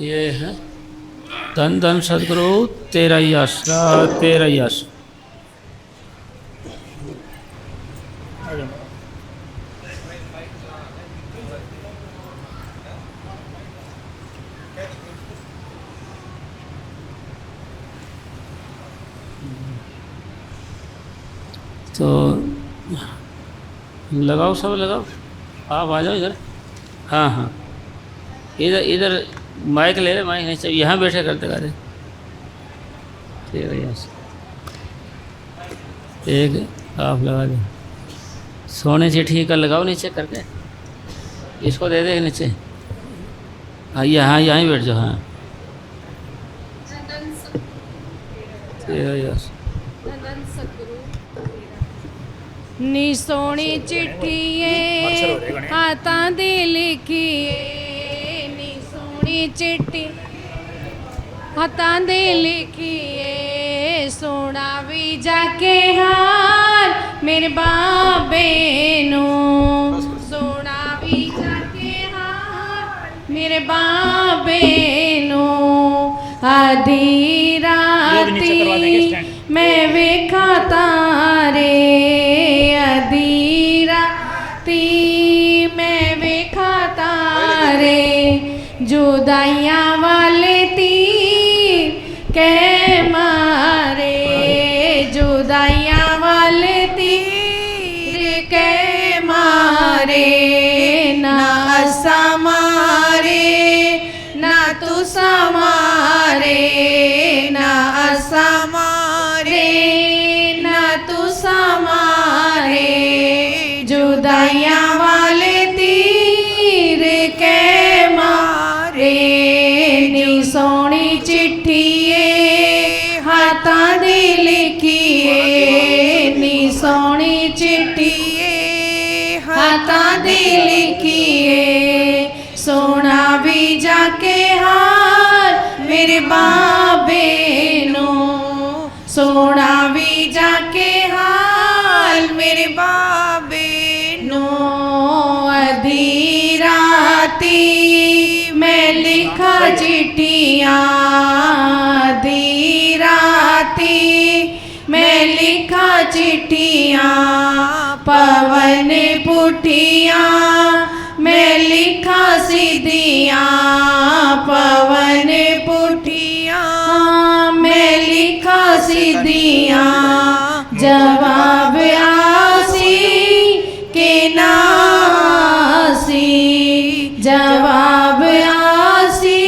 ये है धन धन सदगुरु तेरा ही आसरा, तेरा ही आसरा। तो लगाओ, सब लगाओ, आप आ जाओ इधर। हाँ हाँ, इधर इधर माइक ले ले, माइक नहीं चाहिए, यहाँ बैठे करते गाते। ठीक है, यहाँ से एक आप लगा दो। सोने चिट्ठी का लगाओ नीचे करके, इसको दे दे नीचे। हाँ यहाँ ही बैठ जाओ। हाँ ठीक है, यहाँ से नी सोनी चिट्ठिए हाथां दे लिखिए, नी सोनी चिट्ठी हाथां दे लिखिए, सोना भी जाके हाल मेरे बाबे नू, सोना भी जाके हाल मेरे बाबे नू। आधी राती मैं वेखा तारे, आधी राती मैं वेखा तारे, जुदाइयां वाले तीर कै मारे, जुदाइयां वाले तीर कै मारे। ना असा मारे ना तुसा मारे, ना असा मारे ना तुसा मारे, जुदाइयां वाले तीर कै मारे। नी सोनी चिट्ठिए हाथां दे लिखिए, नी सोनी चिट्ठिए हाथां दे लिखिए, सोना भी जाके हाल मेरे बाबे नू, सोना भी जाके हाल मेरे बाबे नू। आधी राती मैं लिखा चिट्ठियाँ, आधी राती मैं लिखा चिट्ठियाँ, पवन पुठियाँ मैं लिखा सीधियाँ, पवन पुठियाँ मैं लिखा सीधियाँ, जवाब आसी के नासी, जवाब आसी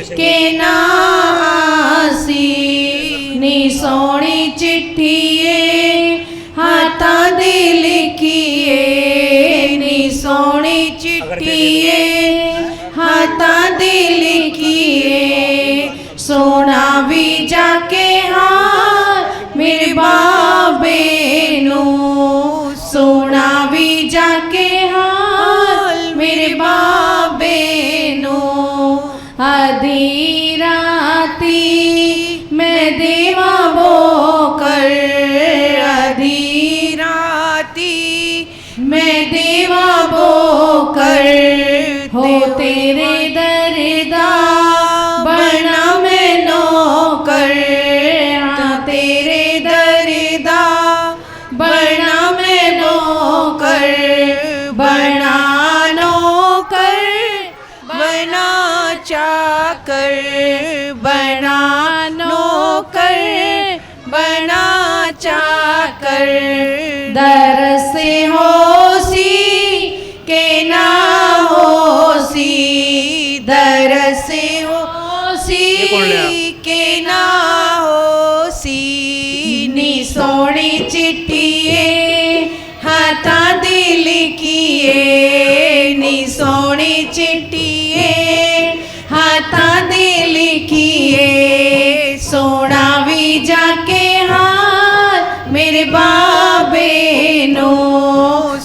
के नासी। नी सोनी चिट्ठिए हाथां दे लिखिए, नी सोनी चिट्ठिए हाथां दे लिखिए, सोना भी जाके हाल मेरे बाबे नू, सोना भी जाके हाल मेरे बाबे नू। आधी राती मैं देवा बोकर, आधी राती मैं देवा बोकर, हो तेरे दरदा बना मैं नौकर, हाँ तेरे दरदा बना मैं नौकर, बना नौकर बना चाकर, बना नौकर बना चाकर। दर से होसी के ना होसी, दर से होसी के ना होसी। नी सोनी चिट्ठिए हाथां दे लिखिए, नी सोनी चिट्ठिए हाथां दे लिखिए, सोना भी जाके हाल मेरे बाबे नू,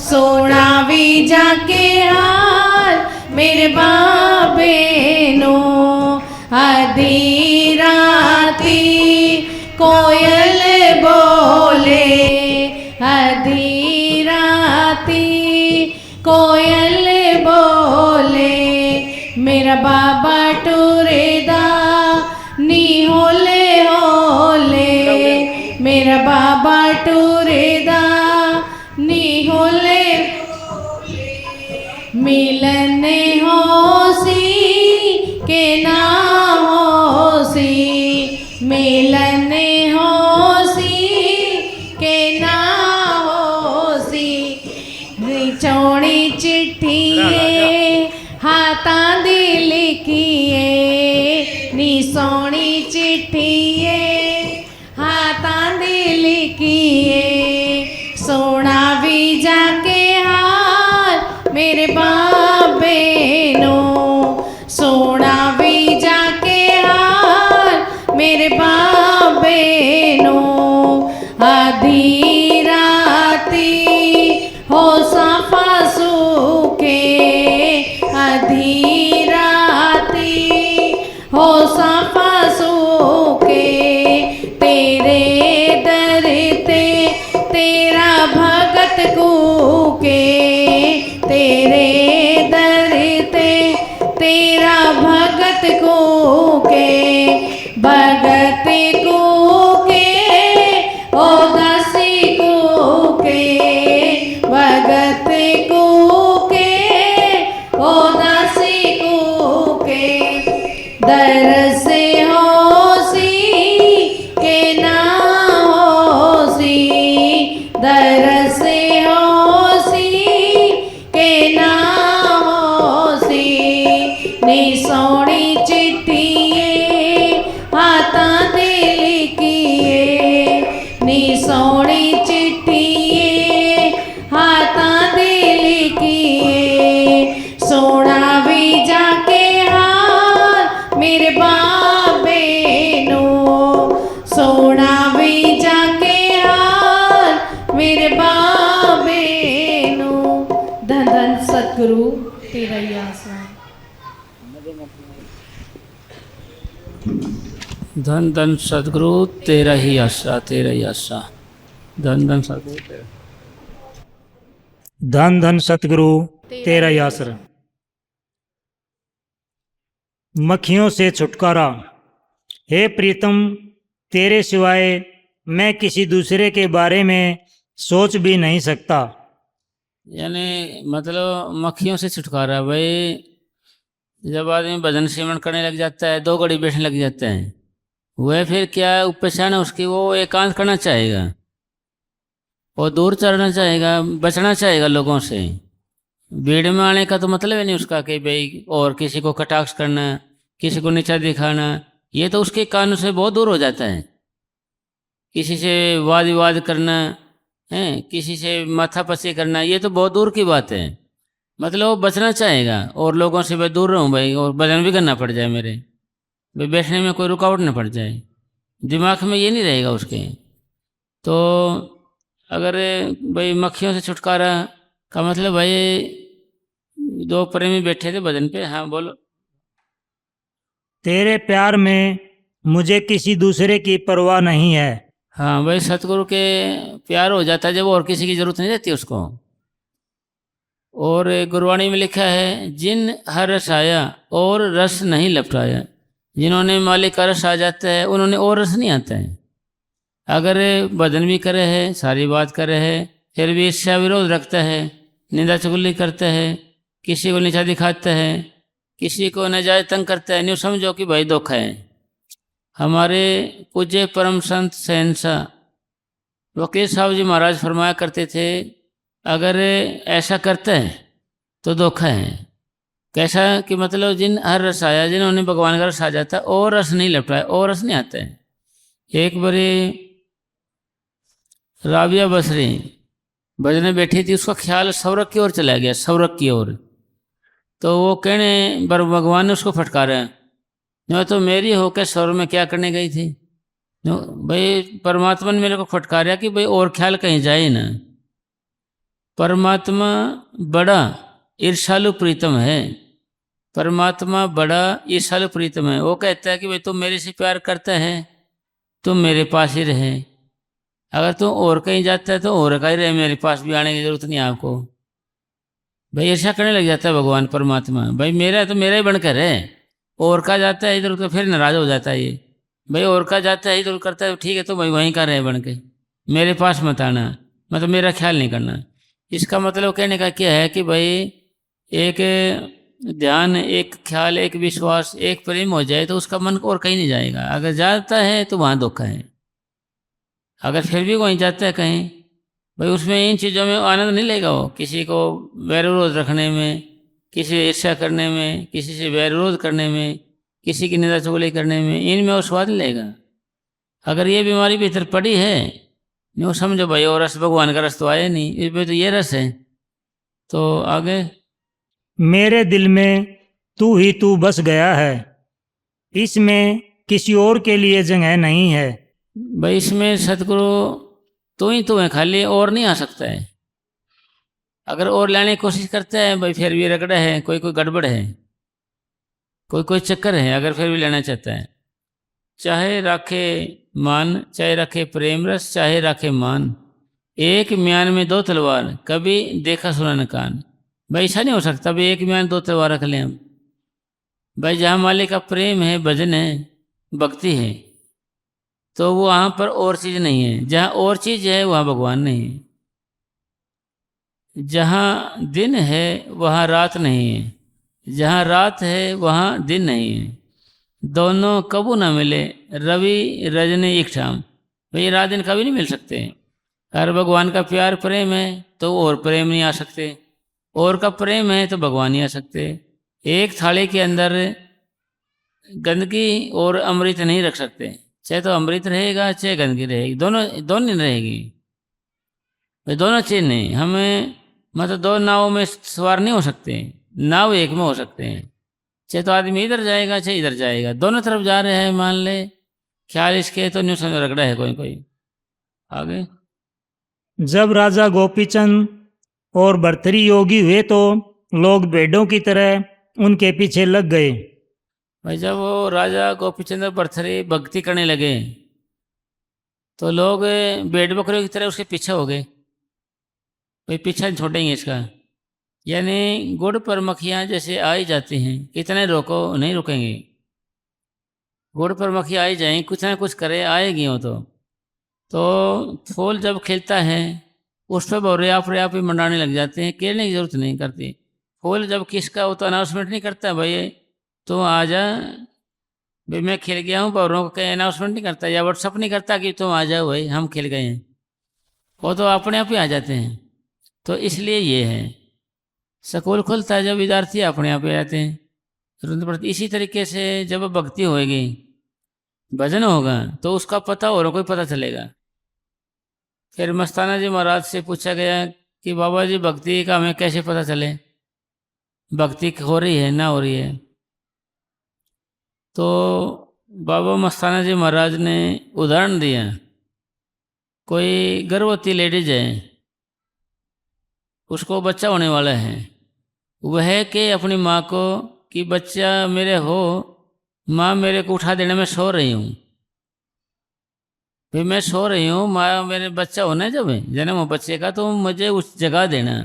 सोना भी जाके हाल मेरे बाबे नू। आधी राती कोयल बोले, आधी राती कोयल बोले, मेरा बाबा टूर मेरा बाबा टूरेदा नी होले मिलने होसी के ना होसी मिलने होसी के ना होसी चौड़ी चिट्ठिए हाथां दी लिखिए नी सोनी चिट्ठिए हाथां दी लिखिए सोना भी जाके हाल मेरे बाबे नो सोना भी जाके हाल मेरे बाबे नो आधी राती हो साफा सूखे आधी राती हो साफा सूखे तेरे दर ते तेरा भगत कूके तेरे दर ते तेरा भगत कूके भगत कूके ओ दासी कूके भगत कूके ओ दासी कूके दर से होसी के ना होसी दर से होसी के ना होसी नी सोनी चिट्ठिए हाथां दे लिखिए नी सोनी चिट्ठिए हाथां दे लिखिए सोना भी जाके हाल मेरे बाबे नो सोना भी जाके हाल मेरे बाबे नो धन धन सतगुरु तेरा ही आसरा धन धन सदगुरु तेरा ही आशा तेरा ही आशा धन धन सदगुरु तेरा धन धन सतगुरु तेरा ही आसरा। मक्खियों से छुटकारा। हे प्रीतम, तेरे सिवाय मैं किसी दूसरे के बारे में सोच भी नहीं सकता। यानी मतलब मक्खियों से छुटकारा। भाई जब आदमी भजन सेवन करने लग जाता है, 2 घड़ी बैठने लग जाता है, वह फिर क्या उपचार है उसकी, वो एकांत करना चाहेगा और दूर चलना चाहेगा, बचना चाहेगा लोगों से। भीड़ में आने का तो मतलब है नहीं उसका कि भाई और किसी को कटाक्ष करना, किसी को नीचा दिखाना, ये तो उसके कानून से बहुत दूर हो जाता है। किसी से वाद विवाद करना है, किसी से माथापच्ची करना, ये तो बहुत दूर की बात है। मतलब वो बचना चाहेगा और लोगों से भाई दूर रहूँ भाई, और भजन भी करना पड़ जाए मेरे, भाई बैठने में कोई रुकावट न पड़ जाए, दिमाग में ये नहीं रहेगा उसके। तो अगर भाई मक्खियों से छुटकारा का मतलब भाई 2 प्रेमी बैठे थे भजन पे। हाँ बोलो। तेरे प्यार में मुझे किसी दूसरे की परवाह नहीं है। हाँ भाई सतगुरु के प्यार हो जाता है जब और किसी की जरूरत नहीं रहती उसको। और गुरबाणी में लिखा है, जिन हर रस आया और रस नहीं लपटाया। जिन्होंने मालिक का रस आ जाता है उन्होंने और रस नहीं आता है। अगर भजन भी करे है, सारी बात करे है, फिर भी ईर्ष्या विरोध रखता है, निंदा चुगली करता है, किसी को नीचा दिखाता है, किसी को नाजायज तंग करता है, न्यू समझो कि भाई धोखा है। हमारे पूज्य परम संत शहंशाह वकील साहब जी महाराज फरमाया करते थे, अगर ऐसा करता है तो धोखा है। कैसा कि मतलब जिन हर रस आया, जिन्होंने भगवान का रस आ जाता है और रस नहीं लपटाया, और रस नहीं आता है। एक बारी राबिया बसरी भजन में बैठी थी, उसका ख्याल सौरभ की ओर चला गया, सौरभ की ओर। तो वो कहने पर भगवान ने उसको फटकारा, जो तो मेरी होकर सौरभ में क्या करने गई थी। भाई परमात्मा ने मेरे को फटकारा कि भाई और ख्याल कहीं जाए ना। परमात्मा बड़ा ईर्षालु प्रीतम है, परमात्मा बड़ा ईर्षालु प्रीतम है। वो कहता है कि भाई तुम मेरे से प्यार करता है, तुम मेरे पास ही रहे। अगर तुम और कहीं जाता है तो और का ही रहे, मेरे पास भी आने की जरूरत नहीं आपको। भाई ईर्षा करने लग जाता है भगवान परमात्मा, भाई मेरा है तो मेरा ही बनकर है, और का जाता है इधर तो फिर नाराज हो जाता है ये। भाई और का जाता है इधर करता है, ठीक है, तो भाई वहीं का रहे बन के, मेरे पास मत आना, मतलब मेरा ख्याल नहीं करना। इसका मतलब कहने का क्या है कि भाई एक ध्यान, एक ख्याल, एक विश्वास, एक प्रेम हो जाए तो उसका मन और कहीं नहीं जाएगा। अगर जाता है तो वहाँ धोखा है, अगर फिर भी वहीं जाता है कहीं, भाई उसमें इन चीज़ों में आनंद नहीं लेगा वो, किसी को वैर विरोध रखने में, किसी से ईर्ष्या करने में, किसी से वैर विरोध करने में, किसी की निंदा चुगली करने में, इनमें वो स्वाद नहीं लेगा। अगर ये बीमारी भीतर पड़ी है, नहीं वो समझो भाई और रस भगवान का रस तो आया नहीं, इसमें तो ये रस है। तो आगे, मेरे दिल में तू ही तू बस गया है, इसमें किसी और के लिए जगह नहीं है। भाई इसमें सतगुरु तू ही तू है, खाली और नहीं आ सकता है। अगर और लाने की कोशिश करता है भाई फिर भी रगड़ा है, कोई कोई गड़बड़ है, कोई कोई चक्कर है, अगर फिर भी लेना चाहता है। चाहे राखे मान, चाहे रखे प्रेम रस, चाहे राखे मान, एक म्यान में दो तलवार, कभी देखा सुना न कान। भाई ऐसा नहीं हो सकता भाई एक म्यान दो तलवार रख लें हम। भाई जहाँ मालिक का प्रेम है, भजन है, भक्ति है, तो वो वहाँ पर और चीज़ नहीं है। जहाँ और चीज़ है वहाँ भगवान नहीं है। जहाँ दिन है वहाँ रात नहीं है, जहाँ रात है वहाँ दिन नहीं है। दोनों कबू ना मिले, रवि रजनी एक शाम। भाई रात दिन कभी नहीं मिल सकते। अगर भगवान का प्यार प्रेम है तो और प्रेम नहीं आ सकते, और का प्रेम है तो भगवान नहीं आ सकते। एक थाली के अंदर गंदगी और अमृत नहीं रख सकते, चाहे तो अमृत रहेगा चाहे गंदगी रहेगी, दोनों दोनों नहीं रहेगी। भाई दोनों चीज़ नहीं, हमें मतलब दो नावों में सवार नहीं हो सकते, नाव एक में हो सकते हैं। चाहे तो आदमी इधर जाएगा चाहे इधर जाएगा, दोनों तरफ जा रहे हैं मान ले, ख्याल इसके तो न्यू समझ रगड़ा है कोई कोई। आगे, जब राजा गोपीचंद और भर्तृहरि योगी हुए तो लोग भेड़ों की तरह उनके पीछे लग गए। भाई जब वो राजा गोपीचंद्र भर्तृहरि भक्ति करने लगे तो लोग भेड़ बकरियों की तरह उसके पीछे हो गए। भाई पीछा नहीं छोड़ेंगे इसका, यानी गुड़ पर मक्खियाँ जैसे आ ही जाती हैं, कितने रोको नहीं रुकेंगे। गुड़ पर मक्खियाँ आ ही जाएंगी, कुछ ना कुछ करे, आएगी वो तो फूल जब खिलता है उस पर बहुत आप ही मंडाने लग जाते हैं, केरने की जरूरत नहीं करती। फूल जब किसका हो तो अनाउंसमेंट नहीं करता भाई तुम आ जा, भाई मैं खिल गया हूँ, बहुरों को कहीं अनाउंसमेंट नहीं करता, या व्हाट्सअप नहीं करता कि तुम आ जाओ भाई हम खिल गए हैं, वो तो अपने आप ही आ जाते हैं। तो इसलिए ये है, स्कूल खुलता है जब विद्यार्थी अपने आप ही आते हैं तुरंत पढ़ते। इसी तरीके से जब भक्ति होएगी, भजन होगा, तो उसका पता औरों को ही पता चलेगा। फिर मस्ताना जी महाराज से पूछा गया कि बाबा जी भक्ति का हमें कैसे पता चले, भक्ति हो रही है ना हो रही है। तो बाबा मस्ताना जी महाराज ने उदाहरण दिया, कोई गर्भवती लेडीज है, उसको बच्चा होने वाला है, वह के अपनी माँ को कि बच्चा मेरे हो, माँ मेरे को उठा देने में सो रही हूँ, फिर मैं सो रही हूँ माँ, मेरे बच्चा होना है जब जन्म हो बच्चे का तो मुझे उस जगह देना।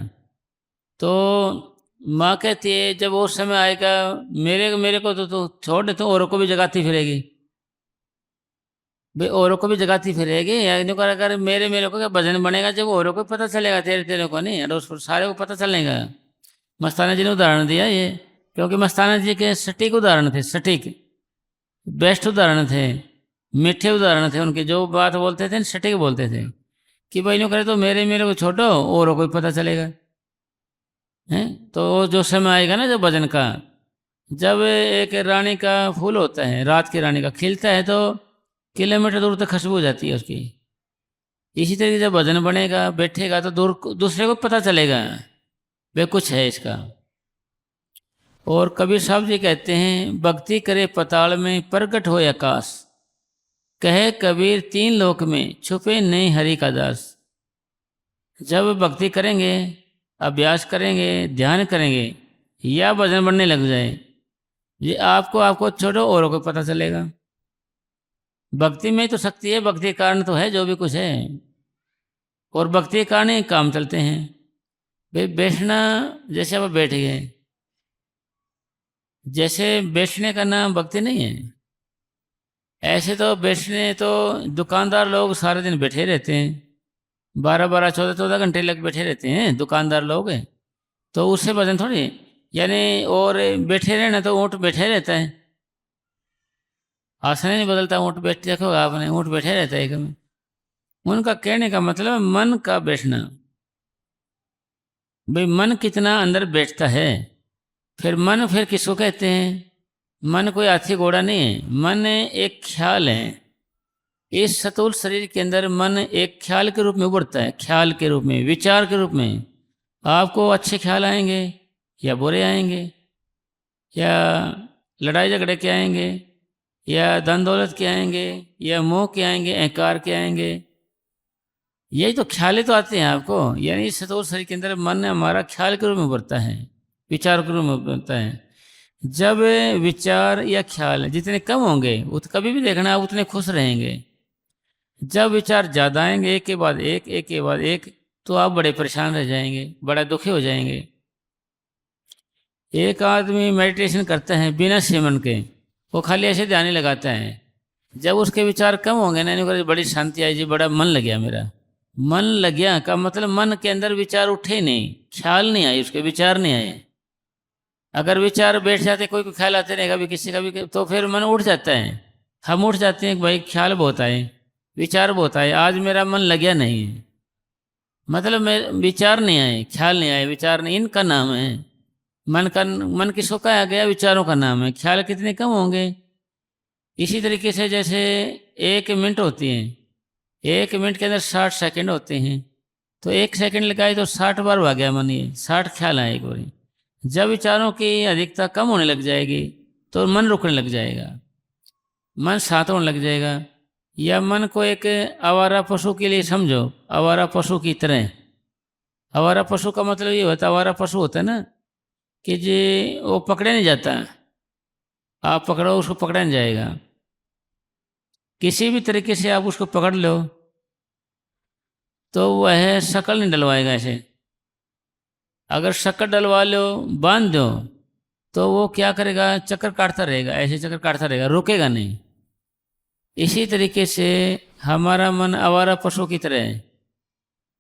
तो माँ कहती है जब वो समय आएगा मेरे मेरे को तो छोड़ दे, तो औरों को भी जगाती फिरेगी, भाई औरों को भी जगाती फिरेगी। यानी अगर मेरे मेरे को क्या भजन बनेगा जब औरों को पता चलेगा, तेरे तेरे को नहीं, और उस सारे को पता चलेगा। मस्ताना जी ने उदाहरण दिया ये, क्योंकि मस्ताना जी के सटीक उदाहरण थे, सटीक बेस्ट उदाहरण थे, मीठे उदाहरण थे उनके, जो बात बोलते थे सटीक बोलते थे कि भाई नो करे तो मेरे मेरे को छोड़ो औरों को पता चलेगा। हैं तो जो समय आएगा ना जब भजन का, जब एक रानी का फूल होता है, रात की रानी का खिलता है तो किलोमीटर दूर तक खुशबू हो जाती है उसकी। इसी तरीके जब भजन बनेगा बैठेगा तो दूर दूसरे को पता चलेगा वे कुछ है इसका। और कबीर साहब जी कहते हैं भक्ति करे पताल में प्रकट हो आकाश, कहे कबीर तीन लोक में छुपे नहीं हरि का दास। जब भक्ति करेंगे, अभ्यास करेंगे, ध्यान करेंगे या भजन बनने लग जाए, ये आपको छोड़ो औरों को पता चलेगा। भक्ति में तो शक्ति है, भक्ति के कारण तो है जो भी कुछ है, और भक्ति के कारण ही काम चलते हैं। भाई बैठना, जैसे आप बैठ गए, जैसे बैठने का नाम भक्ति नहीं है, ऐसे तो बैठने तो दुकानदार लोग सारे दिन बैठे रहते हैं, 12-12, 14-14 घंटे लग बैठे रहते हैं दुकानदार लोग, तो उससे वजन थोड़ी, यानी और बैठे रहना तो ऊँट बैठे रहता है, आसन ही नहीं बदलता। ऊँट बैठ देखो आपने, ऊँट बैठे रहता है एकदम। उनका कहने का मतलब है मन का बैठना, भाई मन कितना अंदर बैठता है। फिर मन फिर किसको कहते हैं? मन कोई हाथी घोड़ा नहीं है, मन एक ख्याल है। इस स्थूल शरीर के अंदर मन एक ख्याल के रूप में उभरता है, ख्याल के रूप में, विचार के रूप में। आपको अच्छे ख्याल आएंगे या बुरे आएंगे, या लड़ाई झगड़े के आएंगे, या धन दौलत के आएंगे, या मोह के आएंगे, अहंकार के आएंगे। यही तो ख्याल तो आते हैं आपको। यानी इस स्थूल शरीर के अंदर मन हमारा ख्याल के रूप में उभरता है, विचार के रूप में उभरता है। जब विचार या ख्याल जितने कम होंगे कभी भी देखना आप उतने खुश रहेंगे। जब विचार ज़्यादा आएंगे, एक के बाद एक, एक के बाद एक, तो आप बड़े परेशान रह जाएंगे, बड़ा दुखी हो जाएंगे। एक आदमी मेडिटेशन करता है बिना सिमरन के, वो खाली ऐसे ध्यान लगाता है। जब उसके विचार कम होंगे ना, नहीं बड़ी शांति आई जी, बड़ा मन लग गया मेरा। मन लग गया का मतलब मन के अंदर विचार उठे नहीं, ख्याल नहीं आए, उसके विचार नहीं आए। अगर विचार बैठ जाते, कोई ख्याल आते रहेगा भी किसी का भी, तो फिर मन उठ जाता है। हम उठ जाते हैं कि भाई ख्याल बहुत आए, विचार बहुत आए, आज मेरा मन लग गया नहीं है, मतलब मैं विचार नहीं आए, ख्याल नहीं आए, विचार नहीं, इनका नाम है मन का। मन किसको कहा गया? विचारों का नाम है। ख्याल कितने कम होंगे। इसी तरीके से जैसे 1 मिनट होती है, 1 मिनट के अंदर 60 सेकंड होते हैं, तो 1 सेकंड लगाए तो 60 बार भाग मन, ये 60 ख्याल आए एक बार। जब विचारों की अधिकता कम होने लग जाएगी तो मन रुकने लग जाएगा, मन शांत होने लग जाएगा। या मन को एक आवारा पशु के लिए समझो, आवारा पशु की तरह। आवारा पशु का मतलब ये होता है, आवारा पशु होता है ना कि जी वो पकड़े नहीं जाता, आप पकड़ो उसको पकड़ा नहीं जाएगा। किसी भी तरीके से आप उसको पकड़ लो तो वह शक्ल नहीं डलवाएगा ऐसे। अगर शक्कर डलवा लो, बांध दो, तो वो क्या करेगा? चक्कर काटता रहेगा, ऐसे चक्कर काटता रहेगा, रुकेगा नहीं। इसी तरीके से हमारा मन आवारा पशु की तरह है,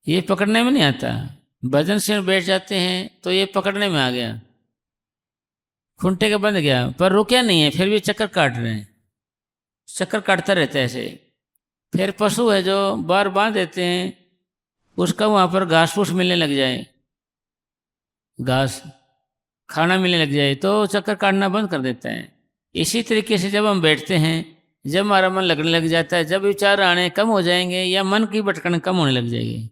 ये पकड़ने में नहीं आता। भजन से बैठ जाते हैं तो ये पकड़ने में आ गया, खूंटे के बंध गया, पर रुकया नहीं है, फिर भी चक्कर काट रहे हैं, चक्कर काटता रहता है ऐसे। फिर पशु है जो बार बांध देते हैं, उसका वहाँ पर घास फूस मिलने लग जाए, घास खाना मिलने लग जाए, तो चक्कर काटना बंद कर देता है। इसी तरीके से जब हम बैठते हैं, जब हमारा मन लगने लग जाता है, जब विचार आने कम हो जाएंगे या मन की भटकन कम होने लग जाएगी,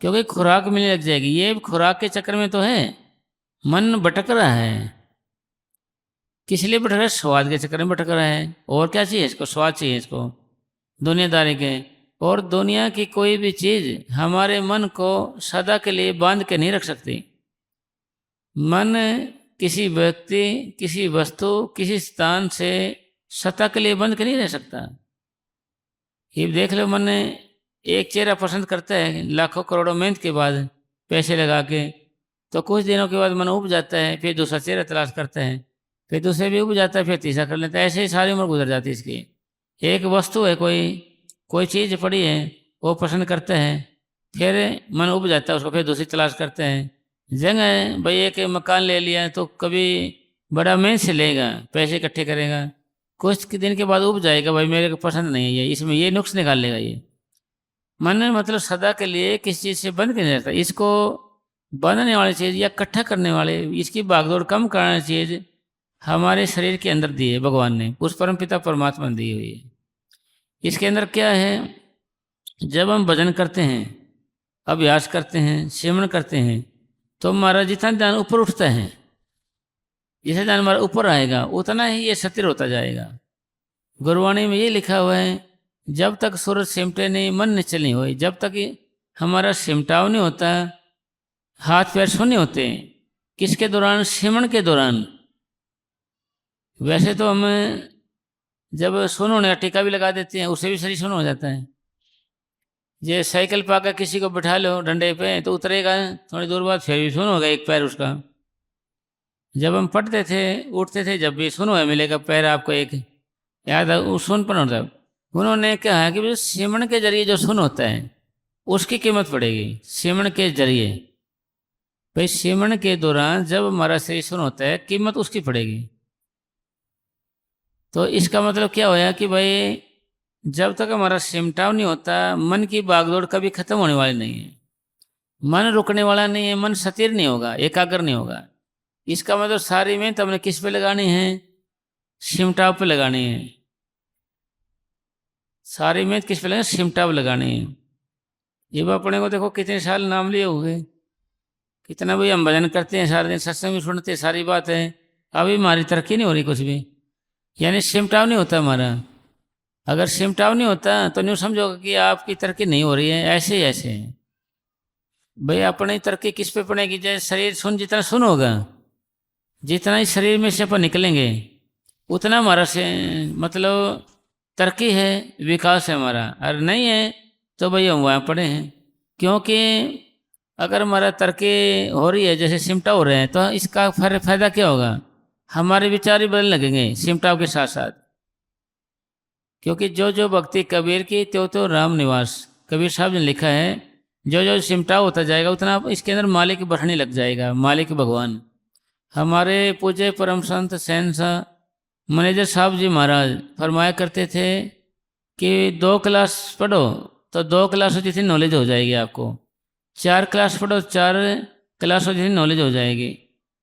क्योंकि खुराक मिलने लग जाएगी। ये खुराक के चक्कर में तो है, मन भटक रहा है। किस लिए भटक रहा है? स्वाद के चक्कर में भटक रहा है। और क्या चाहिए इसको? स्वाद चाहिए इसको, दुनियादारी के। और दुनिया की कोई भी चीज़ हमारे मन को सदा के लिए बांध के नहीं रख सकती। मन किसी व्यक्ति, किसी वस्तु, किसी स्थान से सत्ता के लिए बंद के नहीं रह सकता। ये देख लो, मन एक चेहरा पसंद करता है लाखों करोड़ों मेहनत के बाद, पैसे लगा के, तो कुछ दिनों के बाद मन उब जाता है, फिर दूसरा चेहरा तलाश करता है, फिर दूसरे भी उब जाता है, फिर तीसरा कर लेता है। ऐसे ही सारी उम्र गुजर जाती है इसकी। एक वस्तु है, कोई चीज़ पड़ी है, वो पसंद करता है, फिर मन उब जाता है, उसको फिर दूसरी तलाश करते हैं। जगह है भाई, एक मकान ले लिया तो कभी बड़ा मेहनत से लेगा, पैसे इकट्ठे करेगा, कुछ दिन के बाद उब जाएगा, भाई मेरे को पसंद नहीं है ये, इसमें ये नुक्स निकाल लेगा। ये मन मतलब सदा के लिए किसी चीज़ से बंद नहीं रहता। इसको बांधने वाली चीज़ या इकट्ठा करने वाले, इसकी भागदौड़ कम करने वाली चीज़ हमारे शरीर के अंदर दी है भगवान ने, उस परम पिता परमात्मा ने दी हुई है। इसके अंदर क्या है? जब हम भजन करते हैं, अभ्यास करते हैं, सिमरन करते हैं, तो हमारा जितना ध्यान ऊपर उठता है, जितना ध्यान हमारा ऊपर आएगा, उतना ही ये स्थिर होता जाएगा। गुरबाणी में ये लिखा हुआ है, जब तक सूरज सिमटे नहीं, मन निश्चल नहीं होई। जब तक हमारा सिमटाव नहीं होता, हाथ पैर शून्य होते हैं। किसके दौरान? सिमरन के दौरान। वैसे तो हम जब सुन होने का टीका भी लगा देते हैं, उससे भी शरीर सुन हो जाता है। ये साइकिल पाकर किसी को बिठा लो डंडे पे, तो उतरेगा थोड़ी दूर बाद, फिर भी सुन होगा एक पैर उसका। जब हम पढ़ते थे, उठते थे, जब भी सुन हुआ मिलेगा पैर आपको एक, याद है वो सुन पर होता है। उन्होंने कहा कि भाई सिमरन के जरिए जो सुन होता है उसकी कीमत पड़ेगी। सिमरन के जरिए भाई सिमरन के दौरान जब हमारा शरीर सुन होता है कीमत उसकी पड़ेगी। तो इसका मतलब क्या होया कि भाई जब तक हमारा सिमटाव नहीं होता मन की बागदौड़ कभी खत्म होने वाली नहीं है। मन रुकने वाला नहीं है, मन स्थिर नहीं होगा, एकाग्र नहीं होगा। इसका मतलब सारी मेहनत हमने किस पे लगानी है? सिमटाव पे लगानी है। सारी मेहनत किस पे लगानी? सिमटाव लगानी है। ये भी अपने को देखो कितने साल नाम लिए हुए, कितना भी हम भजन करते हैं, सारे दिन सत्संग भी सुनते हैं, सारी बात है, अभी हमारी तरक्की नहीं हो रही कुछ भी। यानी सिमटाव नहीं होता हमारा। अगर सिमटाव नहीं होता तो न्यू समझोगे कि आपकी तरक्की नहीं हो रही है, ऐसे ही ऐसे है। भाई अपनी तरक्की किस पे पड़ेगी? जैसे शरीर सुन, जितना सुन होगा, जितना ही शरीर में से अपन निकलेंगे उतना हमारा से मतलब तरक्की है, विकास है हमारा। और नहीं है तो भाई हम वहाँ पड़े हैं। क्योंकि अगर हमारा तरक्की हो रही है, जैसे सिमटा हो रहे हैं, तो इसका फायदा क्या होगा? हमारे विचार ही बदलने लगेंगे सिमटाव के साथ साथ। क्योंकि जो जो भक्ति कबीर की त्यों त्यों राम निवास, कबीर साहब ने लिखा है, जो जो सिमटाव होता जाएगा उतना इसके अंदर मालिक बढ़ने लग जाएगा, मालिक भगवान। हमारे पूज्य परम संत शहंशाह मैनेजर साहब जी महाराज फरमाया करते थे कि 2 क्लास पढ़ो तो 2 क्लासों जितनी नॉलेज हो जाएगी आपको, 4 क्लास पढ़ो 4 क्लासों जितनी नॉलेज हो जाएगी,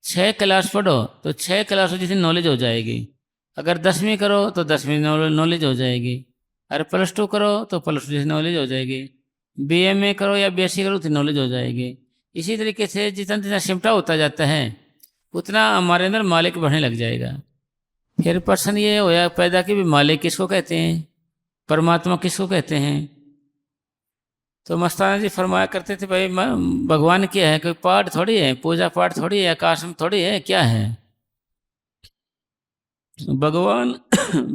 6 क्लास पढ़ो तो 6 क्लासों जितनी नॉलेज हो जाएगी। अगर 10वीं करो तो 10वीं नॉलेज हो जाएगी। अगर +2 करो तो +2 जितनी नॉलेज हो जाएगी। BA करो या BSc करो उतनी नॉलेज हो जाएगी। इसी तरीके से जितना जितना सिमटा होता जाता है उतना हमारे अंदर मालिक बढ़ने लग जाएगा। फिर प्रश्न ये होया पैदा कि भी मालिक किसको कहते हैं, परमात्मा किसको कहते हैं? तो मस्ताना जी फरमाया करते थे, भाई भगवान क्या है? कोई पाठ थोड़ी है, पूजा पाठ थोड़ी है, आकाश में थोड़ी है, क्या है भगवान?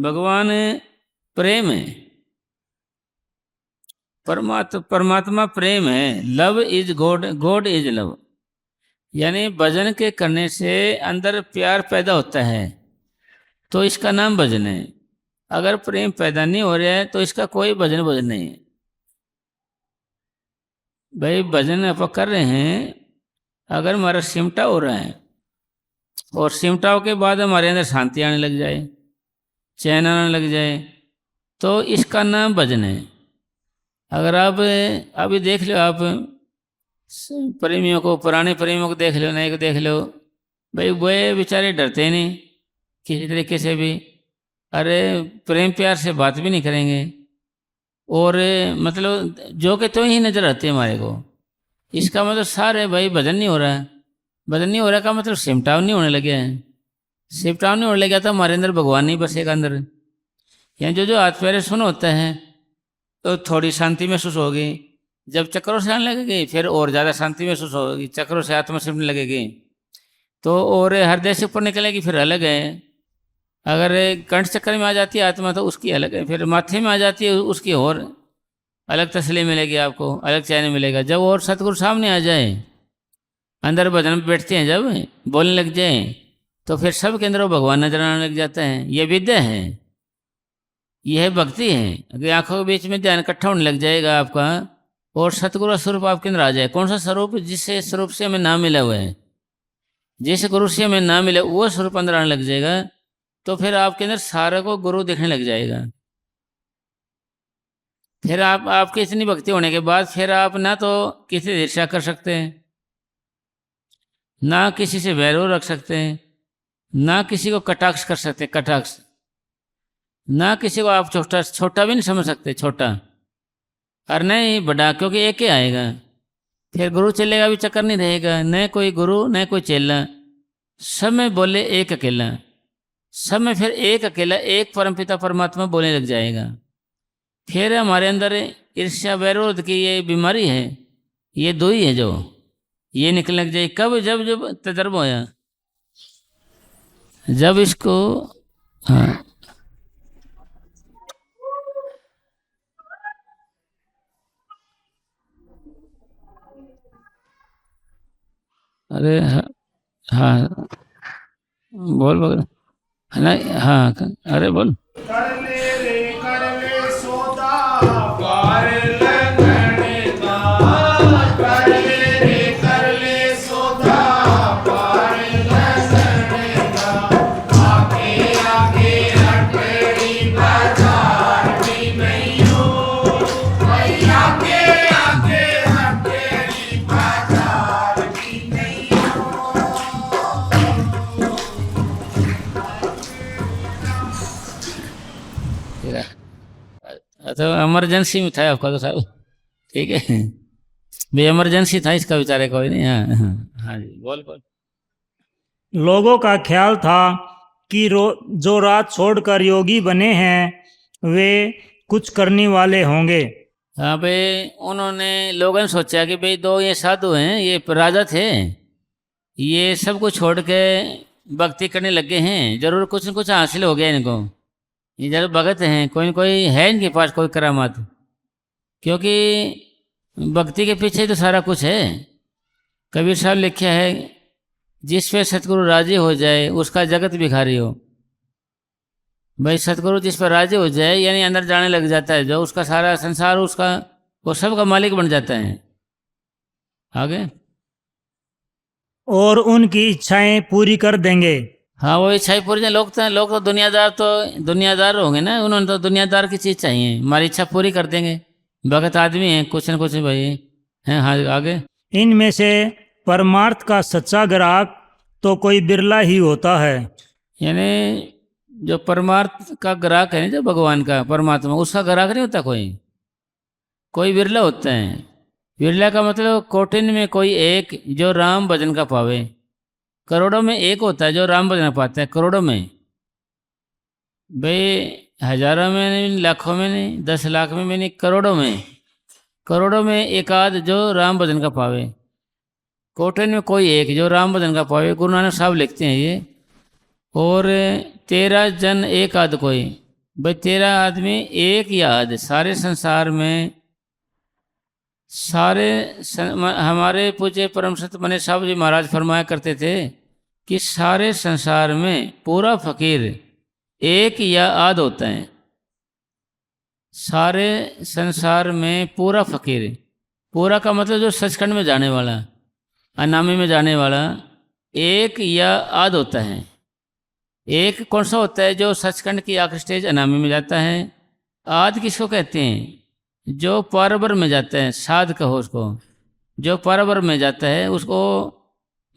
भगवान प्रेम है, परमात्मा प्रेम है। Love is God, God is love. यानी भजन के करने से अंदर प्यार पैदा होता है तो इसका नाम भजन है। अगर प्रेम पैदा नहीं हो रहा है तो इसका कोई भजन नहीं है। भाई भजन आप कर रहे हैं, अगर हमारा सिमटा हो रहा है और सिमटाव के बाद हमारे अंदर शांति आने लग जाए, चैन आने लग जाए, तो इसका नाम भजन है। अगर आप अभी देख लो, आप प्रेमियों को, पुराने प्रेमियों को देख लो, नए को देख लो, भाई वे बेचारे डरते नहीं किसी तरीके से भी। अरे प्रेम प्यार से बात भी नहीं करेंगे, और मतलब जो कि तो ही नजर आते हैं हमारे को। इसका मतलब सारे भाई भजन नहीं हो रहा है। भजन नहीं हो रहा का मतलब सिमटाव नहीं होने लगे हैं। सिमटाव नहीं होने लगा तो हमारे अंदर भगवान नहीं बसेगा अंदर। यानी जो जो हाथ पैर सुन होता है तो थोड़ी शांति महसूस होगी। जब चक्रों से आने लगेगी फिर और ज़्यादा शांति महसूस होगी, चक्रों से आत्मा सिमटने लगेगी तो और हृदय से ऊपर निकलेगी, फिर अलग है। अगर कंठ चक्कर में आ जाती है आत्मा तो उसकी अलग है, फिर माथे में आ जाती है उसकी और अलग तसल्ली मिलेगी आपको, अलग चैन मिलेगा। जब और सतगुरु सामने आ जाए, अंदर भजन में बैठते हैं, जब बोलने लग जाए तो फिर सबके अंदर वो भगवान नजर आने लग जाता है। ये विद्या है, यह भक्ति है। अगर आंखों के बीच में ध्यान इकट्ठा होने लग जाएगा आपका और सतगुरु स्वरूप आपके अंदर आ जाए। कौन सा स्वरूप? जिससे स्वरूप से हमें नाम मिला हुआ है, जिस गुरु से हमें नाम मिला वो स्वरूप अंदर आने लग जाएगा तो फिर आपके अंदर सारा को गुरु दिखने लग जाएगा। फिर आपकी इतनी भक्ति होने के बाद फिर आप ना तो किसी से ईर्ष्या कर सकते हैं, ना किसी से वैर रख सकते हैं, ना किसी को कटाक्ष कर सकते, कटाक्ष, ना किसी को आप छोटा भी नहीं समझ सकते, छोटा और नहीं बड़ा, क्योंकि एक ही आएगा। फिर गुरु चलेगा भी चक्कर नहीं रहेगा, न कोई गुरु न कोई चेला, सब में बोले एक अकेला, सब में फिर एक अकेला एक परमपिता परमात्मा बोलने लग जाएगा। फिर हमारे अंदर ईर्ष्या वैरोध की ये बीमारी है, ये दो ही है जो ये निकलने लग जाए। कब? जब जब तजर्बा होया, जब इसको हाँ अरे हाँ, हाँ बोल बोल। है ना। हाँ अरे बोल। कर ले सौदा पार लगन का, कर ले सौदा पार लगन का, आगे आगे हटड़ी बाजार भी नहीं हो, भाई आगे आगे हटड़ी बाजार भी नहीं तो इमरजेंसी में था आपका तो साहब, ठीक है भाई, इमरजेंसी था इसका, बेचारे कोई नहीं। हाँ हाँ हाँ जी बोल बोल। लोगों का ख्याल था कि जो रात छोड़कर योगी बने हैं वे कुछ करने वाले होंगे। हाँ भाई, उन्होंने लोगों ने सोचा कि भाई दो ये साधु हैं, ये राजा थे, ये सब कुछ छोड़ के भक्ति करने लगे हैं, जरूर कुछ न कुछ हासिल हो गया इनको, ये जरूर भगत हैं, कोई न कोई है इनके पास कोई करामात, क्योंकि भक्ति के पीछे तो सारा कुछ है। कबीर साहब लिखा है, जिस पे सतगुरु राजी हो जाए उसका जगत भिखारी हो। भाई सतगुरु जिस पर राजी हो जाए यानी अंदर जाने लग जाता है, जो उसका सारा संसार उसका, वो सब का मालिक बन जाता है। आगे, और उनकी इच्छाएं पूरी कर देंगे। हाँ वो इच्छाएं पूरी, लोग तो दुनियादार होंगे ना, उन्होंने तो दुनियादार की चीज़ चाहिए, हमारी इच्छा पूरी कर देंगे। भगत आदमी हैं कुछ न कुछ भाई हैं। हाँ आगे, इनमें से परमार्थ का सच्चा ग्राहक तो कोई बिरला ही होता है। यानी जो परमार्थ का ग्राहक है ना, जो भगवान का परमात्मा, उसका ग्राहक नहीं होता कोई बिरला होता है। बिरला का मतलब कोटिन में कोई एक जो राम भजन का पावे, करोड़ों में एक होता है जो राम भजन पाता है, करोड़ों में भाई, हजारों में नहीं, लाखों में नहीं, 10 लाख में नहीं, करोड़ों में एक आध जो राम भजन का पावे, कोटिन में कोई एक जो राम भजन का पावे। गुरु नानक साहब लिखते हैं ये, और 13 जन एक आध कोई, भाई 13 आदमी एक या आध, सारे संसार में हमारे पूज्य परम सत मने साहब जी महाराज फरमाया करते थे कि सारे संसार में पूरा फकीर एक या आध होता है। सारे संसार में पूरा फकीर, पूरा का मतलब जो सचखंड में जाने वाला, अनामी में जाने वाला, एक या आध होता है। एक कौन सा होता है? जो सचखंड की आखिरी स्टेज अनामी में जाता है। आध किसको कहते हैं? जो पारबर में जाता है, साध कहो उसको, जो पारबर में जाता है उसको,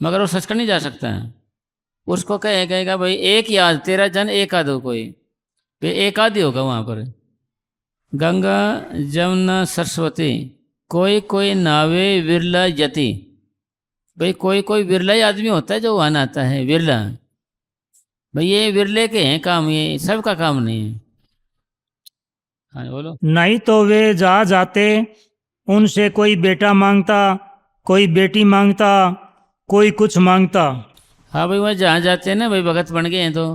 मगर वो सचखंड नहीं जा सकता, उसको कहेगा भाई एक ही आध, 13 जन एक आध हो, कोई एक आध ही होगा वहाँ पर। गंगा जमुना सरस्वती कोई नावे विरला यति, भाई कोई विरला ही आदमी होता है जो वहाँ नहाता है, विरला। भाई ये विरले के हैं काम, ये सबका काम नहीं है। हाँ बोलो। नहीं तो वे जहाँ जाते उनसे कोई बेटा मांगता, कोई बेटी मांगता, कोई कुछ मांगता। हाँ भाई, वह जहाँ जाते हैं ना भाई, भगत बन गए हैं तो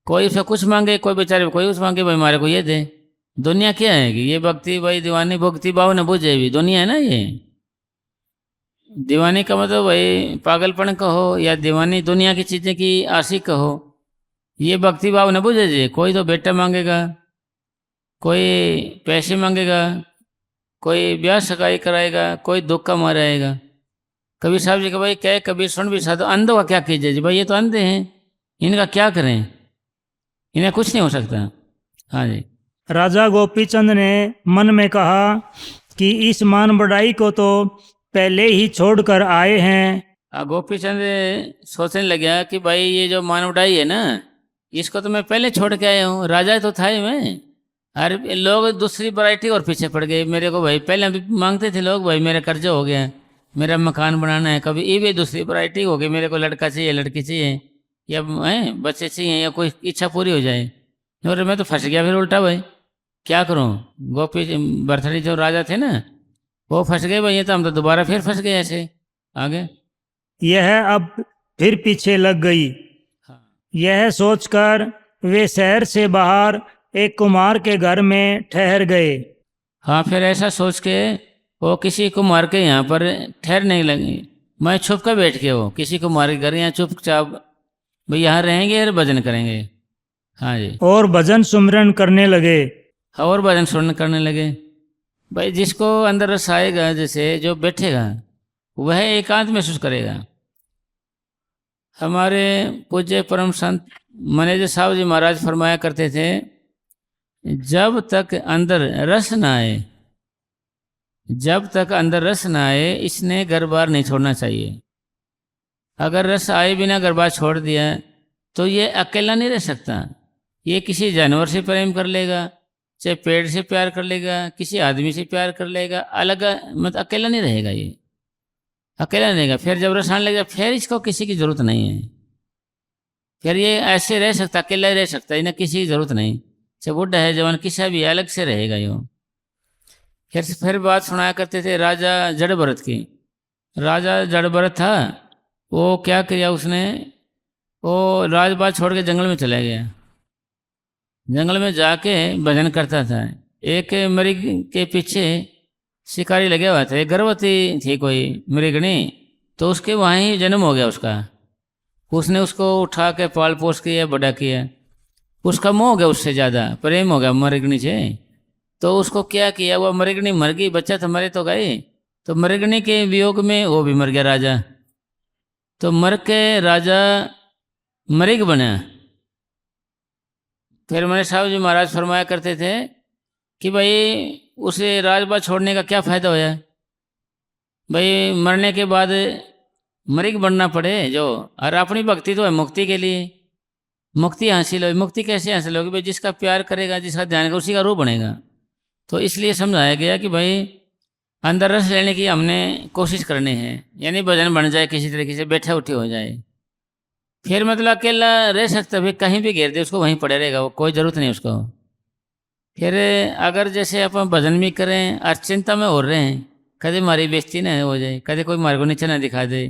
कोई उससे कुछ मांगे, कोई बेचारे कोई उस मांगे, भाई हमारे को ये दे। दुनिया क्या है कि ये भक्ति भाई दीवानी भक्ति भाव ने बुझे भी दुनिया है ना। ये दीवानी का मतलब भाई पागलपन कहो या दीवानी दुनिया की चीज़ें की आशिक कहो, ये भक्ति भाव न बुझे जी। कोई तो बेटा मांगेगा, कोई पैसे मांगेगा, कोई ब्याह सगाई कराएगा, कोई दुख का मार आएगा। कबीर साहब जी का भाई क्या, कबीर सुन भी साधु, अंधों का क्या कीजिए जी, भाई ये तो अंधे हैं, इनका क्या करें, इन्हें कुछ नहीं हो सकता। हाँ जी। राजा गोपीचंद ने मन में कहा कि इस मान बढ़ाई को तो पहले ही छोड़कर आए हैं। गोपीचंद सोचने लगा कि भाई ये जो मान बढ़ाई है ना, इसको तो मैं पहले छोड़ के आया हूँ, राजा तो था ही मैं। अरे लोग दूसरी वैरायटी और पीछे पड़ गए मेरे को, भाई पहले मांगते थे लोग, भाई मेरा कर्जा हो गया, मेरा मकान बनाना है, कभी ये भी दूसरी वैरायटी हो गई, मेरे को लड़का चाहिए, लड़की चाहिए, या बच्चे चाहिए, या कोई इच्छा पूरी हो जाए। और मैं तो फंस गया फिर उल्टा, भाई क्या करूँ। गोपी भरथरी जो राजा थे ना, वो फंस गए भाई, ये तो हम तो दोबारा फिर फंस गए ऐसे। आगे, यह अब फिर पीछे लग गई। यह सोचकर वे शहर से बाहर एक कुम्हार के घर में ठहर गए। हाँ, फिर ऐसा सोच के वो किसी कुम्हार के यहाँ पर ठहरने लगे। मैं छुप कर बैठ के, वो किसी कुम्हार के घर यहाँ चुपचाप भाई यहाँ रहेंगे और भजन करेंगे। हाँ जी। और भजन सुमिरन करने लगे। और भजन सुन करने लगे। भाई जिसको अंदर रस आएगा, जैसे जो बैठेगा वह एकांत महसूस करेगा। हमारे पूज्य परम संत मैनेजर साहब जी महाराज फरमाया करते थे, जब तक अंदर रस ना आए, जब तक अंदर रस ना आए इसने घर बार नहीं छोड़ना चाहिए। अगर रस आए बिना घर बार छोड़ दिया तो ये अकेला नहीं रह सकता। ये किसी जानवर से प्रेम कर लेगा, चाहे पेड़ से प्यार कर लेगा, किसी आदमी से प्यार कर लेगा, अलग मत अकेला नहीं रहेगा। ये अकेला नहीं रहेगा। फिर जब रस आने लगेगा फिर इसको किसी की जरूरत नहीं है। फिर ये ऐसे रह सकता, अकेला ही रह सकता, इन्हें किसी की जरूरत नहीं। चाहे बुढ़ा है जवान किसा भी अलग से रहेगा यो। फिर बात सुनाया करते थे राजा जड़ भरत की। राजा जड़ भरत था, वो क्या किया उसने, वो राजपाट छोड़ के जंगल में चला गया। जंगल में जाके भजन करता था। एक मृग के पीछे शिकारी लगे हुआ था। एक गर्भवती थी कोई मृगणी, तो उसके वहाँ ही जन्म हो गया उसका। उसने उसको उठा के पाल पोस किया, बड़ा किया। उसका मोह हो गया, उससे ज़्यादा प्रेम हो गया मृगणी से। तो उसको क्या किया, वो मृगणी मर गई, बच्चा तो मरे तो गए। तो मृगणी के वियोग में वो भी मर गया राजा। तो मर के राजा मृग बना। फिर मैंने साहब जी महाराज फरमाया करते थे कि भाई उसे राजपाट छोड़ने का क्या फ़ायदा होया। भाई मरने के बाद मृग बनना पड़े जो, और अपनी भक्ति तो है मुक्ति के लिए। मुक्ति हासिल हो, मुक्ति कैसे हासिल होगी भाई, जिसका प्यार करेगा, जिसका ध्यान करेगा उसी का रूप बनेगा। तो इसलिए समझाया गया कि भाई अंदर रस लेने की हमने कोशिश करनी है, यानी भजन बन जाए, किसी तरीके से बैठे उठे हो जाए। फिर मतलब अकेला रह सकता, फिर कहीं भी घेर दे उसको वहीं पड़े रहेगा, वो कोई ज़रूरत नहीं उसको। फिर अगर जैसे अपन भजन भी करें और चिंता में हो रहे हैं, कभी हमारी बेइज्जती ना हो जाए, कभी कोई हमारे को नीचे ना दिखा दे,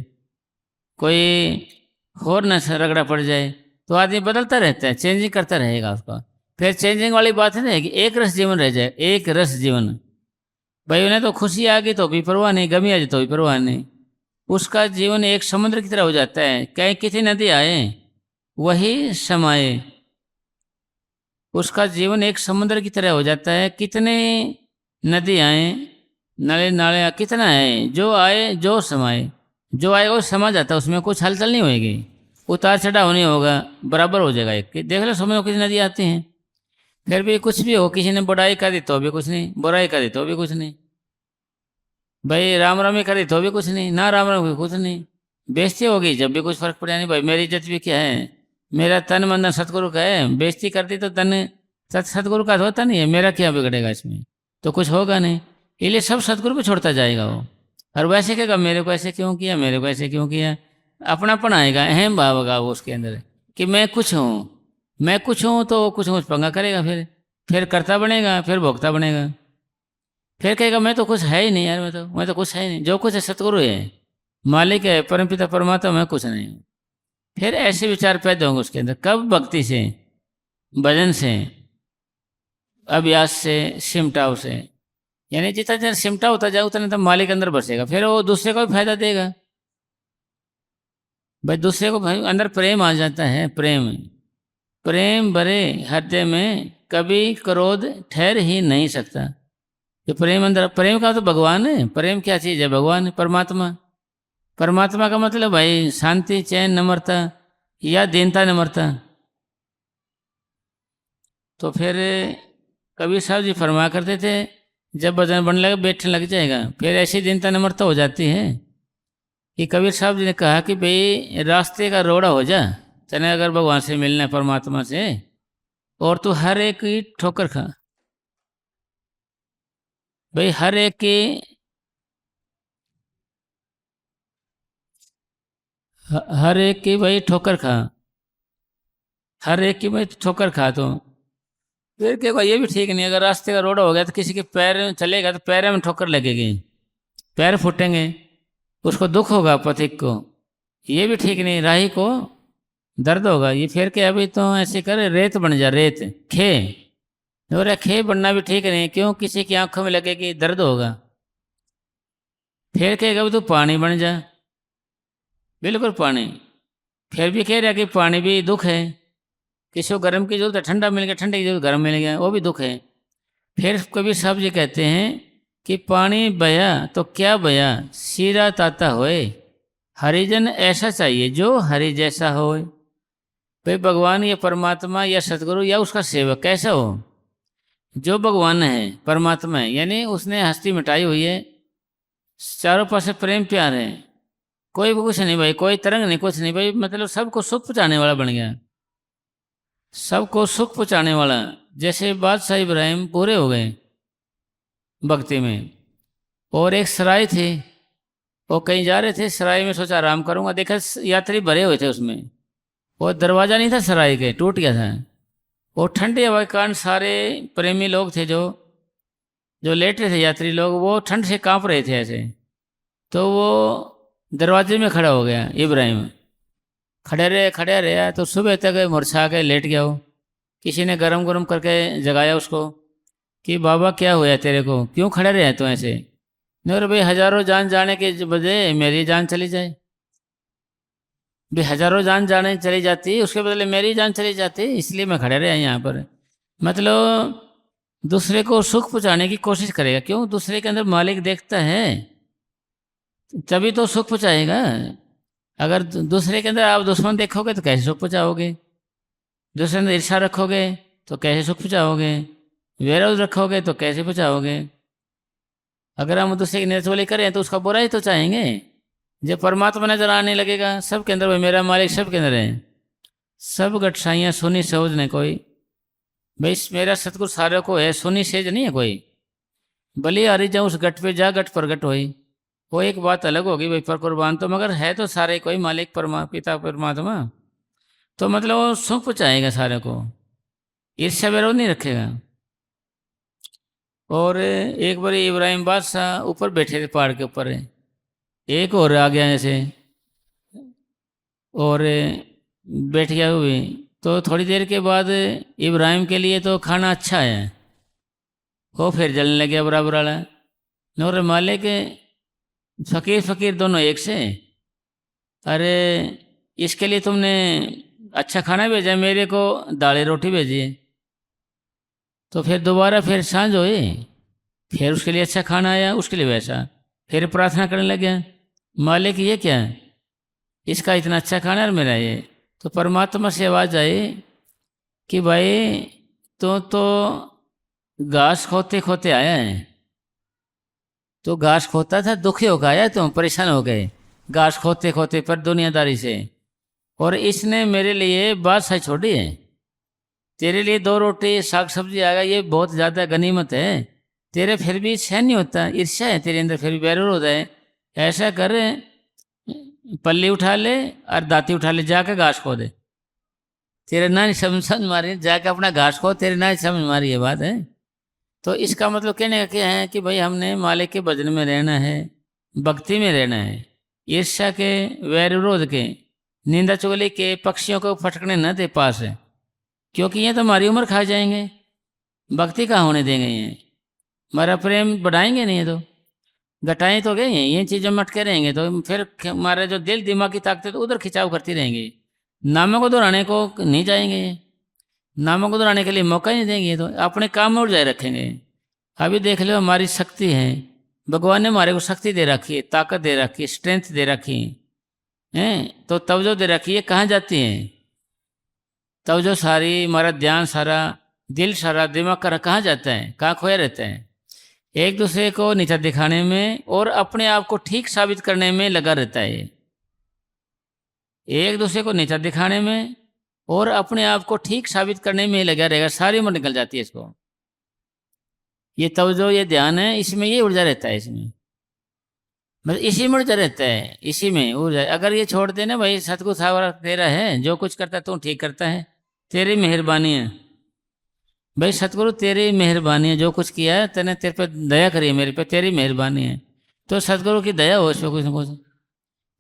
कोई और ना रगड़ा पड़ जाए, तो आदमी बदलता रहता है, चेंजिंग करता रहेगा उसका। फिर चेंजिंग वाली बात है ना कि एक रस जीवन रह जाए, एक रस जीवन। भाई उन्हें तो खुशी आ गई तो भी परवाह नहीं, गमी आ जाए तो भी परवाह नहीं। उसका जीवन एक समुद्र की तरह हो जाता है। कहीं कितनी नदी आए वही समाए। उसका जीवन एक समुद्र की तरह हो जाता है। कितने नदी आए, नाले नाले कितना है, जो आए जो समाए, जो आएगा वो समा जाता है, उसमें कुछ हलचल नहीं होएगी, उतार चढ़ाव नहीं होगा, बराबर हो जाएगा। एक देख लो समुद्र में कितनी नदी आती हैं, फिर भी कुछ भी हो, किसी ने बुराई कर दी तो भी कुछ नहीं, बुराई कर दी तो भी कुछ नहीं, भाई राम राम ही कर दी तो भी कुछ नहीं, ना राम राम कुछ नहीं। बेइज्जती होगी जब भी कुछ फर्क पड़ा नहीं। भाई मेरी इज्जत भी क्या है, मेरा तन मन सतगुरु का है। बेइज्जती कर दी तो तन सतगुरु का होता नहीं है, मेरा क्या बिगड़ेगा इसमें, तो कुछ होगा नहीं। इसलिए सब सतगुरु पे छोड़ता जाएगा वो। और वैसे कहेगा मेरे को ऐसे क्यों किया, मेरे को ऐसे क्यों किया, अपनापन आएगा, अहम भाव होगा वो उसके अंदर कि मैं कुछ हूँ, मैं कुछ हूँ, तो वो कुछ मुझ पंगा करेगा। फिर करता बनेगा, फिर भोगता बनेगा। फिर कहेगा मैं तो कुछ है ही नहीं यार, मैं तो कुछ है ही नहीं, जो कुछ है सतगुरु है, मालिक है, परमपिता परमात्मा, मैं कुछ नहीं हूँ। फिर ऐसे विचार पैदा होंगे उसके अंदर। कब? भक्ति से, भजन से, अभ्यास से, सिमटाव से। यानी जितना जितना सिमटा होता जाए उतना तो मालिक अंदर बसेगा, फिर वो दूसरे को भी फायदा देगा। भाई दूसरे को भाई अंदर प्रेम आ जाता है। प्रेम, प्रेम भरे हृदय में कभी क्रोध ठहर ही नहीं सकता। ये प्रेम अंदर, प्रेम का तो भगवान है। प्रेम क्या चीज़ है? भगवान है, परमात्मा। परमात्मा का मतलब भाई शांति, चैन, नम्रता या दीनता, नम्रता। तो फिर कबीर साहब जी फरमाया करते थे, जब भजन बनने लगे बैठने लग जाएगा, फिर ऐसी दीनता नम्रता हो जाती है कि कबीर साहब जी ने कहा कि भाई रास्ते का रोड़ा हो जा, तने अगर भगवान से मिलना है, परमात्मा से, और तू हर एक की ठोकर खा। भाई हर एक की, हर एक की भाई ठोकर खा, हर एक की भाई ठोकर खा। तो फिर क्या हुआ, ये भी ठीक नहीं। अगर रास्ते का रोड़ा हो गया तो किसी के पैर में चलेगा तो पैर में ठोकर लगेगी, पैर फूटेंगे, उसको दुख होगा पथिक को, ये भी ठीक नहीं। राही को दर्द होगा। ये फिर क्या, अभी तो ऐसे करे रेत बन जा, रेत खे, और खे बनना भी ठीक नहीं। क्यों? किसी की आंखों में लगेगी, दर्द होगा। फिर कहेगा तू पानी बन जा, बिल्कुल पानी। फिर भी कह रहा कि पानी भी दुख है, किसी को गर्म की जरूरत है, ठंडा मिल गया, ठंडे की जरूरत गर्म मिल गया, वो भी दुख है। फिर कबीर साहब जी कहते हैं कि पानी बया तो क्या बया, सीरा ताता होए, हरिजन ऐसा चाहिए जो हरि जैसा हो। भाई भगवान या परमात्मा या सतगुरु या उसका सेवक कैसा हो, जो भगवान है, परमात्मा है, यानी उसने हस्ती मिटाई हुई है, चारों पास से प्रेम प्यार है, कोई भी कुछ नहीं भाई, कोई तरंग नहीं, कुछ नहीं भाई, मतलब सबको सुख पहुँचाने वाला बन गया, सबको सुख पहुँचाने वाला। जैसे बादशाह इब्राहिम पूरे हो गए भक्ति में। और एक सराय थे, वो कहीं जा रहे थे, सराय में सोचा आराम करूंगा, देखा यात्री भरे हुए थे उसमें, वो दरवाज़ा नहीं था सराय के, टूट गया था। वो ठंडी हवा के कारण सारे प्रेमी लोग थे जो जो लेट रहे थे, यात्री लोग, वो ठंड से कांप रहे थे ऐसे। तो वो दरवाजे में खड़ा हो गया इब्राहिम, खड़े रहे तो सुबह तक मुरझा के लेट गया वो। किसी ने गरम गरम करके जगाया उसको कि बाबा क्या हुआ तेरे को, क्यों खड़े रहे तो ऐसे। नहीं भाई, हजारों जान जाने के बजाय मेरी जान चली जाए, भाई हजारों जान जाने चली जाती, उसके बदले मेरी जान चली जाती, इसलिए मैं खड़े रहा यहाँ पर। मतलब दूसरे को सुख पहुँचाने की कोशिश करेगा, क्यों, दूसरे के अंदर मालिक देखता है तभी तो सुख पहुँचाएगा। अगर दूसरे के अंदर आप दुश्मन देखोगे तो कैसे सुख पहुँचाओगे, दूसरे अंदर ईर्ष्या रखोगे तो कैसे सुख पहुँचाओगे, विरोध रखोगे तो कैसे पहुँचाओगे। अगर हम दूसरे की नेचुरली करें तो उसका बुरा ही तो चाहेंगे। जब परमात्मा नजर आने लगेगा सबके अंदर, भाई मेरा मालिक सबके अंदर है, सब गटसाइयाँ सुनी सोच ने कोई, भाई मेरा सतगुरु सारे को है, सुनी सेज नहीं है कोई। भले हारी जाऊँ उस गट पे जा, गट प्रगट होई, वो एक बात अलग होगी भाई, पर कुर्बान तो मगर है तो सारे कोई मालिक पिता परमात्मा। तो मतलब वो सुख पहुँचाएगा सारे को, ईर्ष्या विरोध नहीं रखेगा। और एक बार इब्राहिम बादशाह ऊपर बैठे थे पहाड़ के ऊपर, एक और आ गया ऐसे और बैठ गया वो भी। तो थोड़ी देर के बाद इब्राहिम के लिए तो खाना अच्छा है, वो फिर जलने लग गया बराबर वाला। नौर मालिक फकीर फकीर दोनों एक से, अरे इसके लिए तुमने अच्छा खाना भेजा, मेरे को दालें रोटी भेजी। तो फिर दोबारा फिर सांझ हुई, फिर उसके लिए अच्छा खाना आया, उसके लिए वैसा, फिर प्रार्थना करने लग गया, मालिक ये क्या है, इसका इतना अच्छा खाना और मेरा ये। तो परमात्मा से आवाज़ आई कि भाई तो घास खोते खोते आया है, तो घास खोता था, दुखी होकर आया, तुम परेशान हो गए घास खोते खोते पर दुनियादारी से, और इसने मेरे लिए बादशाह छोड़ी है, तेरे लिए 2 रोटी साग सब्जी आ गया, ये बहुत ज़्यादा गनीमत है, तेरे फिर भी सहन नहीं होता, ईर्ष्या है तेरे अंदर, फिर भी विरोध है। ऐसा कर, पल्ली उठा ले और दाती उठा ले, जाकर घास खो दे, तेरे ना समझ मारी, जाकर अपना घास खो, तेरे ना समझ मारी, ये बात है। तो इसका मतलब कहने का क्या है कि भाई हमने मालिक के भजन में रहना है, भक्ति में रहना है, ईर्ष्या के, वैर विरोध के, निंदा चुगली के पक्षियों को फटकने न दे पास है, क्योंकि ये तो हमारी उम्र खा जाएंगे, भक्ति कहाँ होने देंगे, ये हमारा प्रेम बढ़ाएंगे नहीं, तो घटाएं तो गए, ये चीज़ों में अटके रहेंगे तो फिर हमारा जो दिल दिमाग की ताकत है तो उधर खिंचाव करती रहेंगी, नामों को दोहराने को नहीं जाएंगे, ये नामों को दोहराने के लिए मौका ही नहीं देंगे, तो अपने काम में उलझाए रखेंगे। अभी देख लो हमारी शक्ति है, भगवान ने हमारे को शक्ति दे रखी है, ताकत दे रखी है, स्ट्रेंथ दे रखी है, तो तवज्जो दे रखी है, कहाँ जाती है तवज्जो सारी, हमारा ध्यान सारा, दिल सारा, दिमाग का कहाँ जाता है, कहाँ खोया रहता है, एक दूसरे को नीचा दिखाने में और अपने आप को ठीक साबित करने में लगा रहता है, एक दूसरे को नीचा दिखाने में और अपने आप को ठीक साबित करने में लगा रहेगा, सारी उम्र निकल जाती है इसको। ये तवज्जो, ये ध्यान है, इसमें ये ऊर्जा रहता है, इसमें मतलब इसी में ऊर्जा रहता है, इसी में ऊर्जा। अगर ये छोड़ देना भाई सतगुरु सावरा तेरा है, जो कुछ करता है तू ठीक करता है, तेरी मेहरबानी है भाई, सतगुरु तेरी मेहरबानी है, जो कुछ किया है तेने, तेरे पे दया करी है, मेरे पे तेरी मेहरबानी है, तो सतगुरु की दया हो इसमें कुछ ना कुछ।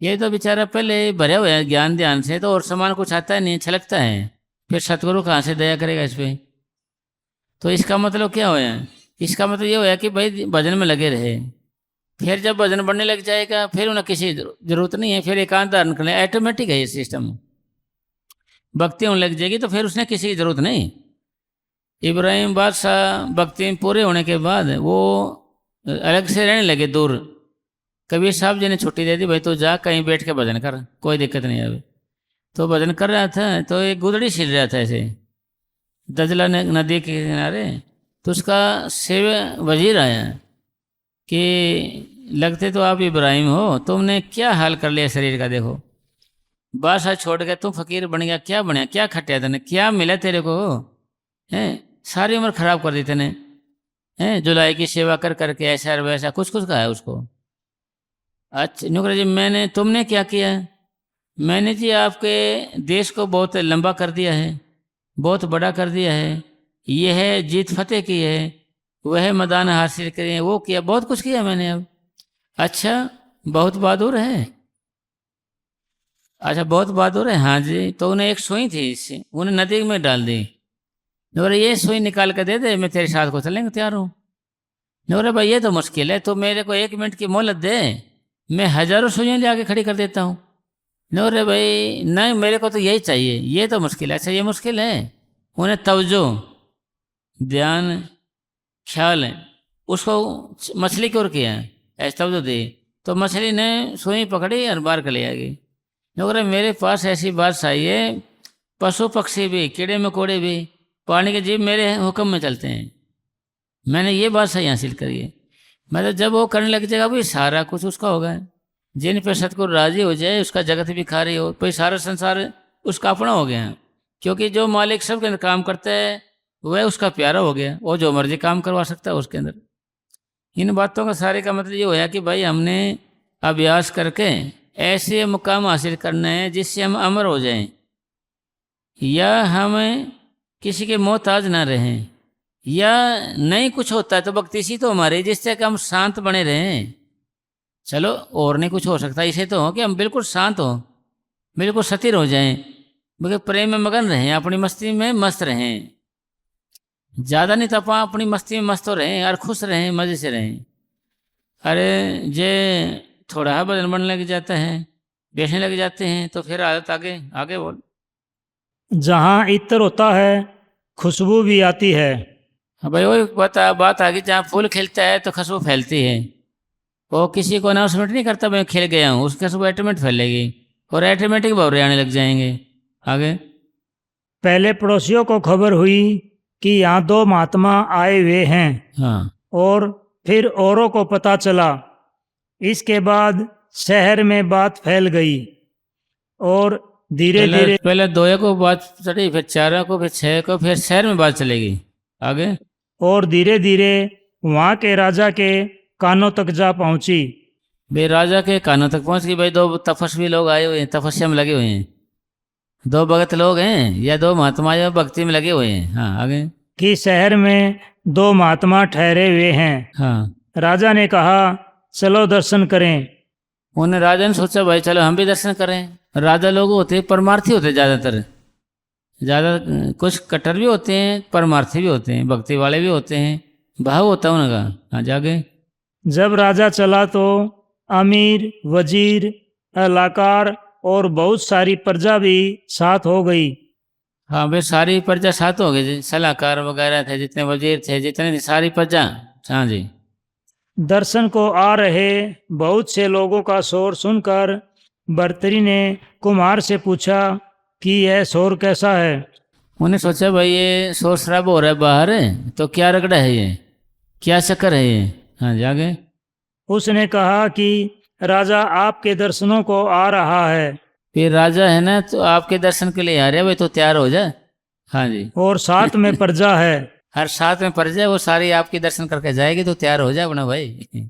ये तो बेचारा पहले भरा हुआ है ज्ञान ध्यान से, तो और सामान कुछ आता है नहीं, छलकता है, फिर सतगुरु कहाँ से दया करेगा इस पर। तो इसका मतलब क्या होया, इसका मतलब ये होया कि भाई भजन में लगे रहे, फिर जब भजन बढ़ने लग जाएगा फिर उन्हें किसी जरूरत नहीं है, फिर एकांत धारण करने, ऑटोमेटिक है ये सिस्टम। भक्ति होने लग जाएगी तो फिर उसने किसी की जरूरत नहीं। इब्राहिम बादशाह भक्ति में पूरे होने के बाद वो अलग से रहने लगे दूर। कबीर साहब जी ने छुट्टी दे दी, भाई तो जा कहीं बैठ के भजन कर, कोई दिक्कत नहीं आवे। तो भजन कर रहा था तो एक गुदड़ी छिल रहा था ऐसे दजला नदी के किनारे। तो उसका सेव वजीर आया कि लगते तो आप इब्राहिम हो, तुमने क्या हाल कर लिया शरीर का, देखो बादशाह छोड़ के तुम फकीर बन गया, क्या बनया, क्या खटिया तेने, क्या मिला तेरे को, हैं सारी उम्र खराब कर दी तेने, हैं जुलाई की सेवा कर करके ऐसा और वैसा कुछ कुछ कहा है उसको। अच्छा नुकरा जी मैंने, तुमने क्या किया? मैंने जी आपके देश को बहुत लंबा कर दिया है, बहुत बड़ा कर दिया है, ये है जीत फतेह की है, वह मैदान हासिल करे, वो किया, बहुत कुछ किया मैंने अब। अच्छा बहुत बहादुर है, अच्छा बहुत बहादुर है, हाँ जी। तो उन्हें एक सुई थी, इससे उन्हें नदी में डाल दी। नोरे ये सुई निकाल कर दे दे, मैं तेरे साथ को चलेंगे तैयार हूँ। नोरे भाई ये तो मुश्किल है, तो मेरे को 1 मिनट की मोहलत दे, मैं हजारों सुइयाँ ले आके खड़ी कर देता हूँ। नोरे भाई नहीं, मेरे को तो यही चाहिए, ये तो मुश्किल है। अच्छा ये मुश्किल है, उन्हें तवज्जो ध्यान ख्याल है उसको मछली की ओर किया, ऐसा तवज्जो दे, तो मछली ने सुई पकड़ी और बाहर कर ले आ गई। नोरे मेरे पास ऐसी बात आई है, पशु पक्षी भी कीड़े मकोड़े भी पानी के जीव मेरे हुक्म में चलते हैं, मैंने ये बात सही हासिल करी है। मतलब जब वो करने लग जाएगा भाई सारा कुछ उसका होगा, जिन पे सतगुरु राजी हो जाए उसका जगत भी खा रही हो, भाई सारा संसार उसका अपना हो गया। क्योंकि जो मालिक सब के अंदर काम करता है वह उसका प्यारा हो गया, वो जो मर्जी काम करवा सकता है उसके अंदर। इन बातों का सारे का मतलब ये होया कि भाई हमने अभ्यास करके ऐसे मुकाम हासिल करना है जिससे हम अमर हो जाएं, या हम किसी के मोहताज ना रहें, या नहीं कुछ होता है तो भक्ति सी तो हमारी जिससे कि हम शांत बने रहें। चलो और नहीं कुछ हो सकता, इसे तो हो कि हम बिल्कुल शांत हो, बिल्कुल स्थिर हो जाएं, बिल्कुल प्रेम में मगन रहें, अपनी मस्ती में मस्त रहें, ज़्यादा नहीं तपा अपनी मस्ती में मस्त हो रहें और खुश रहें, मज़े से रहें। अरे जे थोड़ा बदन बनने लग जाता है, बैठने लग जाते हैं तो फिर आदत आगे आगे बोल। जहाँ इत्र होता है खुशबू भी आती है। हाँ भाई वही बात आ गई, जहाँ फूल खिलता है तो खुशबू फैलती है। वो किसी को अनाउंसमेंट नहीं करता मैं खिल गया हूँ, उसकी खुशबू ऑटोमेटिक फैलेगी और ऑटोमेटिक भौरे आने लग जाएंगे। आगे पहले पड़ोसियों को खबर हुई कि यहाँ 2 महात्मा आए हुए हैं, हाँ और फिर औरों को पता चला। इसके बाद शहर में बात फैल गई और धीरे धीरे पहले 2 को बात चली, फिर 4 को, फिर 6 को, फिर शहर में बात चलेगी। आगे और धीरे धीरे वहाँ के राजा के कानों तक जा पहुंची। भाई राजा के कानों तक पहुंच गई। भाई 2 तपस्वी लोग आए हुए हैं, तपस्या में लगे हुए हैं, 2 भगत लोग हैं या 2 महात्मा या भक्ति में लगे हुए हैं। हाँ आगे कि शहर में 2 महात्मा ठहरे हुए हैं। हाँ राजा ने कहा चलो दर्शन करें। उन्हें राजा ने सोचा भाई चलो हम भी दर्शन करें। राजा लोग होते हैं परमार्थी होते हैं ज़्यादातर, ज़्यादा कुछ कट्टर भी होते हैं, परमार्थी भी होते हैं, भक्ति वाले भी होते हैं, भाव होता है उनका। हाँ जागे जब राजा चला तो अमीर, वजीर, अलाकार और बहुत सारी प्रजा भी साथ हो गई। हाँ भाई सारी प्रजा साथ हो गई, सलाहकार वगैरह थे, जितने वजीर थे, जितने थी सारी प्रजा। हाँ जी दर्शन को आ रहे बहुत से लोगों का शोर सुनकर भर्तरी ने कुम्हार से पूछा कि यह शोर कैसा है। उन्हें सोचा भाई ये शोर शराबा हो रहा है बाहर, तो क्या रगड़ा है ये, क्या चक्कर है ये। हाँ जागे उसने कहा कि राजा आपके दर्शनों को आ रहा है। फिर राजा है ना तो आपके दर्शन के लिए आ रहे भाई, तो तैयार हो जा। हाँ जी और साथ में प्रजा है। हर साथ में प्रजा, वो सारी आपके दर्शन करके जाएगी, तो तैयार हो जा अपना भाई।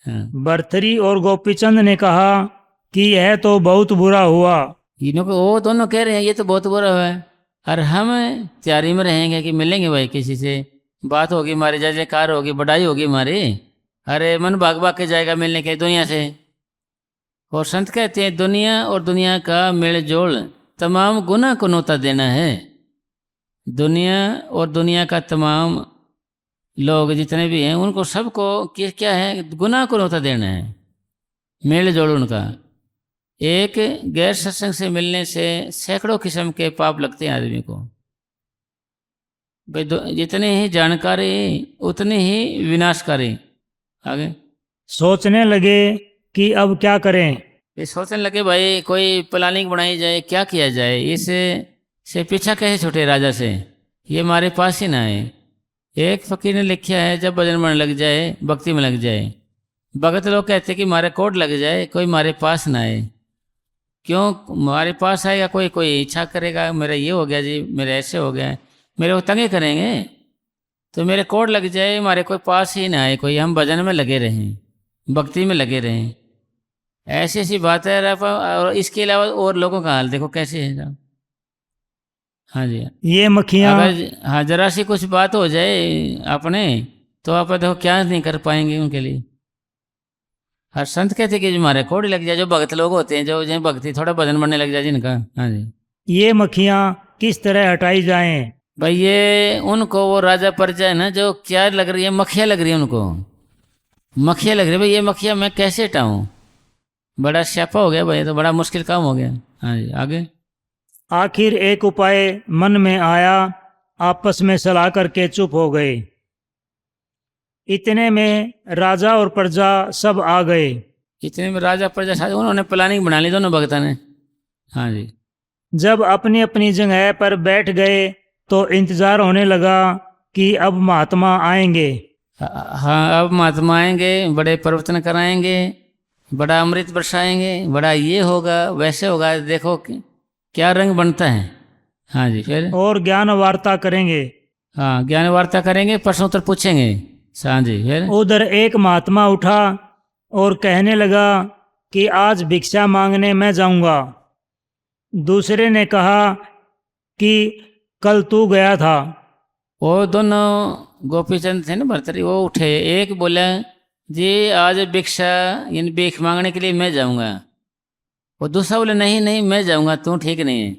हाँ भर्तरी और गोपीचंद ने कहा कि यह तो बहुत बुरा हुआ। इन्हों को वो दोनों कह रहे हैं ये तो बहुत बुरा हुआ है, और हम तैयारी में रहेंगे कि मिलेंगे भाई, किसी से बात होगी हमारी, जय जयकार होगी, बढ़ाई होगी हमारी। अरे मन भाग भाग के जाएगा मिलने के दुनिया से। और संत कहते हैं दुनिया और दुनिया का मेल जोल तमाम गुनाह को नोता देना है। दुनिया और दुनिया का तमाम लोग जितने भी हैं उनको सबको क्या है, गुनाह को नोता देना है, मेल जोल उनका। एक गैर सत्संग से मिलने से सैकड़ों किस्म के पाप लगते हैं आदमी को। भाई जितने ही जानकारी उतने ही विनाशकारी। आगे सोचने लगे कि अब क्या करें। ये सोचने लगे भाई कोई प्लानिंग बनाई जाए, क्या किया जाए, इससे से पीछा कैसे छूटे राजा से, ये हमारे पास ही ना आए। एक फकीर ने लिखा है, जब भजन में लग जाए, भक्ति में लग जाए, भगत लोग कहते कि हमारे कोट लग जाए, कोई हमारे पास ना आए। क्यों हमारे पास आएगा कोई, कोई इच्छा करेगा मेरा ये हो गया जी, मेरा ऐसे हो गया, मेरे को तंगे करेंगे, तो मेरे कोट लग जाए, हमारे कोई पास ही ना आए, कोई हम भजन में लगे रहें, भक्ति में लगे रहें। ऐसी ऐसी बात है। और इसके अलावा और लोगों का हाल देखो कैसे है साहब। हाँ जी, ये मक्खियाँ अगर हाँ जरा सी कुछ बात हो जाए अपने, तो आप देखो क्या नहीं कर पाएंगे उनके लिए। हर संत कहते कि जो हमारे कोड लग जाए, जो भगत लोग होते हैं, जो जिन भक्ति थोड़ा भजन बनने लग जाए जिनका। हाँ जी, ये मक्खियाँ किस तरह हटाई जाएं। भाई ये उनको वो राजा प्रजा है ना, जो क्या लग रही है, मक्खियाँ लग रही है उनको, मक्खियाँ लग रही है। भाई ये मक्खियाँ मैं कैसे हटाऊँ, बड़ा स्यापा हो गया भाई, तो बड़ा मुश्किल काम हो गया। हाँ जी, आगे आखिर एक उपाय मन में आया, आपस में सलाह करके चुप हो गए। इतने में राजा और प्रजा सब आ गए। इतने में राजा प्रजा साथ उन्होंने प्लानिंग बना ली दोनों भगता ने। हाँ जी, जब अपनी अपनी जगह पर बैठ गए तो इंतजार होने लगा कि अब महात्मा आएंगे। हाँ अब महात्मा आएंगे, बड़े प्रवचन कराएंगे, बड़ा अमृत बरसाएंगे, बड़ा ये होगा वैसे होगा, देखो क्या रंग बनता है। हाँ जी, फिर और ज्ञान वार्ता करेंगे। हाँ ज्ञान वार्ता करेंगे, प्रश्न उत्तर पूछेंगे। हाँ जी, फिर उधर एक महात्मा उठा और कहने लगा कि आज भिक्षा मांगने मैं जाऊंगा। दूसरे ने कहा कि कल तू गया था। वो दोनों गोपीचंद थे ना भर्तरी, वो उठे, एक बोला जी आज भिक्षा यानी भीख मांगने के लिए मैं जाऊंगा। वो दूसरा बोले नहीं नहीं मैं जाऊंगा, तू ठीक नहीं है,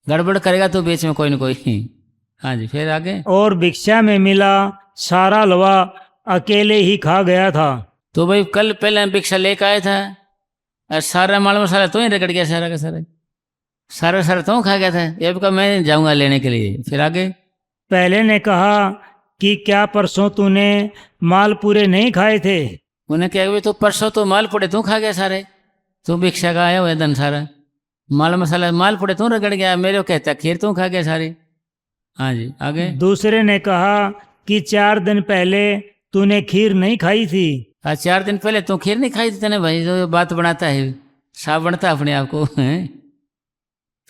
गड़बड़ करेगा तो बीच में कोई ना कोई। हाँ जी, फिर आगे और भिक्षा में मिला सारा हलवा अकेले ही खा गया था। तो भाई कल पहले भिक्षा लेकर आया था और सारा माल मसाला तो ही रगड़ गया, सारा का सारा, सारा सारा तो खा गया था। ये भी कहा मैं जाऊंगा लेने के लिए। फिर आगे पहले ने कहा कि क्या परसों तूने माल पूरे नहीं खाए थे। उन्हें क्या हुआ, तो परसों तो माल पुड़े तू खा गया सारे, तू भिक्षा का आया हुआ धन सारा, माल मसाला माल पुड़े तू रगड़ गया, मेरे को कहता खीर तू खा गया सारी। हाँ जी, आगे दूसरे ने कहा कि 4 दिन पहले तूने खीर नहीं खाई थी। आज 4 दिन पहले तू खीर नहीं खाई थी तेने भाई, तो बात बनाता है, साफ बनता अपने आप को।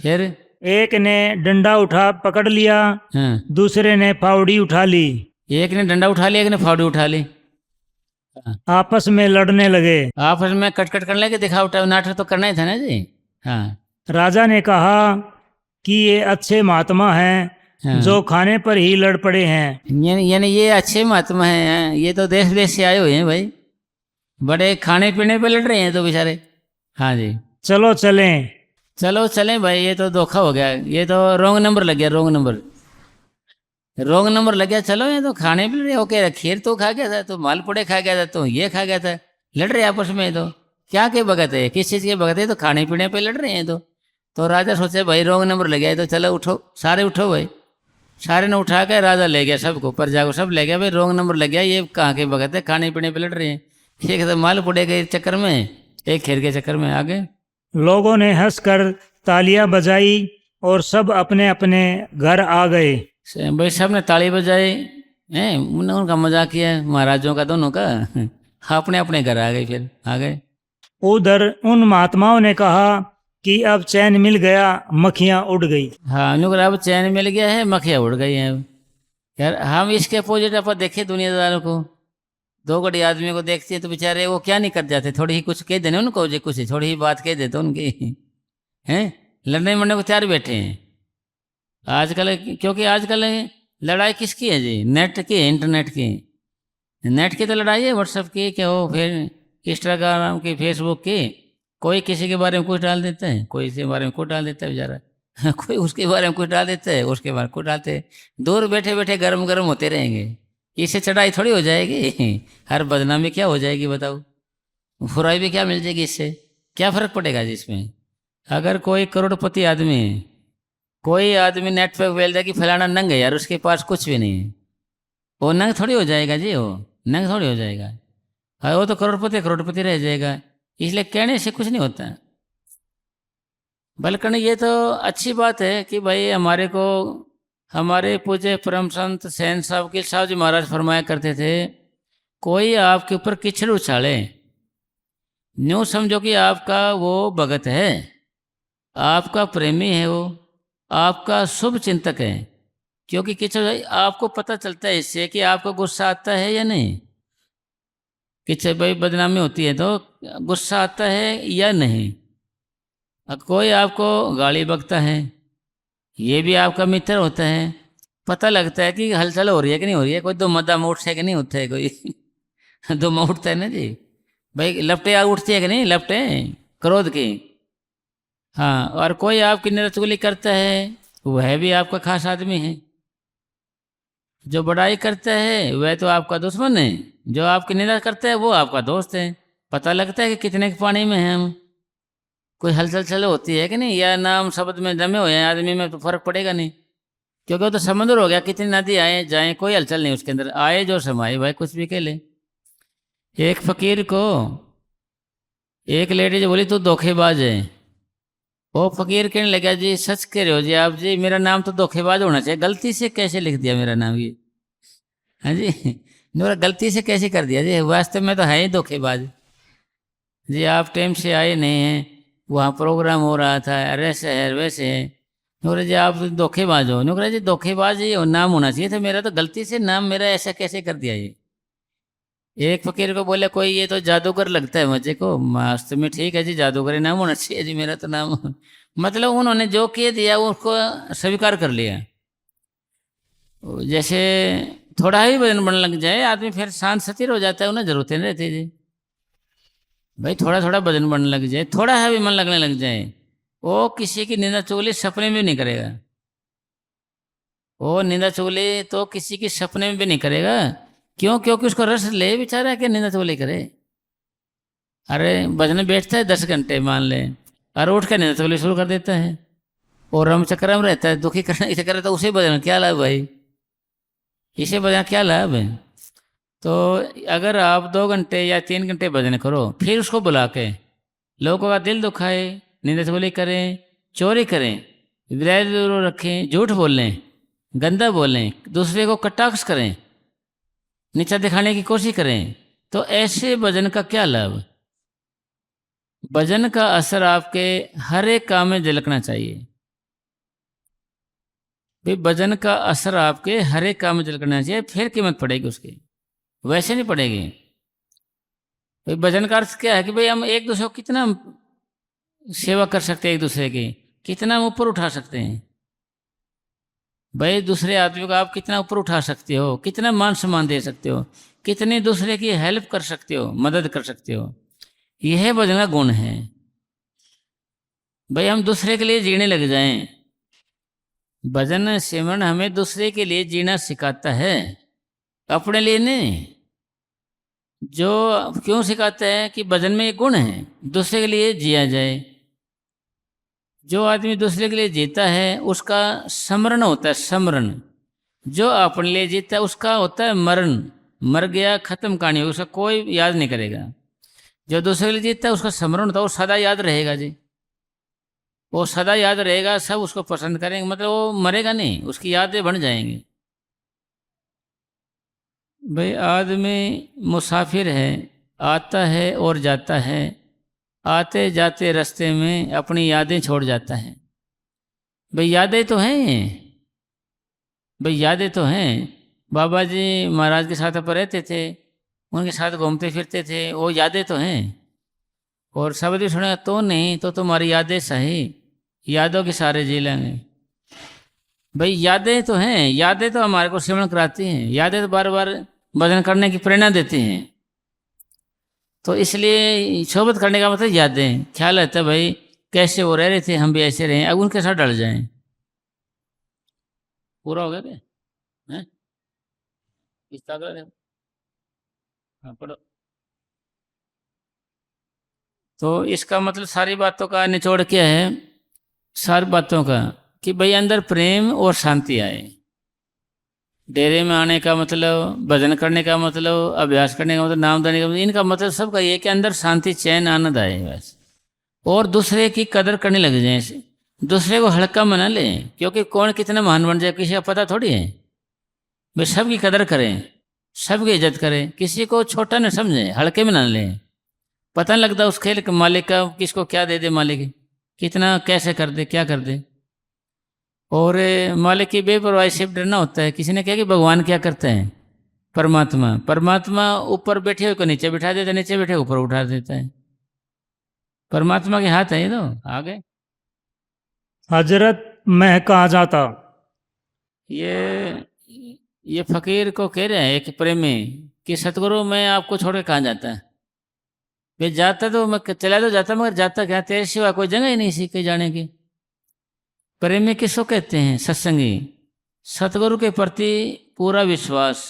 फिर एक ने डंडा उठा पकड़ लिया, हाँ, दूसरे ने फावड़ी उठा ली। एक ने डंडा उठा लिया, एक ने फावड़ी उठा ली, आपस में लड़ने लगे। आपस में कट करने लगे, दिखा उठा नाटक तो करना ही था ना जी। हाँ राजा ने कहा कि ये अच्छे महात्मा हैं हाँ। जो खाने पर ही लड़ पड़े हैं। यानी ये अच्छे महात्मा हैं, ये तो देश देश से आए हुए हैं भाई, बड़े खाने पीने पे लड़ रहे हैं तो बेचारे। हाँ जी, चलो चलें। चलो चलें भाई, ये तो धोखा हो गया, ये तो रॉन्ग नंबर लग गया, रॉन्ग नंबर लग गया। चलो ये तो खाने पे लड़ रहे, ओके खीर तो खा गया था, तो मालपुड़े खा गया था, तो ये खा गया था, लड़ रहे आपस में। तो क्या के भगत है, किस चीज़ के भगत है, तो खाने पीने पे लड़ रहे हैं। तो राजा सोचे भाई रॉन्ग नंबर लग गया, तो चलो उठो सारे उठो भाई। सारे ने उठा के राजा ले गया सबको, प्रजा को सब ले गया, भाई रॉन्ग नंबर लग गया, ये कहाँ के भगत है, खाने पीने पे लड़ रहे हैं। एक तो मालपुड़े के चक्कर में, एक खीर के चक्कर में। आगे लोगों ने हंसकर तालियां बजाई और सब अपने अपने घर आ गए। भाई सब ने ताली बजाई हैं, उनका मजाक किया महाराजों का, दोनों का, अपने अपने घर आ गए। फिर आ गए उधर उन महात्माओं ने कहा कि अब चैन मिल गया, मक्खियां उड़ गई। हाँ, उन्होंने अब चैन मिल गया है, मक्खियाँ उड़ गई हैं। यार हम इसके अपोजिट अपन देखे दुनियादारों को, 2 घड़ी आदमी को देखते हैं तो बेचारे वो क्या नहीं कर जाते, थोड़ी ही कुछ कह देने उनको, जो कुछ थोड़ी ही बात कह देते उनकी, हैं लड़ने मरने को तैयार बैठे हैं आजकल। क्योंकि आजकल लड़ाई किसकी है जी, नेट की, इंटरनेट की। नेट की तो लड़ाई है, व्हाट्सएप की, क्या हो, फिर इंस्टाग्राम की, फेसबुक की। कोई किसी के बारे में कुछ डाल देता है, कोई इसके बारे में कुछ डाल देता है बेचारा, कोई उसके बारे में कुछ डाल देता है, उसके बारे में कुछ डालते हैं। दूर बैठे बैठे गरम गरम होते रहेंगे, इससे चढ़ाई थोड़ी हो जाएगी, हर बदनामी क्या हो जाएगी बताओ, बुराई भी क्या मिल जाएगी इससे। क्या फर्क पड़ेगा जी इसमें? अगर कोई करोड़पति आदमी है, कोई आदमी नेट पे बोल दे कि फलाना नंग है यार, उसके पास कुछ भी नहीं है, वो नंग थोड़ी हो जाएगा जी, वो नंग थोड़ी हो जाएगा। हाँ, वो तो करोड़पति करोड़पति रह जाएगा। इसलिए कहने से कुछ नहीं होता। बल्कि ये तो अच्छी बात है कि भाई हमारे को हमारे पूज्य परम संत सैन साहब के साहब जी महाराज फरमाया करते थे, कोई आपके ऊपर कीचड़ उछाले, न्यू समझो कि आपका वो भगत है, आपका प्रेमी है, वो आपका शुभ चिंतक है। क्योंकि कीचड़ आपको पता चलता है इससे कि आपको गुस्सा आता है या नहीं। कीचड़ भाई बदनामी होती है तो गुस्सा आता है या नहीं। कोई आपको गाली बकता है, ये भी आपका मित्र होता है, पता लगता है कि हलचल हो रही है कि नहीं हो रही है, कोई दो मद्दा उठता है कि नहीं उठता है, कोई दो उठता है ना जी भाई, लपटे उठती है कि नहीं लपटे क्रोध की। हाँ, और कोई आपकी निंदा चुगली करता है, वह भी आपका खास आदमी है। जो बड़ाई करता है वह तो आपका दुश्मन है, जो आपकी निंदा करता है वो आपका दोस्त है। पता लगता है कि कितने के पानी में हैं हम। कोई हलचल चल होती है कि नहीं, या नाम शब्द में जमे हुए हैं आदमी में, तो फर्क पड़ेगा नहीं, क्योंकि वो तो समुद्र हो गया, कितनी नदी आए जाए कोई हलचल नहीं उसके अंदर, आए जो समाए भाई कुछ भी कह ले। एक फकीर को एक लेडीज बोली तू धोखेबाज है। वो फकीर कहने लगा जी सच कह रहे हो जी आप जी, मेरा नाम तो धोखेबाज होना चाहिए, गलती से कैसे लिख दिया मेरा नाम ये? हाँ जी, मेरा गलती से कैसे कर दिया जी, वास्तव में तो है ही धोखेबाज जी। आप टाइम से आए नहीं हैं, वहाँ प्रोग्राम हो रहा था, अरे शहर वैसे है, नोरे जी आप धोखेबाज हो। नोकरा जी धोखेबाज ये नाम होना चाहिए था मेरा, तो गलती से नाम मेरा ऐसा कैसे कर दिया ये? एक फकीर को बोले कोई ये तो जादूगर लगता है मुझे को, वास्तव में ठीक है जी जादूगर नाम होना चाहिए जी मेरा तो नाम। मतलब उन्होंने जो किए दिया उसको स्वीकार कर लिया। जैसे थोड़ा ही वजन बढ़ने लग जाए आदमी फिर शांत स्थिर हो जाता है, उन्हें जरूरत नहीं रहती जी भाई। थोड़ा थोड़ा वजन बढ़ने लग जाए, थोड़ा है भी मन लगने लग जाए, वो किसी की निंदा चुगली सपने में भी नहीं करेगा। वो निंदा चुगली तो किसी की सपने में भी नहीं करेगा। क्यों? क्योंकि उसको रस ले बेचारा कि निंदा चुगली करे। अरे भजन बैठता है 10 घंटे मान ले, और उठ कर निंदा चुगली शुरू कर देता है, और रम चक्कर में रहता है, दुखी करने की चक्कर है, तो उसे भजन क्या लाभ भाई? इसे भजन क्या लाभ है? तो अगर आप 2 घंटे या 3 घंटे भजन करो, फिर उसको बुला के लोगों का दिल दुखाए, निंदा चुगली करें, चोरी करें, विदाई रखें, झूठ बोलें, गंदा बोलें, दूसरे को कटाक्ष करें, नीचा दिखाने की कोशिश करें, तो ऐसे भजन का क्या लाभ? भजन का असर आपके हर एक काम में झलकना चाहिए भाई। भजन का असर आपके हर एक काम में झलकना चाहिए, फिर कीमत पड़ेगी उसकी, वैसे नहीं पड़ेगी भाई। भजन का अर्थ क्या है कि भाई हम एक दूसरे को कितना सेवा कर सकते हैं, एक दूसरे की कितना ऊपर उठा सकते हैं भाई। दूसरे आदमी को आप कितना ऊपर उठा सकते हो, कितना मान सम्मान दे सकते हो, कितने दूसरे की हेल्प कर सकते हो, मदद कर सकते हो, यह भजन का गुण है भाई। हम दूसरे के लिए जीने लग जाएं। भजन सिमरन हमें दूसरे के लिए जीना सिखाता है, अपने लिए नहीं। जो क्यों सिखाता है कि भजन में एक गुण है, दूसरे के लिए जिया जाए। जो आदमी दूसरे के लिए जीता है उसका समरण होता है, समरण। जो अपने लिए जीता है उसका होता है मरण, मर गया खत्म कहानी, उसका कोई याद नहीं करेगा। जो दूसरे के लिए जीतता है उसका समरण होता है, वो सदा याद रहेगा जी, वो सदा याद रहेगा, सब उसको पसंद करेंगे, मतलब वो मरेगा नहीं, उसकी यादें बन जाएंगी भाई। आदमी मुसाफिर है, आता है और जाता है, आते जाते रास्ते में अपनी यादें छोड़ जाता है भाई। यादें तो हैं भाई, यादें तो हैं। बाबा जी महाराज के साथ आप रहते थे, उनके साथ घूमते फिरते थे, वो यादें तो हैं। और शब्द भी सुनेगा तो नहीं तो तुम्हारी यादें सही, यादों के सारे जी लेंगे भाई। यादें तो हैं, यादें तो हमारे को सिमरण कराती हैं, यादें तो बार बार भजन करने की प्रेरणा देती हैं। तो इसलिए शोभत करने का मतलब यादें, ख्याल रहता है भाई कैसे वो रह रहे थे, हम भी ऐसे रहें, अब उनके साथ डल जाएं। पूरा हो गया क्या? हैं? इस तरह हाँ पढ़ो। तो इसका मतलब सारी बातों का निचोड़ क्या है, सारी बातों का, कि भाई अंदर प्रेम और शांति आए। डेरे में आने का मतलब, भजन करने का मतलब, अभ्यास करने का मतलब, नाम देने का मतलब, इनका मतलब सबका ये कि अंदर शांति चैन आनंद आए बस। और दूसरे की कदर करने लग जाए, दूसरे को हल्का मना लें, क्योंकि कौन कितना महान बन जाए किसी का पता थोड़ी है। वे सबकी कदर करें, सबकी इज्जत करें, किसी को छोटा न समझें, हल्के में ना लें। पता नहीं लगता उस खेल के मालिक का, किसको क्या दे दे मालिक, कितना कैसे कर दे, क्या कर दे। और मालिक की बेपरवाही से डरना होता है। किसी ने कहा कि भगवान क्या करते हैं, परमात्मा, परमात्मा ऊपर बैठे हुए को नीचे बिठा देता है, नीचे बैठे ऊपर उठा देता है। परमात्मा के हाथ है ये तो। आगे हजरत मैं कहाँ जाता। ये फकीर को कह रहे हैं एक प्रेमी कि सतगुरु मैं आपको छोड़ के कहाँ जाता है। वे जाता तो मैं चला तो जाता, मगर जाता क्या, तेरे सिवा कोई जगह ही नहीं सी कहीं जाने की। प्रेमी किसको कहते हैं? सत्संगी, सतगुरु के प्रति पूरा विश्वास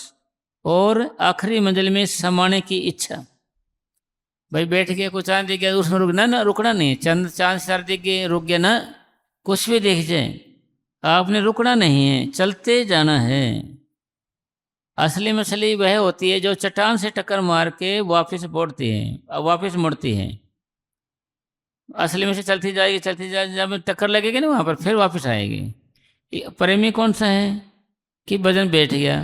और आखिरी मंजिल में समाने की इच्छा। भाई बैठ के कुछ चांद दिख गया उसमें रुकना ना, रुकना नहीं। चंद चांद सितारे दिख गए, रुक गया ना, कुछ भी देख जाए, आपने रुकना नहीं है, चलते जाना है। असली मछली वह होती है जो चट्टान से टक्कर मार के वापस मुड़ती है, वापस मुड़ती है। असली मछली चलती जाएगी, चलती जाएगी, जब टक्कर लगेगी ना वहाँ पर फिर वापस आएगी। प्रेमी कौन सा है कि भजन बैठ गया,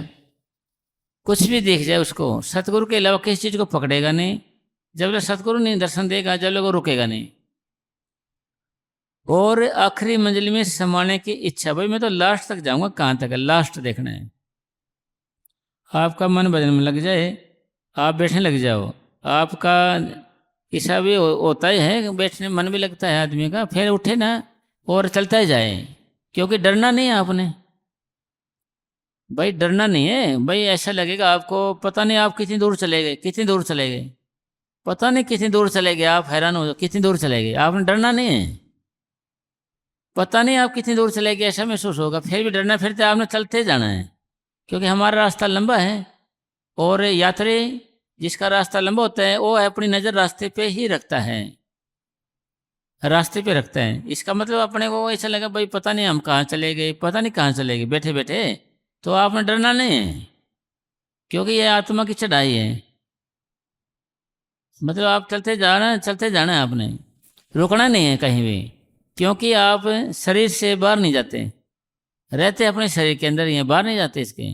कुछ भी देख जाए उसको, सतगुरु के अलावा किसी चीज़ को पकड़ेगा नहीं। जब तक सतगुरु नहीं दर्शन देगा, जब लोग रुकेगा नहीं। और आखिरी मंजिल में समाने की इच्छा, भाई मैं तो लास्ट तक जाऊंगा, कहाँ तक है, लास्ट देखना है। आपका मन भजन में लग जाए, आप बैठने लग जाओ, आपका ऐसा भी होता ही है, बैठने मन भी लगता है आदमी का, फिर उठे ना और चलता ही जाए, क्योंकि डरना नहीं है आपने। भाई डरना नहीं है, भाई ऐसा लगेगा आपको पता नहीं आप कितनी दूर चले गए, कितनी दूर चले गए, पता नहीं कितनी दूर चले गए, आप हैरान हो कितनी दूर चले गए। आपने डरना नहीं है, पता नहीं आप कितनी दूर चले गए, ऐसा महसूस होगा। फिर भी डरना फिर तो आपने चलते जाना है, क्योंकि हमारा रास्ता लंबा है। और यात्री जिसका रास्ता लंबा होता है वो अपनी नज़र रास्ते पे ही रखता है, रास्ते पे रखता है। इसका मतलब अपने को ऐसा लगा भाई पता नहीं हम कहाँ चले गए, पता नहीं कहाँ चले गए बैठे बैठे, तो आपने डरना नहीं है, क्योंकि ये आत्मा की चढ़ाई है। मतलब आप चलते जाना है आपने, रुकना नहीं है कहीं भी, क्योंकि आप शरीर से बाहर नहीं जाते, रहते अपने शरीर के अंदर ही हैं, बाहर नहीं जाते इसके।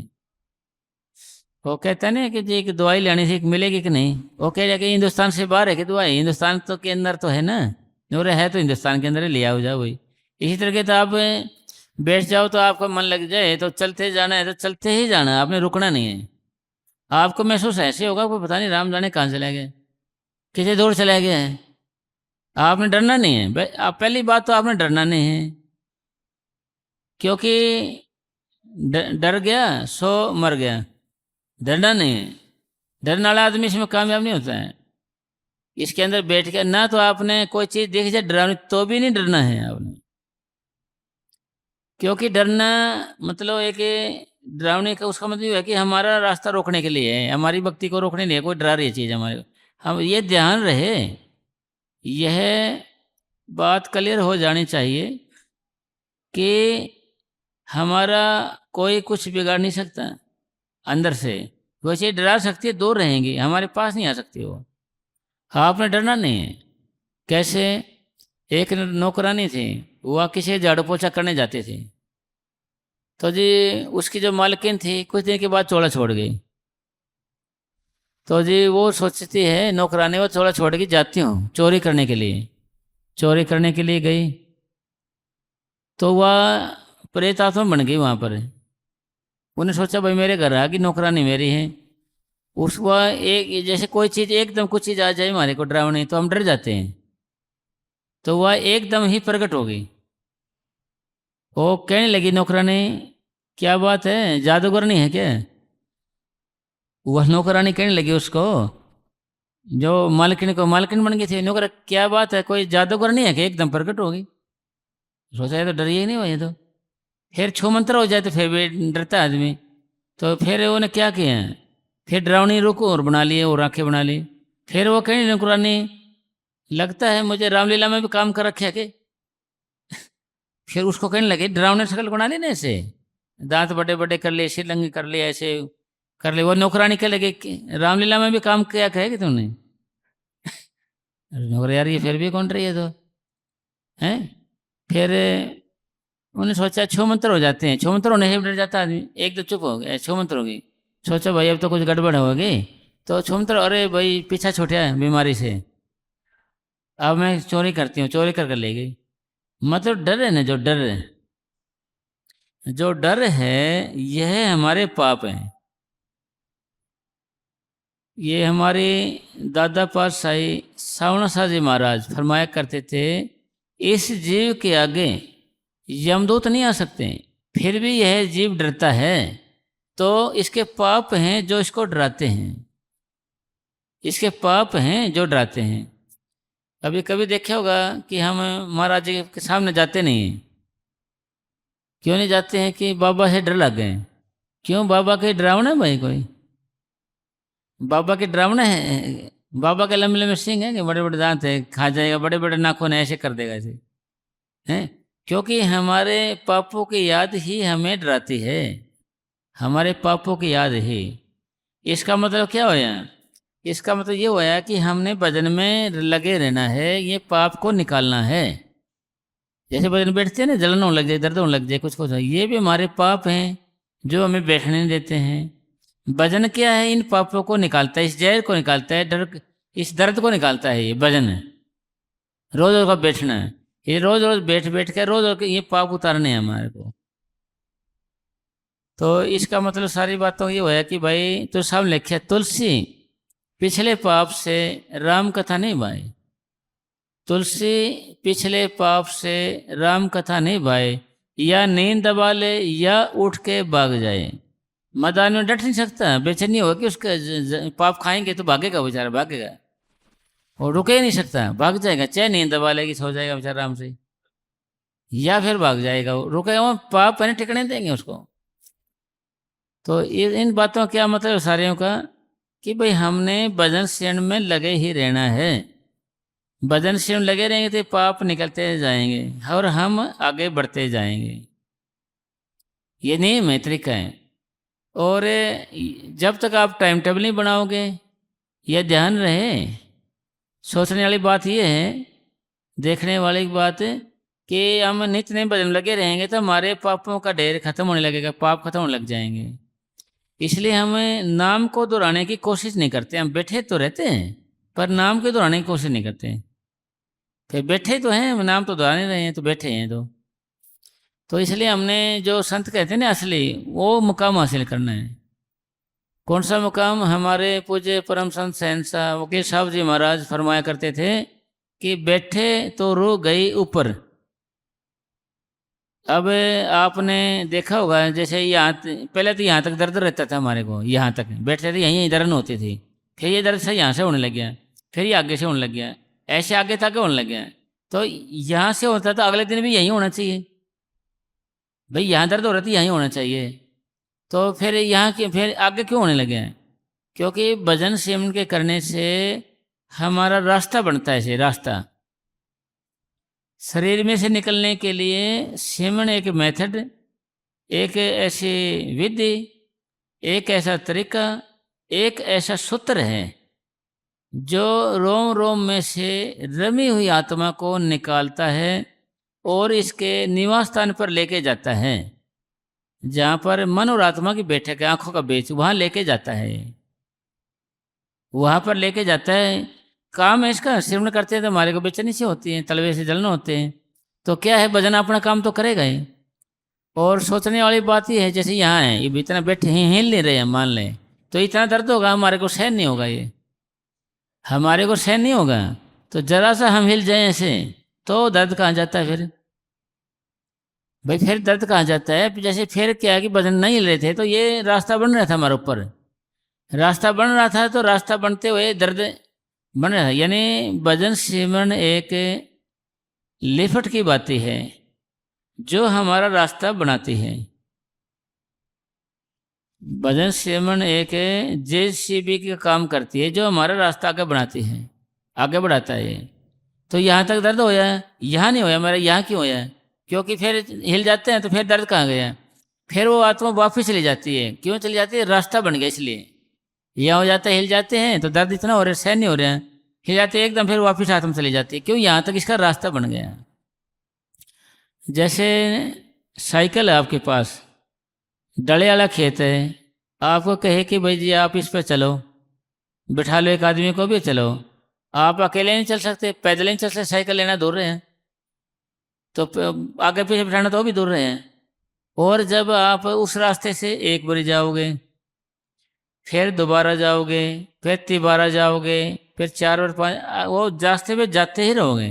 वो कहता नहीं कि जी एक दवाई लेनी थी, मिलेगी कि नहीं, वो कह रहा कि हिंदुस्तान से बाहर है कि दवाई, हिंदुस्तान तो के अंदर तो है ना, और है तो हिंदुस्तान के अंदर ही लिया हो जाओ वही। इसी तरह के तो आप बैठ जाओ तो आपका मन लग जाए, तो चलते जाना है तो चलते ही जाना है, आपने रुकना नहीं है। आपको महसूस ऐसे होगा कोई पता नहीं राम जाने कहाँ चले गए, किसी दूर चले गए हैं। आपने डरना नहीं है भाई, आप पहली बात तो आपने डरना नहीं है, क्योंकि डर गया सो मर गया। डरना नहीं है, डरने वाला आदमी इसमें कामयाब नहीं होता है। इसके अंदर बैठ के ना तो आपने कोई चीज़ देखी जाए डरावनी, तो भी नहीं डरना है आपने, क्योंकि डरना मतलब एक डरावने का उसका मतलब है कि हमारा रास्ता रोकने के लिए है, हमारी भक्ति को रोकने के लिए कोई डरा रही चीज़ हमारे। हम ये ध्यान रहे, यह बात क्लियर हो जानी चाहिए कि हमारा कोई कुछ बिगाड़ नहीं सकता। अंदर से कोई चीज़ डरा सकती है, दूर रहेंगी, हमारे पास नहीं आ सकती वो। आपने डरना नहीं है। कैसे? एक नौकरानी थी, वह किसी झाड़ू पोछा करने जाती थी, तो जी उसकी जो मालकिन थी कुछ दिन के बाद चोला छोड़ गई। तो जी वो सोचती है नौकरानी, वो चोला छोड़ के जाती हूँ चोरी करने के लिए, चोरी करने के लिए गई, तो वह प्रेत आत्मा बन गई वहाँ पर। उन्हें सोचा भाई मेरे घर आ गई नौकरानी मेरी है। उस वह एक जैसे कोई चीज़ एकदम कुछ चीज़ आ जाए हमारे को डरावनी, तो हम डर जाते हैं, तो वह एकदम ही प्रकट हो गई। वो कहने लगी नौकरानी, क्या बात है, जादूगरनी है क्या? वह नौकरानी कहने लगी उसको, जो मालकिन को, मालकिन बन गई थी, नौकर क्या बात है, कोई जादूगर नहीं है कि एकदम प्रकट हो गई। सोचा है तो डरिए ही नहीं हुआ ये तो। फिर छू मंत्र हो जाए तो फिर भी डरता आदमी। तो फिर उन्हें क्या किया, फिर डरावनी रुक और बना लिए और आंखें बना ली। फिर वो कहीं नौकरानी लगता है मुझे रामलीला में भी काम कर रखे है के। फिर उसको कहने लगे डरावने शक्ल बना ली ना ऐसे, दांत बड़े बड़े कर लिए, सिरलंगी कर लिए, ऐसे कर लिए। वो नौकरानी के लगे कि रामलीला में भी काम किया कहेगी तुमने। नौकर यार ये फिर भी कौन रही है तो हैं। फिर उन्होंने सोचा छो मंत्र हो जाते हैं, छो मंत्र होने से डर जाता आदमी, एक तो चुप हो गया, छो मंत्र होगी। सोचा भाई अब तो कुछ गड़बड़ होगी, तो छो मंत्र, अरे भाई पीछा छूटा है बीमारी से, अब मैं चोरी करती हूँ, चोरी कर ले गई। मतलब डर है ना, जो डर है, जो डर है यह हमारे पाप हैं। ये हमारे दादा पातशाही सावणा शाह जी महाराज फरमाया करते थे, इस जीव के आगे यमदूत नहीं आ सकते, फिर भी यह जीव डरता है तो इसके पाप हैं जो इसको डराते हैं, इसके पाप हैं जो डराते हैं। कभी कभी देखा होगा कि हम महाराज जी के सामने जाते नहीं हैं। क्यों नहीं जाते हैं? कि बाबा से डर लग गए। क्यों? बाबा के डरावना है भाई कोई? बाबा के डरावना है? बाबा के लंबे लंबे सिंह हैं कि बड़े बड़े दांत है, खा जाएगा, बड़े बड़े नाखून है, ऐसे कर देगा ऐसे हैं। क्योंकि हमारे पापों की याद ही हमें डराती है, हमारे पापों की याद ही। इसका मतलब क्या होया? इसका मतलब ये होया कि हमने भजन में लगे रहना है, ये पाप को निकालना है। जैसे भजन बैठते हैं ना, जलन होने लग जाए, दर्द होने लग जाए, कुछ कुछ, ये भी हमारे पाप हैं जो हमें बैठने नहीं देते हैं। भजन क्या है? इन पापों को निकालता है, इस जहर को निकालता है, डर, इस दर्द को निकालता है। ये भजन है, रोज रोज का बैठना है, ये रोज रोज बैठ बैठ के रोज रोज ये पाप उतारने हैं हमारे को। तो इसका मतलब सारी बातों ये होया कि भाई तो सब लिखे, तुलसी पिछले पाप से राम कथा नहीं भाई, तुलसी पिछले पाप से राम कथा नहीं भाई, या नींद दबा ले या उठ के भाग जाए। मैदान में डट नहीं सकता, बेचैनी होगा कि उसका पाप खाएंगे तो भागेगा, बेचारा भागेगा, और रुके ही नहीं सकता, भाग जाएगा। चाहे नींद दबा लेगी, सो जाएगा बेचारा आराम से, या फिर भाग जाएगा, रुकेगा, वो पाप पहले टिकने देंगे उसको। तो इन बातों का क्या मतलब है सारियों का? कि भाई हमने भजन श्रेण में लगे ही रहना है। भजन श्रेण में लगे रहेंगे तो पाप निकलते जाएंगे और हम आगे बढ़ते जाएंगे। ये नियम है, तरीका है। और जब तक आप टाइम टेबल नहीं बनाओगे, यह ध्यान रहे। सोचने वाली बात यह है, देखने वाली बात कि हम नित्य नए भजन लगे रहेंगे तो हमारे पापों का ढेर खत्म होने लगेगा, पाप खत्म होने लग जाएंगे। इसलिए हम नाम को दोहराने की कोशिश नहीं करते। हम बैठे तो रहते हैं पर नाम को दोहराने की कोशिश नहीं करते। फिर बैठे तो हैं, नाम तो दोहरा नहीं रहे हैं, तो बैठे हैं तो इसलिए हमने जो संत कहते हैं ना असली, वो मुकाम हासिल करना है। कौन सा मुकाम? हमारे पूज्य परम संत शहंशाह वकील साहब जी महाराज फरमाया करते थे कि बैठे तो रूह गई ऊपर। अब आपने देखा होगा, जैसे यहाँ पहले तो यहाँ तक दर्द रहता था हमारे को, यहाँ तक बैठते थे, यहीं दर्द होती थी, फिर ये दर्द से यहाँ से होने लग गया, फिर ये आगे से होने लग गया, ऐसे आगे तक होने लग गया। तो यहाँ से होता तो अगले दिन भी यहीं होना चाहिए भाई, यहाँ दर्द हो रहा था यहीं होना चाहिए। तो फिर यहाँ के फिर आगे क्यों होने लगे हैं? क्योंकि भजन सेवन के करने से हमारा रास्ता बनता है। से रास्ता शरीर में से निकलने के लिए सेवन एक मेथड, एक ऐसी विधि, एक ऐसा तरीका, एक ऐसा सूत्र है जो रोम रोम में से रमी हुई आत्मा को निकालता है और इसके निवास स्थान पर लेके जाता है, जहाँ पर मन और आत्मा की बैठक है, आंखों का बीच, वहाँ लेके जाता है, वहाँ पर लेके जाता है। काम है इसका, श्रवण करते हैं तो हमारे को बेचैनी से होती है, तलवे से जलन होते हैं, तो क्या है, भजन अपना काम तो करेगा ही। और सोचने वाली बात ये है, जैसे यहाँ है, ये इतना बैठे हैं, हिल नहीं रहे हैं, मान लें तो इतना दर्द होगा, हमारे को सहन नहीं होगा, ये हमारे को सहन नहीं होगा। तो जरा सा हम हिल जाए ऐसे तो दर्द कहाँ जाता है फिर भाई? फिर दर्द कहाँ जाता है? जैसे फिर क्या है कि भजन नहीं हिल रहे थे तो ये रास्ता बन रहा था हमारे ऊपर, रास्ता बन रहा था, तो रास्ता बनते हुए दर्द बन रहा था। यानी भजन सेवन एक लिफ्ट की बात है जो हमारा रास्ता बनाती है। भजन सेवन एक JCB का काम करती है जो हमारा रास्ता आगे बनाती है, आगे बढ़ाता है। तो यहाँ तक दर्द हो जाए, यहाँ नहीं होया मेरा, यहाँ क्यों होया? क्योंकि फिर हिल जाते हैं तो फिर दर्द कहाँ गया? फिर वो आत्मा वापिस चली जाती है। क्यों चली जाती है? रास्ता बन गया इसलिए। यहाँ हो जाता है, हिल जाते हैं तो दर्द इतना हो रहा है, सहन नहीं हो रहा है, हिल जाते हैं एकदम, फिर वापिस आत्मा चली जाती है। क्यों? यहाँ तक इसका रास्ता बन गया। जैसे साइकिल है आपके पास, डले वाला खेत है, आपको कहे कि भाई जी आप इस पर चलो, बिठा लो एक आदमी को भी, चलो, आप अकेले नहीं चल सकते, पैदल नहीं चल सकते, साइकिल लेना दूर रहे हैं, तो आगे पीछे बिठाना तो वो भी दूर रहे हैं। और जब आप उस रास्ते से एक बारी जाओगे, फिर दोबारा जाओगे, फिर तिबारा जाओगे, फिर 4 और 5, वो रास्ते पे जाते ही रहोगे।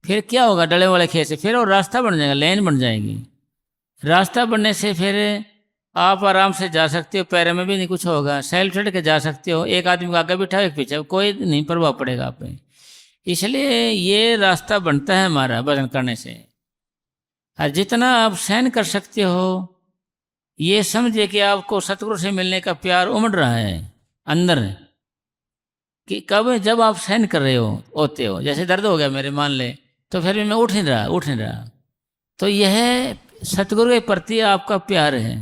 फिर क्या होगा? डले वाले खेत से फिर वो रास्ता बन जाएगा, लेन बन जाएगी। रास्ता बनने से फिर आप आराम से जा सकते हो, पैरों में भी नहीं कुछ होगा, सेल्फ चढ़ के जा सकते हो, एक आदमी को आगे बिठाओ एक पीछे, कोई नहीं प्रभाव पड़ेगा आप पे। इसलिए ये रास्ता बनता है हमारा भजन करने से। और जितना आप सहन कर सकते हो, ये समझिए कि आपको सतगुरु से मिलने का प्यार उमड़ रहा है अंदर, कि कब जब आप सहन कर रहे होते हो, जैसे दर्द हो गया मेरे मान ले, तो फिर भी मैं उठ नहीं रहा, तो यह सतगुरु के प्रति आपका प्यार है।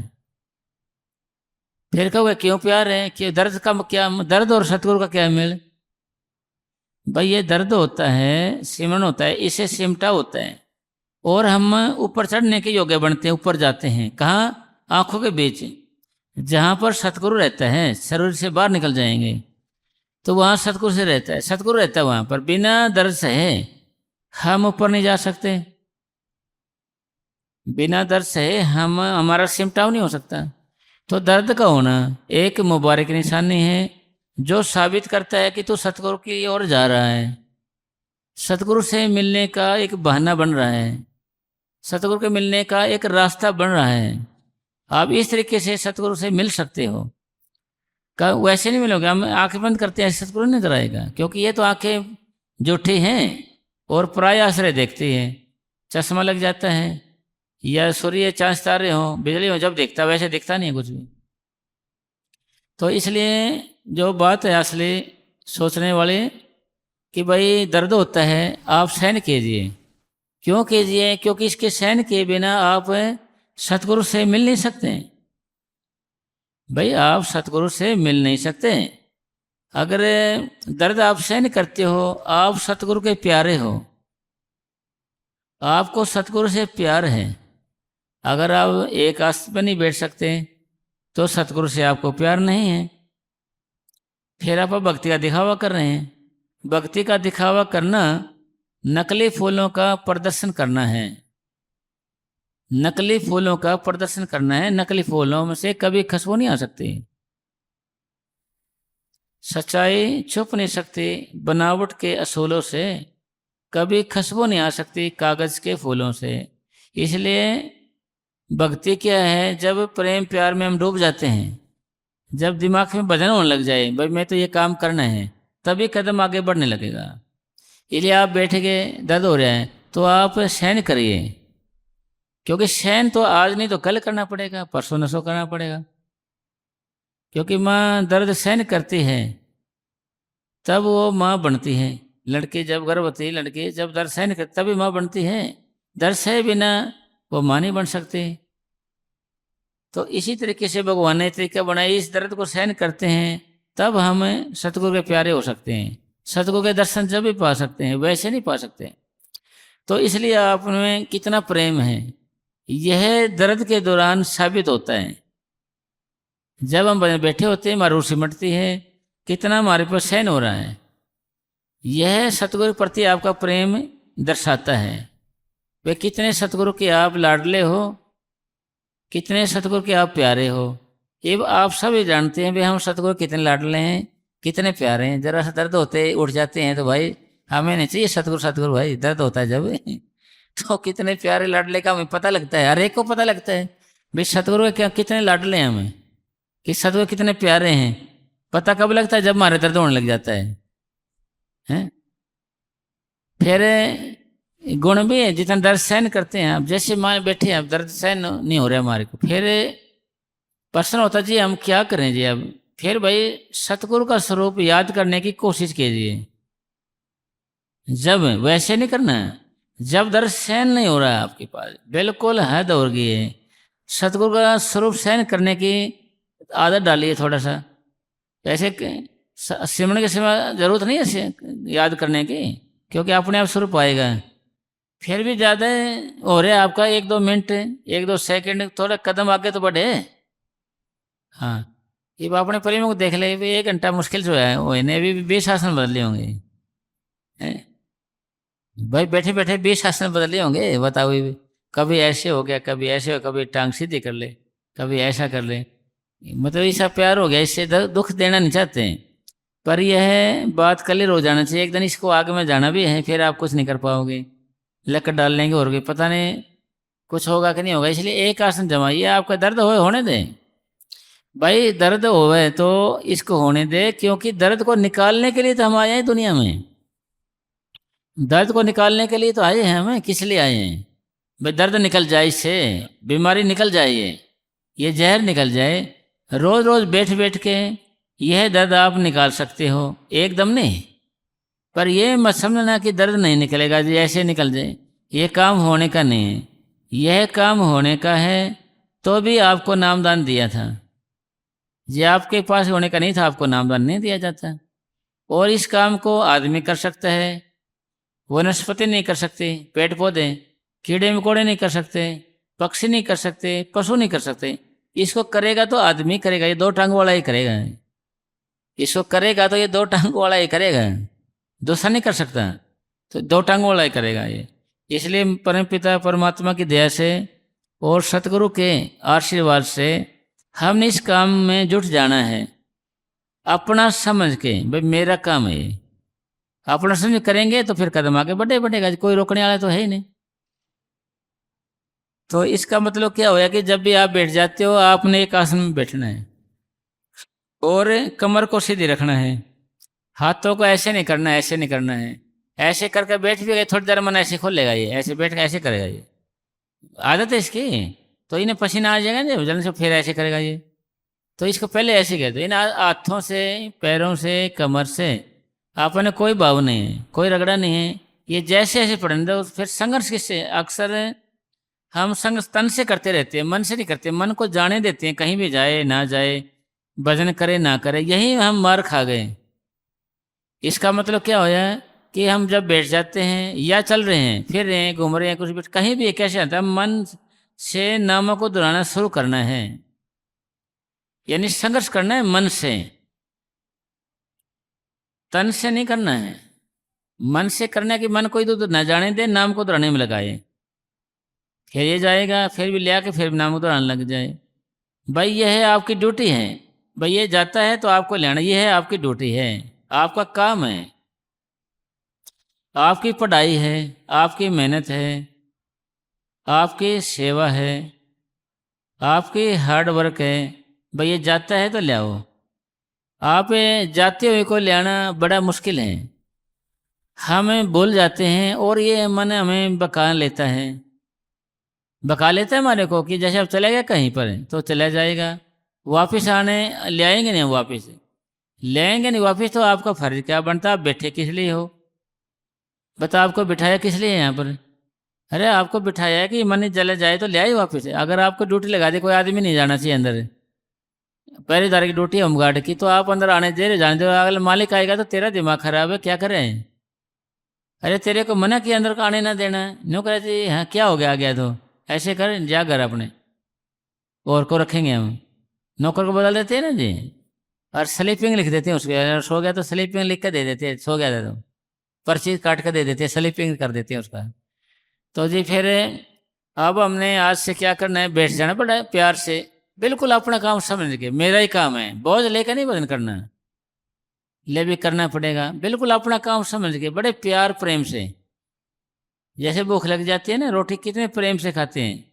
फिर कहोगे क्यों प्यार है? कि दर्द का क्या, दर्द और सतगुरु का क्या मेल? भाई ये दर्द होता है, सिमरन होता है, इसे सिमटा होता है, और हम ऊपर चढ़ने के योग्य बनते हैं, ऊपर जाते हैं। कहाँ? आंखों के बीच, जहाँ पर सतगुरु रहता है, शरीर से बाहर निकल जाएंगे तो वहाँ सतगुरु से रहता है, सतगुरु रहता है वहाँ पर। बिना दर्द सहे हम ऊपर नहीं जा सकते, बिना दर्द सहे हम, हमारा सिमटाव नहीं हो सकता। तो दर्द का होना एक मुबारक निशानी है, जो साबित करता है कि तू सतगुरु की ओर जा रहा है, सतगुरु से मिलने का एक बहाना बन रहा है, सतगुरु के मिलने का एक रास्ता बन रहा है। आप इस तरीके से सतगुरु से मिल सकते हो। का वैसे नहीं मिलोगे, हम आंखें बंद करते हैं, सतगुरु नहीं कराएगा, क्योंकि ये तो आंखें झूठी हैं और पराया आश्रय देखती है। चश्मा लग जाता है, या सूर्य चांद तारे हो, बिजली हो, जब देखता, वैसे दिखता नहीं है कुछ भी। तो इसलिए जो बात है असली सोचने वाले, कि भाई दर्द होता है, आप सहन कीजिए। क्यों कीजिए? क्योंकि इसके सहन के बिना आप सतगुरु से मिल नहीं सकते। भाई आप सतगुरु से मिल नहीं सकते। अगर दर्द आप सहन करते हो, आप सतगुरु के प्यारे हो, आपको सतगुरु से प्यार है। अगर आप एक आसन पर नहीं बैठ सकते तो सतगुरु से आपको प्यार नहीं है, फिर आप भक्ति का दिखावा कर रहे हैं। भक्ति का दिखावा करना नकली फूलों का प्रदर्शन करना है, नकली फूलों का प्रदर्शन करना है। नकली फूलों में से कभी खुशबू नहीं आ सकती, सच्चाई छुप नहीं सकती, बनावट के असूलों से कभी खुशबू नहीं आ सकती, कागज के फूलों से। इसलिए भक्ति क्या है? जब प्रेम प्यार में हम डूब जाते हैं, जब दिमाग में भजन होने लग जाए, भाई मैं तो ये काम करना है, तभी कदम आगे बढ़ने लगेगा। इसलिए आप बैठ के दर्द हो रहा है तो आप सहन करिए, क्योंकि सहन तो आज नहीं तो कल करना पड़ेगा, परसों नसों करना पड़ेगा। क्योंकि माँ दर्द सहन करती है तब वो माँ बनती है। लड़की जब गर्भवती लड़की जब दर्द सहन करती तभी माँ बनती है, दर्द सहे बिना वो माँ नहीं बन सकती। तो इसी तरीके से भगवान ने तरीका बनाया, इस दर्द को सहन करते हैं तब हम सतगुरु के प्यारे हो सकते हैं, सतगुरु के दर्शन जब भी पा सकते हैं, वैसे नहीं पा सकते। तो इसलिए आप में कितना प्रेम है यह दर्द के दौरान साबित होता है। जब हम बैठे होते हैं, हमारी रूह सिमटती है, कितना हमारे पर सहन हो रहा है, यह सतगुरु प्रति आपका प्रेम दर्शाता है। वे कितने सतगुरु के आप लाडले हो, कितने सतगुरु के आप प्यारे हो, ये आप सभी जानते हैं। भाई हम सतगुरु कितने लाडले हैं, कितने प्यारे हैं। जरा सा दर्द होते उठ जाते हैं तो भाई हमें नहीं चाहिए सतगुरु, सतगुरु भाई दर्द होता है जब तो कितने प्यारे लाडले का हमें पता लगता है, हर एक को पता लगता है भाई सतगुरु के क्या कितने लाडले हैं हमें, कि सतगुरु कितने प्यारे हैं। पता कब लगता है? जब हमारे दर्द होने लग जाता है, हैं? फिर गुण भी है, जितना दर्द सहन करते हैं आप, जैसे मान बैठे हैं अब दर्द सहन नहीं हो रहा हमारे को, फिर प्रश्न होता जी हम क्या करें जी अब। फिर भाई सतगुरु का स्वरूप याद करने की कोशिश कीजिए। जब वैसे नहीं करना है, जब दर्द सहन नहीं हो रहा है आपके पास, बिल्कुल हद हो गई है, सतगुरु का स्वरूप सहन करने की आदत डालिए थोड़ा सा। ऐसे सिमरन के समय जरूरत नहीं है याद करने की, क्योंकि अपने आप स्वरूप आएगा। फिर भी ज़्यादा हो रहा है आपका 1-2 मिनट 1-2 सेकंड, थोड़ा कदम आगे तो बढ़े। हाँ, ये अपने परिवार को देख ले, 1 घंटा मुश्किल से है वो, इन्हें भी 20 आसन बदले होंगे हैं? भाई बैठे बैठे 20 आसन बदले होंगे, बताओ ये भी। कभी ऐसे हो गया, कभी ऐसे हो, कभी टांग सीधी कर ले, कभी ऐसा कर ले। मतलब ऐसा प्यार हो गया, इससे दुख देना नहीं चाहते हैं। पर यह बात क्लियर हो जाना चाहिए, एक दिन इसको आगे में जाना भी है, फिर आप कुछ नहीं कर पाओगे, लक डाल लेंगे और भी पता नहीं कुछ होगा कि नहीं होगा। इसलिए एक आसन जमाइए, आपका दर्द होने दें भाई, दर्द होवे तो इसको होने दे, क्योंकि दर्द को निकालने के लिए तो हम आए हैं दुनिया में। दर्द को निकालने के लिए तो आए हैं हम, किस लिए आए हैं भाई? दर्द निकल जाए, इससे बीमारी निकल जाए, ये जहर निकल जाए। रोज रोज बैठ बैठ के यह दर्द आप निकाल सकते हो, एकदम नहीं। पर ये मत समझना कि दर्द नहीं निकलेगा जी, ऐसे निकल जाए, ये काम होने का नहीं है। यह काम होने का है तो भी आपको नामदान दिया था, ये आपके पास होने का नहीं था, आपको नामदान नहीं दिया जाता। और इस काम को आदमी कर सकता है, वनस्पति नहीं कर सकते, पेड़ पौधे कीड़े मकोड़े नहीं कर सकते, पक्षी नहीं कर सकते, पशु नहीं कर सकते। इसको करेगा तो आदमी करेगा, ये 2 टांग वाला ही करेगा। इसको करेगा तो ये 2 टांग वाला ही करेगा, दूसरा नहीं कर सकता, तो 2 टांग वाला ही करेगा ये। इसलिए परम पिता परमात्मा की दया से और सतगुरु के आशीर्वाद से हमने इस काम में जुट जाना है, अपना समझ के। भाई मेरा काम है ये, अपना समझ करेंगे तो फिर कदम आगे बढ़े बढ़ेगा, कोई रोकने वाला तो है ही नहीं। तो इसका मतलब क्या होया कि जब भी आप बैठ जाते हो, आपने एक आसन में बैठना है और कमर को सीधी रखना है, हाथों को ऐसे नहीं करना है, ऐसे नहीं करना है। ऐसे करके बैठ भी गए, थोड़ी देर मन ऐसे खोलेगा, ये ऐसे बैठ के ऐसे करेगा, ये आदत है इसकी। तो इन्हें पसीना आ जाएगा ना जल्दी से, फिर ऐसे करेगा ये। तो इसको पहले ऐसे कहते, इन हाथों से, पैरों से, कमर से आपने कोई भाव नहीं है, कोई रगड़ा नहीं है, ये जैसे ऐसे पढ़ने दो। फिर संघर्ष किससे? अक्सर हम संघर्ष तन से करते रहते हैं, मन से नहीं करते। मन को जाने देते हैं, कहीं भी जाए ना जाए, भजन करे ना करे, यही हम मार खा गए। इसका मतलब क्या होया कि हम जब बैठ जाते हैं या चल रहे हैं, फिर रहे हैं, घूम रहे हैं, कुछ भी कहीं भी कैसे आता है, मन से नामों को दोहराना शुरू करना है, यानी संघर्ष करना है मन से, तन से नहीं करना है। मन से करना है कि मन को इधर न जाने दे, नाम को दोहराने में लगाए, फिर ये जाएगा, फिर भी ले आके फिर नाम को दोहराने लग जाए। भाई यह है आपकी ड्यूटी है, भाई ये जाता है तो आपको लेना, ये है आपकी ड्यूटी है, आपका काम है, आपकी पढ़ाई है, आपकी मेहनत है, आपकी सेवा है, आपकी हार्ड वर्क है। भाई ये जाता है तो ले आओ। आप जाते हुए को ले आना बड़ा मुश्किल है, हम भूल जाते हैं और ये मन हमें बका लेता है, बका लेता है हमारे को, कि जैसे अब चले गए कहीं पर तो चला जाएगा, वापस आने ले आएंगे नहीं, वापस लेंगे नहीं वापस। तो आपका फर्ज क्या बनता, आप बैठे किस लिए हो? बता, आपको बिठाया किस लिए है यहाँ पर? अरे आपको बिठाया है कि मन चले जाए तो ले आए वापस। अगर आपको ड्यूटी लगा दे, कोई आदमी नहीं जाना चाहिए अंदर, पहरेदार की ड्यूटी होमगार्ड की, तो आप अंदर आने दे रहे, जाने दो। अगर मालिक आएगा तो तेरा दिमाग खराब है, क्या करें? अरे तेरे को मना किया अंदर का आने ना देना, नो करे जी, हाँ क्या हो गया, आ गया तो ऐसे कर, जा घर अपने, और को रखेंगे हम, नौकर को बदल देते हैं ना जी, और स्लीपिंग लिख देते हैं उसके, अगर सो गया तो स्लीपिंग लिख कर दे देते हैं, सो गया था तो पर्ची काट कर दे देते हैं, स्लीपिंग कर देते हैं उसका। तो जी फिर अब हमने आज से क्या करना है, बैठ जाना पड़ा है प्यार से, बिल्कुल अपना काम समझ के, मेरा ही काम है, बोझ लेकर नहीं भजन करना, ले भी करना पड़ेगा, बिल्कुल अपना काम समझ के, बड़े प्यार प्रेम से। जैसे भूख लग जाती है ना, रोटी कितने प्रेम से खाते हैं,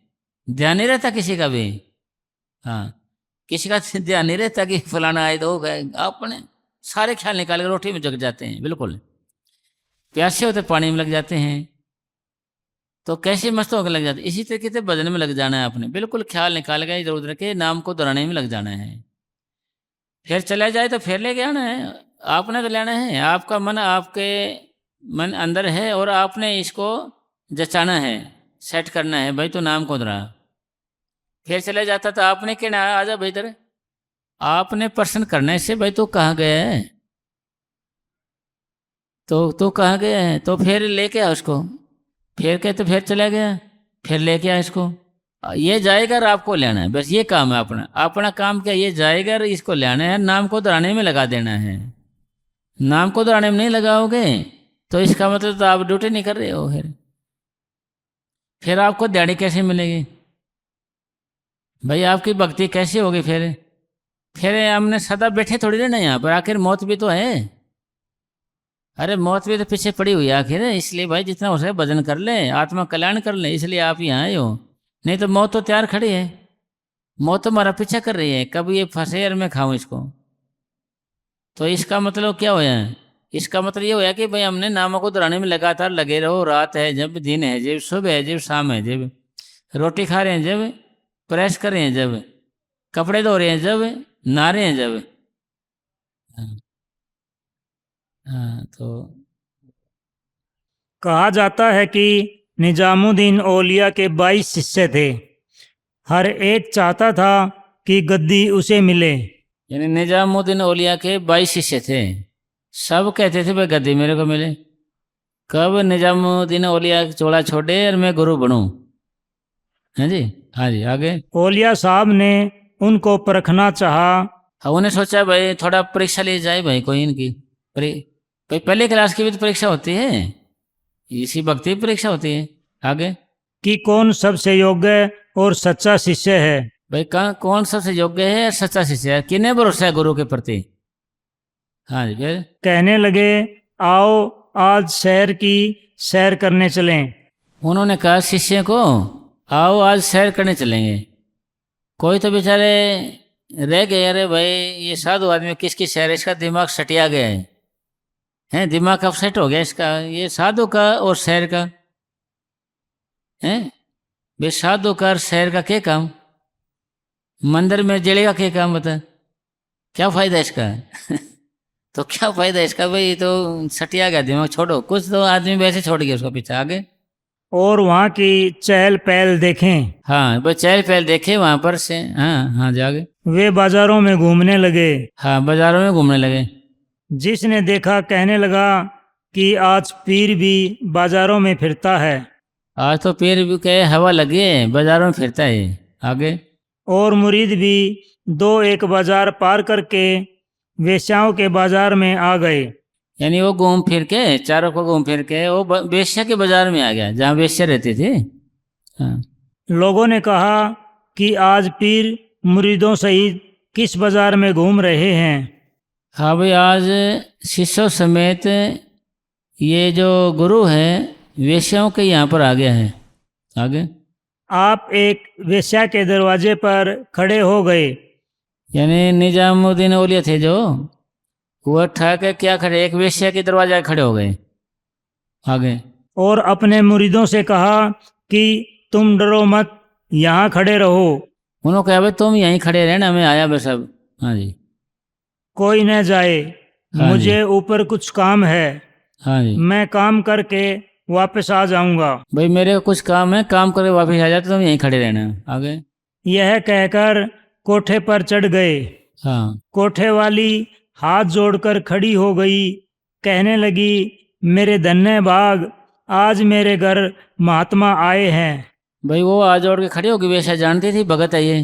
ध्यान नहीं रहता किसी का भी, हाँ किसी का ध्यान नहीं रहता कि फलाना आए तो हो गए, अपने सारे ख्याल निकाल के रोटी में जग जाते हैं, बिल्कुल प्यासे होते पानी में लग जाते हैं, तो कैसे मस्त होकर लग जाते। इसी तरीके से भजन में लग जाना है आपने, बिल्कुल ख्याल निकाल के इधर उधर के नाम को दोहराने में लग जाना है। फिर चला जाए तो फिर लेके आना है, आपने तो लेना है। आपका मन आपके मन अंदर है और आपने इसको जचाना है, सेट करना है। भाई तो नाम कौन रहा, फिर चले जाता तो आपने कहना आजा भाई इधर, आपने प्रश्न करना है इससे, भाई तो कहाँ गया है, तो कहाँ गया है, तो फिर लेके आ उसको, फिर कहे तो फिर चला गया, फिर लेके आ इसको। ये जाएगा और आपको लेना है, बस ये काम है अपना। अपना काम क्या, ये जाएगा और इसको लेना है, नाम को दोहराने में लगा देना है। नाम को दोहराने में नहीं लगाओगे तो इसका मतलब तो आप ड्यूटी नहीं कर रहे हो। फिर आपको दिहाड़ी कैसे मिलेगी भाई, आपकी भक्ति कैसे होगी फिर हमने सदा बैठे थोड़ी रहना यहाँ पर, आखिर मौत भी तो है। अरे मौत भी तो पीछे पड़ी हुई है आखिर, इसलिए भाई जितना हो सके भजन कर ले, आत्मा कल्याण कर ले, इसलिए आप यहाँ आए हो। नहीं तो मौत तो तैयार खड़ी है, मौत तो हमारा पीछा कर रही है, कब ये फंसे और मैं खाऊं इसको। तो इसका मतलब क्या होया, इसका मतलब ये होया कि भाई हमने नामों को दोहराने में लगातार लगे रहो। रात है जब, दिन है जब, सुबह है जब, शाम है जब, रोटी खा रहे हैं जब, प्रेस कर रहे हैं जब, कपड़े धो रहे हैं जब, नहा रहे हैं जब। हाँ, हाँ तो कहा जाता है कि निजामुद्दीन औलिया के 22 शिष्य थे। हर एक चाहता था कि गद्दी उसे मिले। यानी निजामुद्दीन औलिया के 22 शिष्य थे, सब कहते थे भाई गद्दी मेरे को मिले। कब निजामुद्दीन औलिया चोला छोड़े और मैं गुरु बनूं। हैं जी, हाँ जी आगे। औलिया साहब ने उनको परखना चाहा। हाँ, उन्हें सोचा भाई थोड़ा परीक्षा ली जाए भाई कोई इनकी। भाई पहले क्लास की भी तो परीक्षा होती है, इसी भक्ति की परीक्षा होती है। आगे कि कौन सबसे योग्य और सच्चा शिष्य है। भाई कौन सबसे योग्य है और सच्चा शिष्य है, किन्हें भरोसा है गुरु के प्रति। हाँ जी, फिर कहने लगे आओ आज शहर की सैर करने चलें। उन्होंने कहा शिष्य को आओ आज सैर करने चलेंगे। कोई तो बेचारे रह गए, अरे भाई ये साधु आदमी किसकी सैर, इसका दिमाग सटिया गया है, दिमाग अपसेट हो गया इसका, ये साधु का और सैर का है। भाई साधु का और सैर का क्या काम, मंदिर में जलेगा क्या काम, बता क्या फायदा इसका तो क्या फायदा इसका भाई, तो सटिया गया दिमाग, छोड़ो कुछ तो आदमी वैसे छोड़ गया उसका पीछे। आगे और वहाँ की चहल पहल देखें। हाँ भाई चहल पहल देखे वहां पर से। हाँ हाँ जी आगे। वे बाजारों में घूमने लगे। हाँ बाजारों में घूमने लगे। जिसने देखा कहने लगा कि आज पीर भी बाजारों में फिरता है। आज तो पीर भी कहे हवा लगी है, बाजारों में फिरता है। आगे और मुरीद भी 2-1 बाजार पार करके वेश्याओं के बाजार में आ गए। यानी वो घूम फिर के, चारों को घूम फिर के वो वेश्या के बाजार में आ गया जहाँ वेश्या रहती थी। हाँ। लोगों ने कहा कि आज पीर मुरीदों सहित किस बाजार में घूम रहे हैं। हाँ भाई आज शिष्यों समेत ये जो गुरु है वेश्याओं के यहाँ पर आ गया है। आगे आप एक वेश्या के दरवाजे पर खड़े हो गए। यानी निजामुद्दीन औलिया थे जो, वो ठा के क्या खड़े, एक वेश्या के दरवाजे खड़े हो गए। आगे और अपने मुरीदों से कहा कि तुम डरो मत, यहाँ खड़े रहो। उन्होंने कहा भाई तुम यहीं खड़े रहना, मैं आया बस अब। हाँ जी, कोई न जाए, हाँ मुझे ऊपर कुछ काम है। हाँ जी। मैं काम करके वापस आ जाऊंगा। भाई मेरे को कुछ काम है, काम करके वापस आ जाते, तुम यहीं खड़े रहना। आगे यह कहकर कोठे पर चढ़ गए। हाँ कोठे वाली हाथ जोड़कर खड़ी हो गई, कहने लगी मेरे धन्य भाग, आज मेरे घर महात्मा आए हैं। भाई वो आज जोड़ के खड़ी होगी, वैसा जानती थी भगत है ये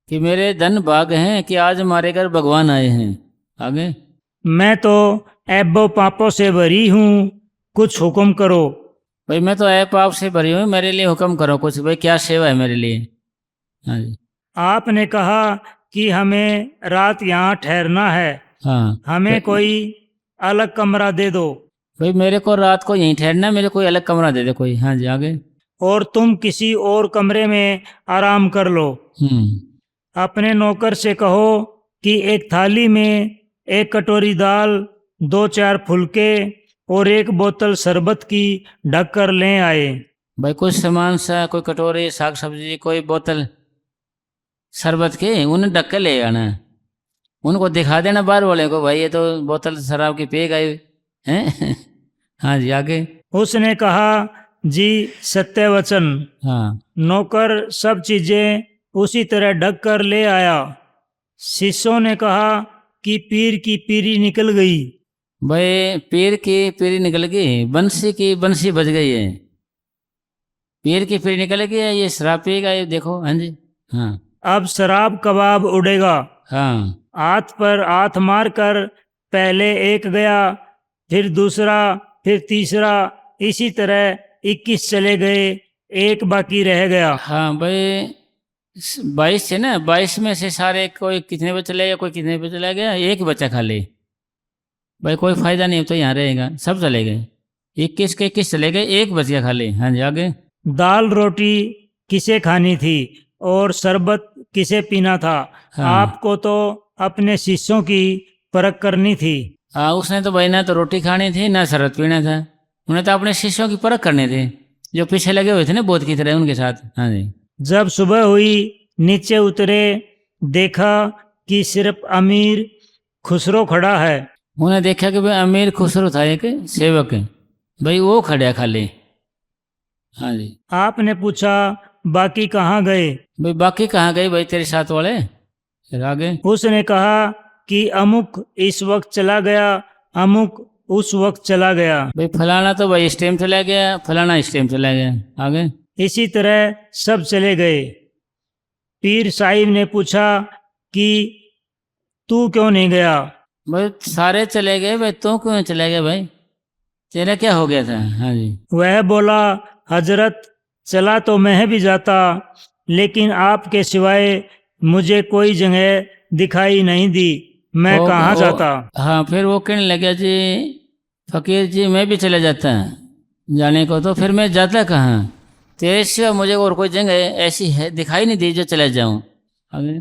कि मेरे धन भाग हैं कि आज हमारे घर भगवान आए हैं। आगे मैं तो ऐबो पापों से भरी हूँ, कुछ हुक्म करो। भाई मैं तो ऐप आपसे भरी हूँ, मेरे लिए हुक्म करो कुछ, भाई क्या सेवा है मेरे लिए। हाँ जी। आपने कहा कि हमें रात यहाँ ठहरना है, हाँ हमें कोई अलग कमरा दे दो। भाई मेरे को रात को यहीं ठहरना, मेरे कोई अलग कमरा दे दे कोई। हाँ जी आगे। और तुम किसी और कमरे में आराम कर लो। अपने नौकर से कहो कि एक थाली में 1 कटोरी दाल, 2-4 फुलके और 1 बोतल शरबत की ढक कर ले आए। भाई कुछ सामान सा, कोई कटोरे साग सब्जी, कोई बोतल शरबत के उन्हें ढक के ले आना, उनको दिखा देना बाहर वाले को, भाई ये तो बोतल शराब की पी गई हैं हाँ जी आगे। उसने कहा, जी सत्य वचन। हाँ नौकर सब चीजें उसी तरह ढक कर ले आया। शिष्यों ने कहा कि पीर की पीरी निकल गई। भाई पीर की पीरी निकल गई, बंसी की बंसी बज गई है। पीर की पीरी निकल गई है, ये शराब पिएगा ये देखो। हाँ जी। हाँ अब शराब कबाब उड़ेगा। हाँ हाथ पर हाथ मार कर पहले एक गया, फिर दूसरा, फिर तीसरा, इसी तरह 21 चले गए, एक बाकी रह गया। हाँ भाई 22 थे ना, 22 में से सारे कोई कितने पे चले गया, कोई कितने पे चला गया, एक ही बच्चा खाली। भाई कोई फायदा नहीं, तो यहाँ रहेगा, सब चले गए। 21 के 21 चले गए, एक बच गया खाली। हाँ जी आगे। दाल रोटी किसे खानी थी और शरबत किसे पीना था? हाँ आपको तो अपने शिष्यों की परख करनी थी। हाँ उसने तो भाई ना तो रोटी खानी थी ना शरबत पीना था, उन्हें तो अपने शिष्यों की परख करनी थी, जो पीछे लगे हुए थे ना बोध की तरह उनके साथ। हाँ जी। जब सुबह हुई, नीचे उतरे, देखा कि सिर्फ अमीर खुसरो खड़ा है। उन्हें देखा कि भाई अमीर खुसरो था एक सेवक, भाई वो खड़ा खाली। हाँ जी। आपने पूछा, बाकी कहाँ गए? भाई बाकी कहाँ गए भाई तेरे साथ वाले? फिर आगे। उसने कहा कि अमुक इस वक्त चला गया, अमुक उस वक्त चला गया। भाई फलाना तो भाई इस टाइम चला गया, फलाना इस टाइम चला गया। आगे। इसी तरह सब चले गए। पीर साहिब ने पूछा कि तू क्यों नहीं गया? भाई सारे चले गए, भाई तू क्यों चला गया भाई, तेरा क्या हो गया था? हाँ जी। वह बोला, हजरत चला तो मैं भी जाता, लेकिन आपके सिवाय मुझे कोई जगह दिखाई नहीं दी, मैं कहाँ जाता। हाँ फिर वो कहने लगा, जी फकीर जी मैं भी चला जाता जाने को, तो फिर मैं जाता कहाँ, तेरे सिवा मुझे और कोई जगह ऐसी है दिखाई नहीं दी जो चला जाऊं। आगे।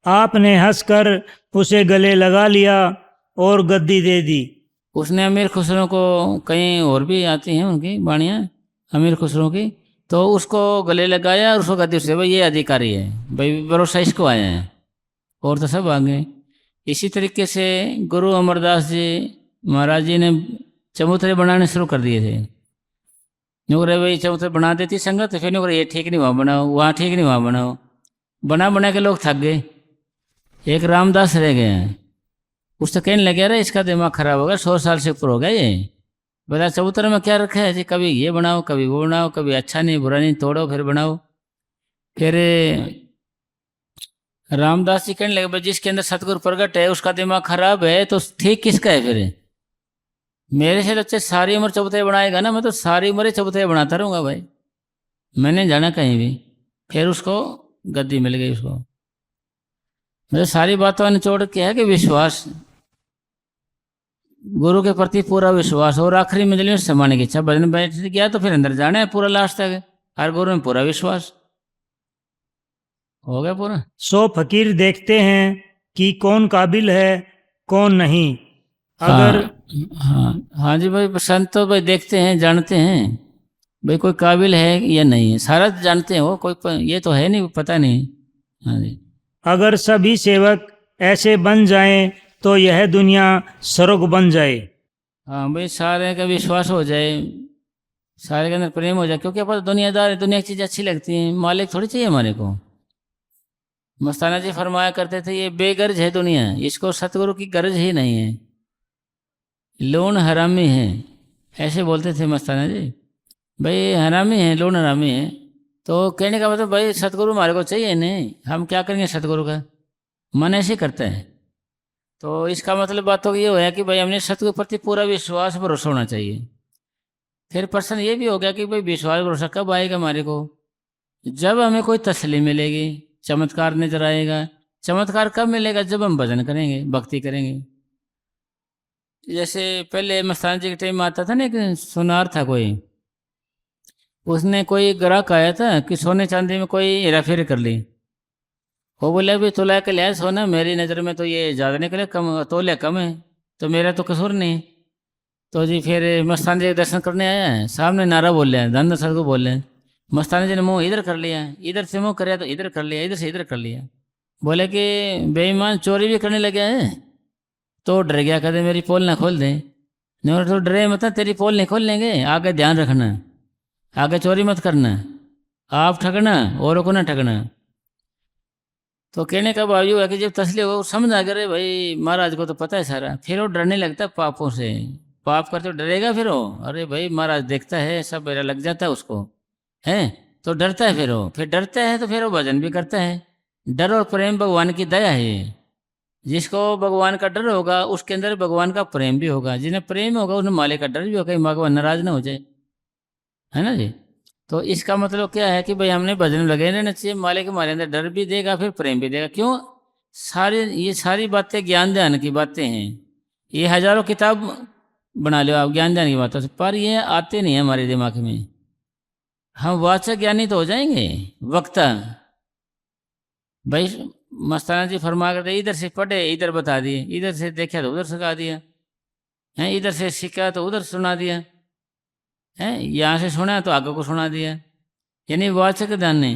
आपने हंसकर उसे गले लगा लिया और गद्दी दे दी। उसने अमीर खुसरो को, कहीं और भी आती हैं उनकी वाणियाँ अमीर खुसरो की, तो उसको गले लगाया और उसको कहते उससे भाई ये अधिकारी है, भाई भरोसा इसको आया है, और तो सब आ गए। इसी तरीके से गुरु अमरदास जी महाराज जी ने चबूतरे बनाने शुरू कर दिए थे। नुकरे भाई चबूतरे बना देती संगत, फिर नुकरे ये ठीक नहीं वहाँ बनाओ, वहाँ ठीक नहीं वहाँ बनाओ, बना बना के लोग थक गए। एक रामदास रह गए हैं, उस तो कहने लगे अरे इसका दिमाग खराब हो गया, 100 साल से ऊपर हो गया ये, बोला चबूतरे में क्या रखा है जी, कभी ये बनाओ कभी वो बनाओ, कभी अच्छा नहीं बुरा नहीं तोड़ो फिर बनाओ। फिर रामदास जी कहने लगे भाई जिसके अंदर सतगुरु प्रगट है उसका दिमाग खराब है, तो ठीक किसका है फिर? मेरे से तो सारी उम्र चबूतरे बनाएगा ना, मैं तो सारी उम्र ही चबूतरे बनाता रहूँगा भाई, मैंने जाना कहीं भी। फिर उसको गद्दी मिल गई उसको। मेरे सारी बातों ने निचोड़ के है कि विश्वास, गुरु के प्रति पूरा विश्वास, और आखिरी मंजिल में समाने की इच्छा। भजन बैठ गया तो फिर अंदर जाना है पूरा लास्ट तक, हर गुरु में पूरा विश्वास हो गया पूरा। 100 फकीर देखते हैं कि कौन काबिल है कौन नहीं। अगर हाँ हाँ जी भाई, संत तो भाई देखते हैं जानते हैं भाई कोई काबिल है या नहीं है, सारा जानते हैं वो, कोई ये तो है नहीं पता नहीं। हाँ जी। अगर सभी सेवक ऐसे बन जाएं तो यह दुनिया स्वर्ग बन जाए। हाँ भाई सारे का विश्वास हो जाए, सारे के अंदर प्रेम हो जाए, क्योंकि अपन दुनियादार है, दुनिया की चीज़ अच्छी लगती हैं, मालिक थोड़ी चाहिए हमारे को। मस्ताना जी फरमाया करते थे ये बेगर्ज है दुनिया, इसको सतगुरु की गर्ज ही नहीं है, लोन हरामी है, ऐसे बोलते थे मस्ताना जी। भाई हरामी है, लोन हरामी है, तो कहने का मतलब भाई सतगुरु हमारे को चाहिए नहीं, हम क्या करेंगे सतगुरु का, मन ऐसे करता है। तो इसका मतलब बात तो ये हो गया कि भाई हमने सतगुरु प्रति पूरा विश्वास भरोसा होना चाहिए। फिर प्रश्न ये भी हो गया कि भाई विश्वास भरोसा कब आएगा हमारे को? जब हमें कोई तसल्ली मिलेगी, चमत्कार नजर आएगा। चमत्कार कब मिलेगा? जब हम भजन करेंगे, भक्ति करेंगे। जैसे पहले मस्तान जी के टाइम में आता था ना, एक सुनार था कोई, उसने कोई ग्राहक आया था कि सोने चांदी में कोई हेरा फेरी कर ली। वो बोले अभी तोला के लिया सोना, मेरी नज़र में तो ये ज़्यादा निकले, कम तोले कम है, तो मेरा तो कसूर नहीं। तो जी फिर मस्तान जी के दर्शन करने आया है, सामने नारा बोल रहे हैं, धन सर को बोल रहे हैं। मस्तान जी ने मुँह इधर कर लिया, इधर से मुँह कराया तो इधर कर लिया, इधर से इधर कर लिया। बोले कि बेईमान चोरी भी करने लगे हैं, तो डर गया, कहते मेरी पोल ना खोल दें। नहीं तो डरे मत, तेरी पोल नहीं खोल लेंगे, आगे ध्यान रखना, आगे चोरी मत करना, आप ठगना औरों को ना ठगना। तो कहने का भाव ये है कि जब तसली हो समझ आ गया, भाई महाराज को तो पता है सारा, फिर वो डरने लगता है पापों से। पाप करते तो डरेगा फिर वो, अरे भाई महाराज देखता है, सब मेरा लग जाता है उसको, है तो डरता है। फिर वो फिर डरता है तो फिर वो भजन भी करता है। डर और प्रेम भगवान की दया है ये। जिसको भगवान का डर होगा उसके अंदर भगवान का प्रेम भी होगा, जिन्हें प्रेम होगा उन्हें मालिक का डर भी होगा, भगवान नाराज ना हो जाए, है ना जी। तो इसका मतलब क्या है कि भाई हमने भजन में लगे रहना चाहिए, मालिक हमारे अंदर डर भी देगा फिर प्रेम भी देगा। क्यों? ये सारी बातें ज्ञान ध्यान की बातें हैं। ये हजारों किताब बना लो आप ज्ञान ध्यान की बातों से, पर ये आते नहीं है हमारे दिमाग में। हम वाचक ज्ञानी तो हो जाएंगे, वक्ता भाई मस्ताना जी फरमा करते इधर से पढ़े इधर बता दिए, इधर से देखा तो उधर सिखा दिया है, इधर से सीखा तो उधर सुना दिया है, यहाँ से सुना तो आगे को सुना दिया। यानी वाचक ज्ञानी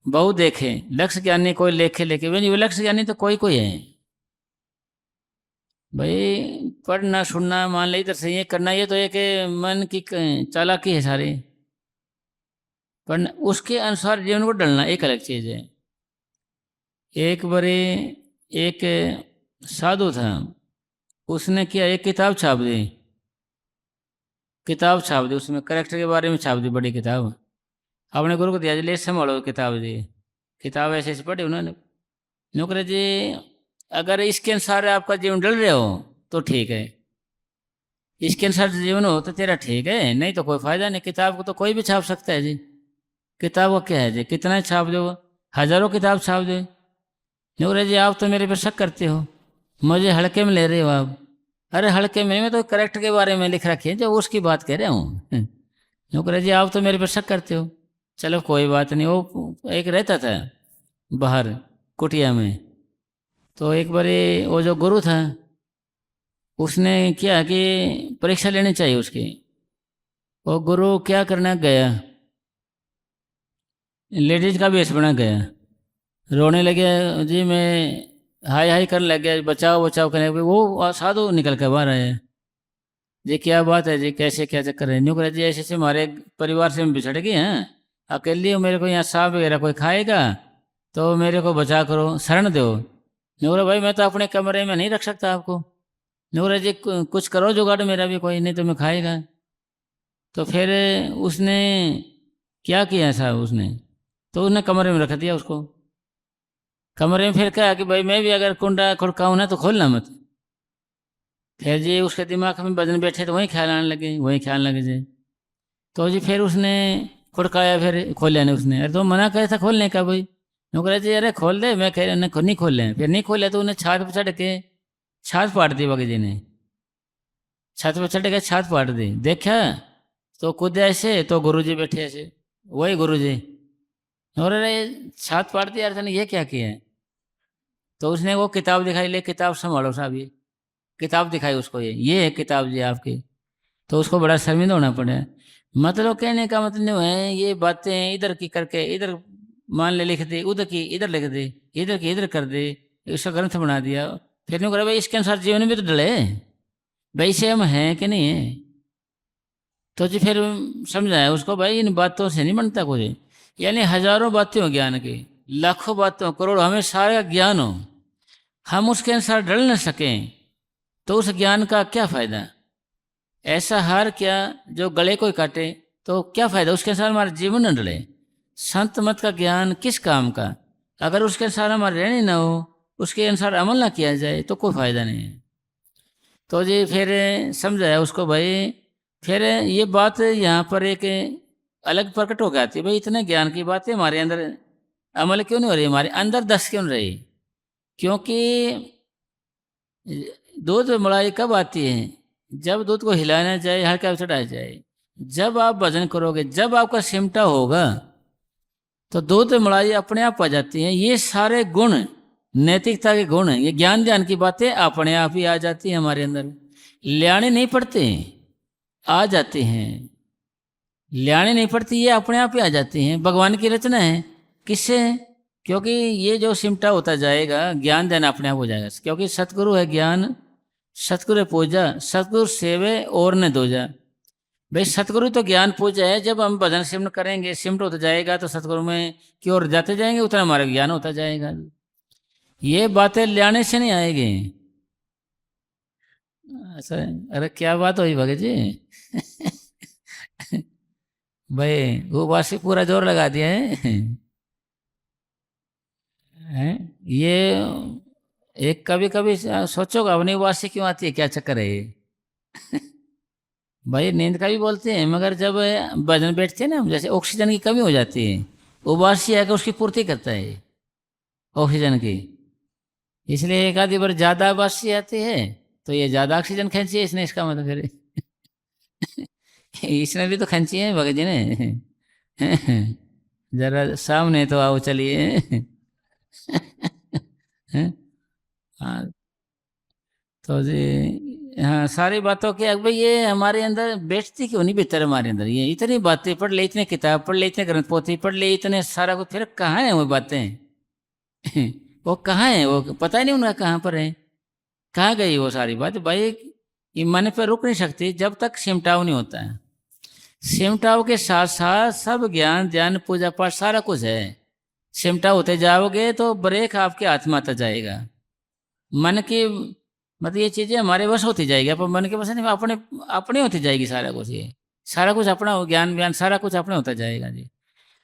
बहु देखे, लक्ष्य ज्ञानी कोई लेखे लेके, वो लक्ष्य ज्ञानी तो कोई कोई है भाई। पढ़ना सुनना मान ले इधर से ये करना, ये तो एक मन की चालाकी है सारी, पर उसके अनुसार जीवन को ढलना एक अलग चीज है। एक बारे एक साधु था, उसने क्या एक किताब छाप दी, उसमें करेक्टर के बारे में छाप दी, बड़ी किताब। अपने गुरु को दिया जी ले संभालो किताब दी। किताब ऐसे ऐसे पढ़ी उन्होंने। नौकरी जी अगर इसके अनुसार आपका जीवन डल रहे हो तो ठीक है, इसके अनुसार जीवन हो तो तेरा ठीक है, नहीं तो कोई फायदा नहीं। किताब को तो कोई भी छाप सकता है जी, किताब को क्या है जी, कितना छाप दो, हजारों किताब छाप दो। नौकरी जी आप तो मेरे पर शक करते हो, मुझे हल्के में ले रहे हो आप। अरे हल्के में, मैं तो करेक्टर के बारे में लिख रखी है जो उसकी बात कह रहा हूँ। नौकरी जी आप तो मेरे पर शक करते हो, चलो कोई बात नहीं। वो एक रहता था बाहर कुटिया में, तो एक बार वो जो गुरु था उसने क्या कि परीक्षा लेनी चाहिए उसकी। वो गुरु क्या करना गया, लेडीज का वेश बना गया, रोने लगे जी, मैं हाय हाय करने लग गया, बचाओ बचाओ करने लगे। वो साधु निकल कर बाहर आए जी, क्या बात है जी, कैसे क्या चक्कर है। न्यू करे जी ऐसे ऐसे हमारे परिवार से हम बिछड़ गए हैं, अकेली हो, मेरे को यहाँ सांप वगैरह कोई खाएगा तो मेरे को बचा करो, शरण दो। न्यूरा भाई मैं तो अपने कमरे में नहीं रख सकता आपको, न्यूरा जी कुछ करो जुगाड़ मेरा भी कोई, नहीं तो मैं खाएगा। तो फिर उसने क्या किया साहब, उसने तो उसने कमरे में रख दिया उसको। कमरे में फिर कहा कि भाई मैं भी अगर कुंडा खुड़काऊँ ना तो खोलना मत। फिर जी उसके दिमाग में बदन बैठे तो वहीं ख्याल आने लगे जी। तो जी फिर उसने खुड़काया, फिर खोला नहीं उसने। अरे तो मना करे था खोलने का भाई, नौकरा जी अरे खोल दे, मैं कह नहीं खोल लें। फिर नहीं खोले तो उन्हें छात पर चढ़ के छात पाट दी बगी जी ने, छत पर चढ़ के छात पाट दी। देखा तो खुद ऐसे, तो गुरुजी बैठे ऐसे, वही गुरुजी। और अरे छात पाट दी यार, ये क्या किया है। तो उसने वो किताब दिखाई, ले किताब संभालो साहब, ये किताब दिखाई उसको, ये है किताब जी आपकी। तो उसको बड़ा शर्मिंदा होना पड़ा। मतलब कहने का मतलब है ये बातें इधर की करके इधर मान ले लिख दे, उधर की इधर लिख दे, इधर की इधर कर दे, इसका ग्रंथ बना दिया। फिर नहीं करा भाई इसके अनुसार जीवन में तो डले भाई से हम हैं कि नहीं है। तो जी फिर समझाया उसको, भाई इन बातों से नहीं बनता कुछ, यानी हजारों बातें हो ज्ञान की, लाखों बातों करोड़ों, हमें सारा ज्ञान हो, हम उसके अनुसार ढल न सकें तो उस ज्ञान का क्या फायदा। ऐसा हार क्या जो गले को काटे, तो क्या फायदा, उसके अनुसार हमारा जीवन न डले। संत मत का ज्ञान किस काम का, अगर उसके अनुसार हमारे रहने ना हो, उसके अनुसार अमल ना किया जाए तो कोई फायदा नहीं है। तो जी फिर समझाया उसको भाई। फिर ये बात यहाँ पर एक अलग प्रकट हो जाती है, भाई इतने ज्ञान की बातें हमारे अंदर अमल क्यों नहीं हो रही, हमारे अंदर दस क्यों नहीं रही। क्योंकि दूध मलाई कब आती है, जब दूध को हिलाना जाए, हल्का चढ़ाया जाए। जब आप भजन करोगे, जब आपका सिमटा होगा तो दूध मलाई अपने आप आ जाती हैं। ये सारे गुण नैतिकता के गुण हैं, ये ज्ञान ध्यान की बातें अपने आप ही आ जाती हैं हमारे अंदर, लाने नहीं पड़ते, आ जाते हैं। लाने नहीं पड़ती, ये अपने आप ही आ जाती हैं। भगवान की रचना है। किससे? क्योंकि ये जो सिमटा होता जाएगा ज्ञान ध्यान अपने आप हो जाएगा, क्योंकि सतगुरु है ज्ञान सतगुरु पूजा, सतगुरु सेवे और न दूजा। भाई सतगुरु तो ज्ञान पूजा है। जब हम भजन सिमट करेंगे, सिमट होता जाएगा तो सतगुरु में की ओर जाते जाएंगे, उतना हमारा ज्ञान होता जाएगा। ये बातें लाने से नहीं आएगी। ऐसा, अरे क्या बात हुई भगत जी? भाई वो वासी पूरा जोर लगा दिया है। हैं? ये एक कभी कभी सोचोगा अपनी वासी क्यों आती है, क्या चक्कर है ये? भाई नींद का भी बोलते हैं, मगर जब भजन बैठते हैं ना, जैसे ऑक्सीजन की कमी हो जाती है, वो वासी आकर उसकी पूर्ति करता है ऑक्सीजन की। इसलिए एक आधी बार ज्यादा वासी आती है तो ये ज्यादा ऑक्सीजन खींची है इसने, इसका मतलब फिर इसने भी तो खींची है भगत जी ने। जरा सामने तो आओ चलिए। हाँ तो जी, हाँ सारी बातों के अब ये हमारे अंदर बैठती क्यों नहीं भीतर हमारे अंदर? ये इतनी बातें पढ़ ले, इतने किताब पढ़ ले, इतने ग्रंथ पोथी पढ़ ले, इतने सारा कुछ, फिर कहाँ है वो बातें? वो कहाँ है? वो पता ही नहीं उनका कहाँ पर है, कहाँ गई वो सारी बात? भाई ये मन पर रुक नहीं सकती जब तक सिमटाव नहीं होता है। सिमटाव के साथ साथ सब ज्ञान ध्यान पूजा पाठ सारा कुछ है। सिमटा होते जाओगे तो ब्रेक आपके हाथ में आता जाएगा। मन की मतलब ये चीजें हमारे वश होती जाएगी, अपन मन के वश नहीं, अपने अपने होती जाएगी सारा कुछ। ये सारा कुछ अपना हो, ज्ञान व्यान सारा कुछ अपने होता जाएगा जी।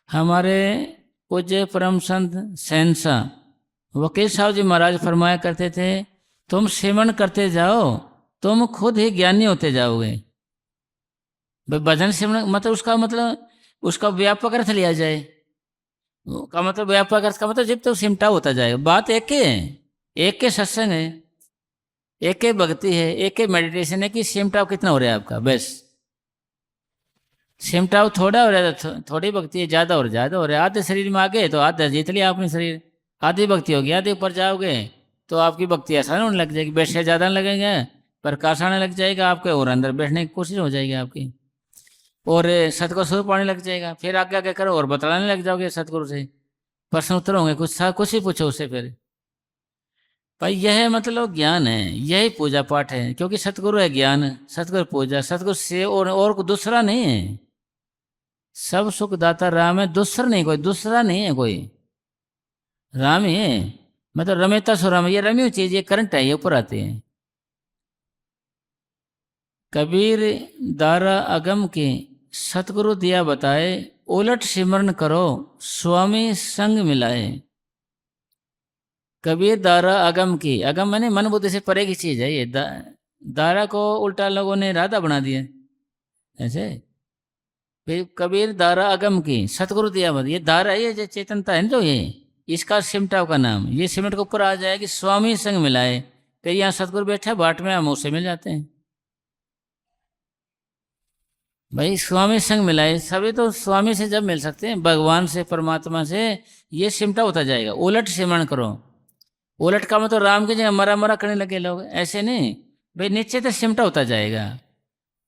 हमारे पूज्य परम संत सहनशाह वकील साहब जी महाराज फरमाया करते थे, तुम सेवन करते जाओ, तुम खुद ही ज्ञानी होते जाओगे। भजन सेवन मतलब उसका व्यापक अर्थ लिया जाए, का मतलब व्यापक अर्थ का मतलब जब तो सिमटा होता जाएगा। बात एक ही है, एक के सत्संग है, एक के भक्ति है, एक के मेडिटेशन है कि सिमटाव कितना हो रहा है आपका। बस सिमटाव थोड़ा हो रहा है, थोड़ी भक्ति है, ज्यादा और ज्यादा हो रहा है। आधे शरीर में आ गए तो आधा जीत लिया आपने शरीर, आधी भक्ति होगी, आधे ऊपर जाओगे तो आपकी भक्ति आसान होने लग जाएगी, बैठे ज्यादा लगेंगे, प्रकाश आने लग जाएगा आपके, और अंदर बैठने की कोशिश हो जाएगी आपकी, और सतगुरु स्वरूप आने लग जाएगा। फिर आगे आगे करो और बतलाने लग जाओगे सतगुरु से, प्रश्न उत्तर होंगे, कुछ ही पूछो उससे। फिर भाई यह मतलब ज्ञान है, यही पूजा पाठ है, क्योंकि सतगुरु है ज्ञान, सतगुरु पूजा, सतगुरु से और दूसरा नहीं है। सब सुख दाता राम है, दूसरा नहीं, कोई दूसरा नहीं है, कोई राम ही है। मतलब रमेता सो राम, ये रमी हुई चीज, ये करंट है, ये ऊपर आते हैं। कबीर दारा अगम के सतगुरु दिया बताए, उलट सिमरन करो स्वामी संग मिलाए। कबीर दारा अगम की, अगम मैंने मन बुद्धि से परे की चीज है ये। दारा को उल्टा लोगों ने राधा बना दिया ऐसे। फिर कबीर दारा अगम की सतगुरु दिया बता, ये दारा है, ये चेतनता है जो ये, इसका सिमटाव का नाम, ये सिमट के ऊपर आ जाए कि स्वामी संग मिलाए। फिर यहाँ सतगुरु बैठा बाट में, हम उससे मिल जाते हैं। भाई स्वामी संग मिलाए, सभी तो स्वामी से जब मिल सकते हैं, भगवान से, परमात्मा से, ये सिमटा होता जाएगा। उलट सिमरण करो, उलट का मतलब राम की जगह मरा मरा करने लगे लोग, ऐसे नहीं भाई, नीचे तो सिमटा होता जाएगा।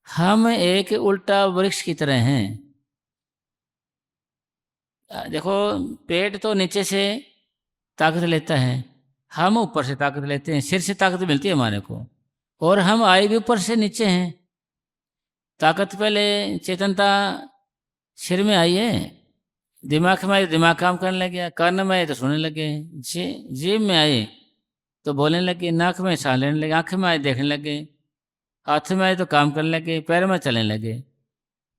हम एक उल्टा वृक्ष की तरह हैं। देखो पेट तो नीचे से ताकत लेता है, हम ऊपर से ताकत लेते हैं, सिर से ताकत मिलती है हमारे को, और हम आए भी ऊपर से नीचे हैं। ताकत पहले चेतनता सिर में आई है, दिमाग में आई, दिमाग काम करने लग गया, कान में आए तो सुनने लगे, जीभ में आए तो बोलने लगे, नाक में सांस लेने लगे, आँख में आए देखने लगे, हाथ में आए तो काम करने लगे, पैर में चलने लगे।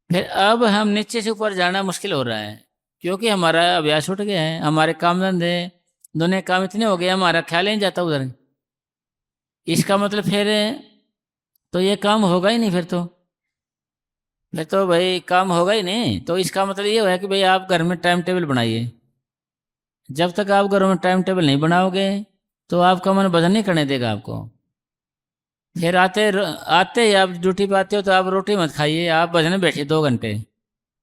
फिर अब हम नीचे से ऊपर जाना मुश्किल हो रहा है, क्योंकि हमारा अभ्यास उठ गया है, हमारे काम धंधे दुनिया काम इतने हो गए, हमारा ख्याल ही नहीं जाता उधर। इसका मतलब फिर तो ये काम होगा ही नहीं, फिर तो भाई काम होगा ही नहीं। तो इसका मतलब ये है कि भाई आप घर में टाइम टेबल बनाइए। जब तक आप घर में टाइम टेबल नहीं बनाओगे तो आपका मन भजन नहीं करने देगा आपको। फिर आते ही आप ड्यूटी पे आते हो तो आप रोटी मत खाइए, आप भजन बैठिए 2 घंटे।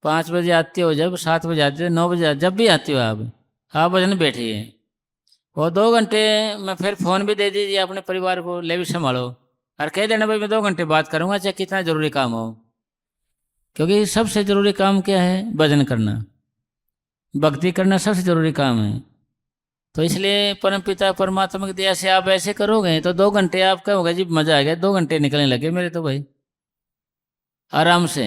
5 बजे आते हो, जब 7 बजे आते हो, 9 बजे, जब भी आते हो आप भजन बैठिए। और 2 घंटे में फिर फोन भी दे दीजिए अपने परिवार को, ले भी संभालो, और कह देना भाई मैं 2 घंटे बात करूंगा, चाहे कितना जरूरी काम हो। क्योंकि सबसे जरूरी काम क्या है? भजन करना, भक्ति करना सबसे जरूरी काम है। तो इसलिए परम पिता परमात्मा की दया से आप ऐसे करोगे तो 2 घंटे आपका होगा जी, मजा आ गया। 2 घंटे निकलने लगे मेरे तो भाई आराम से,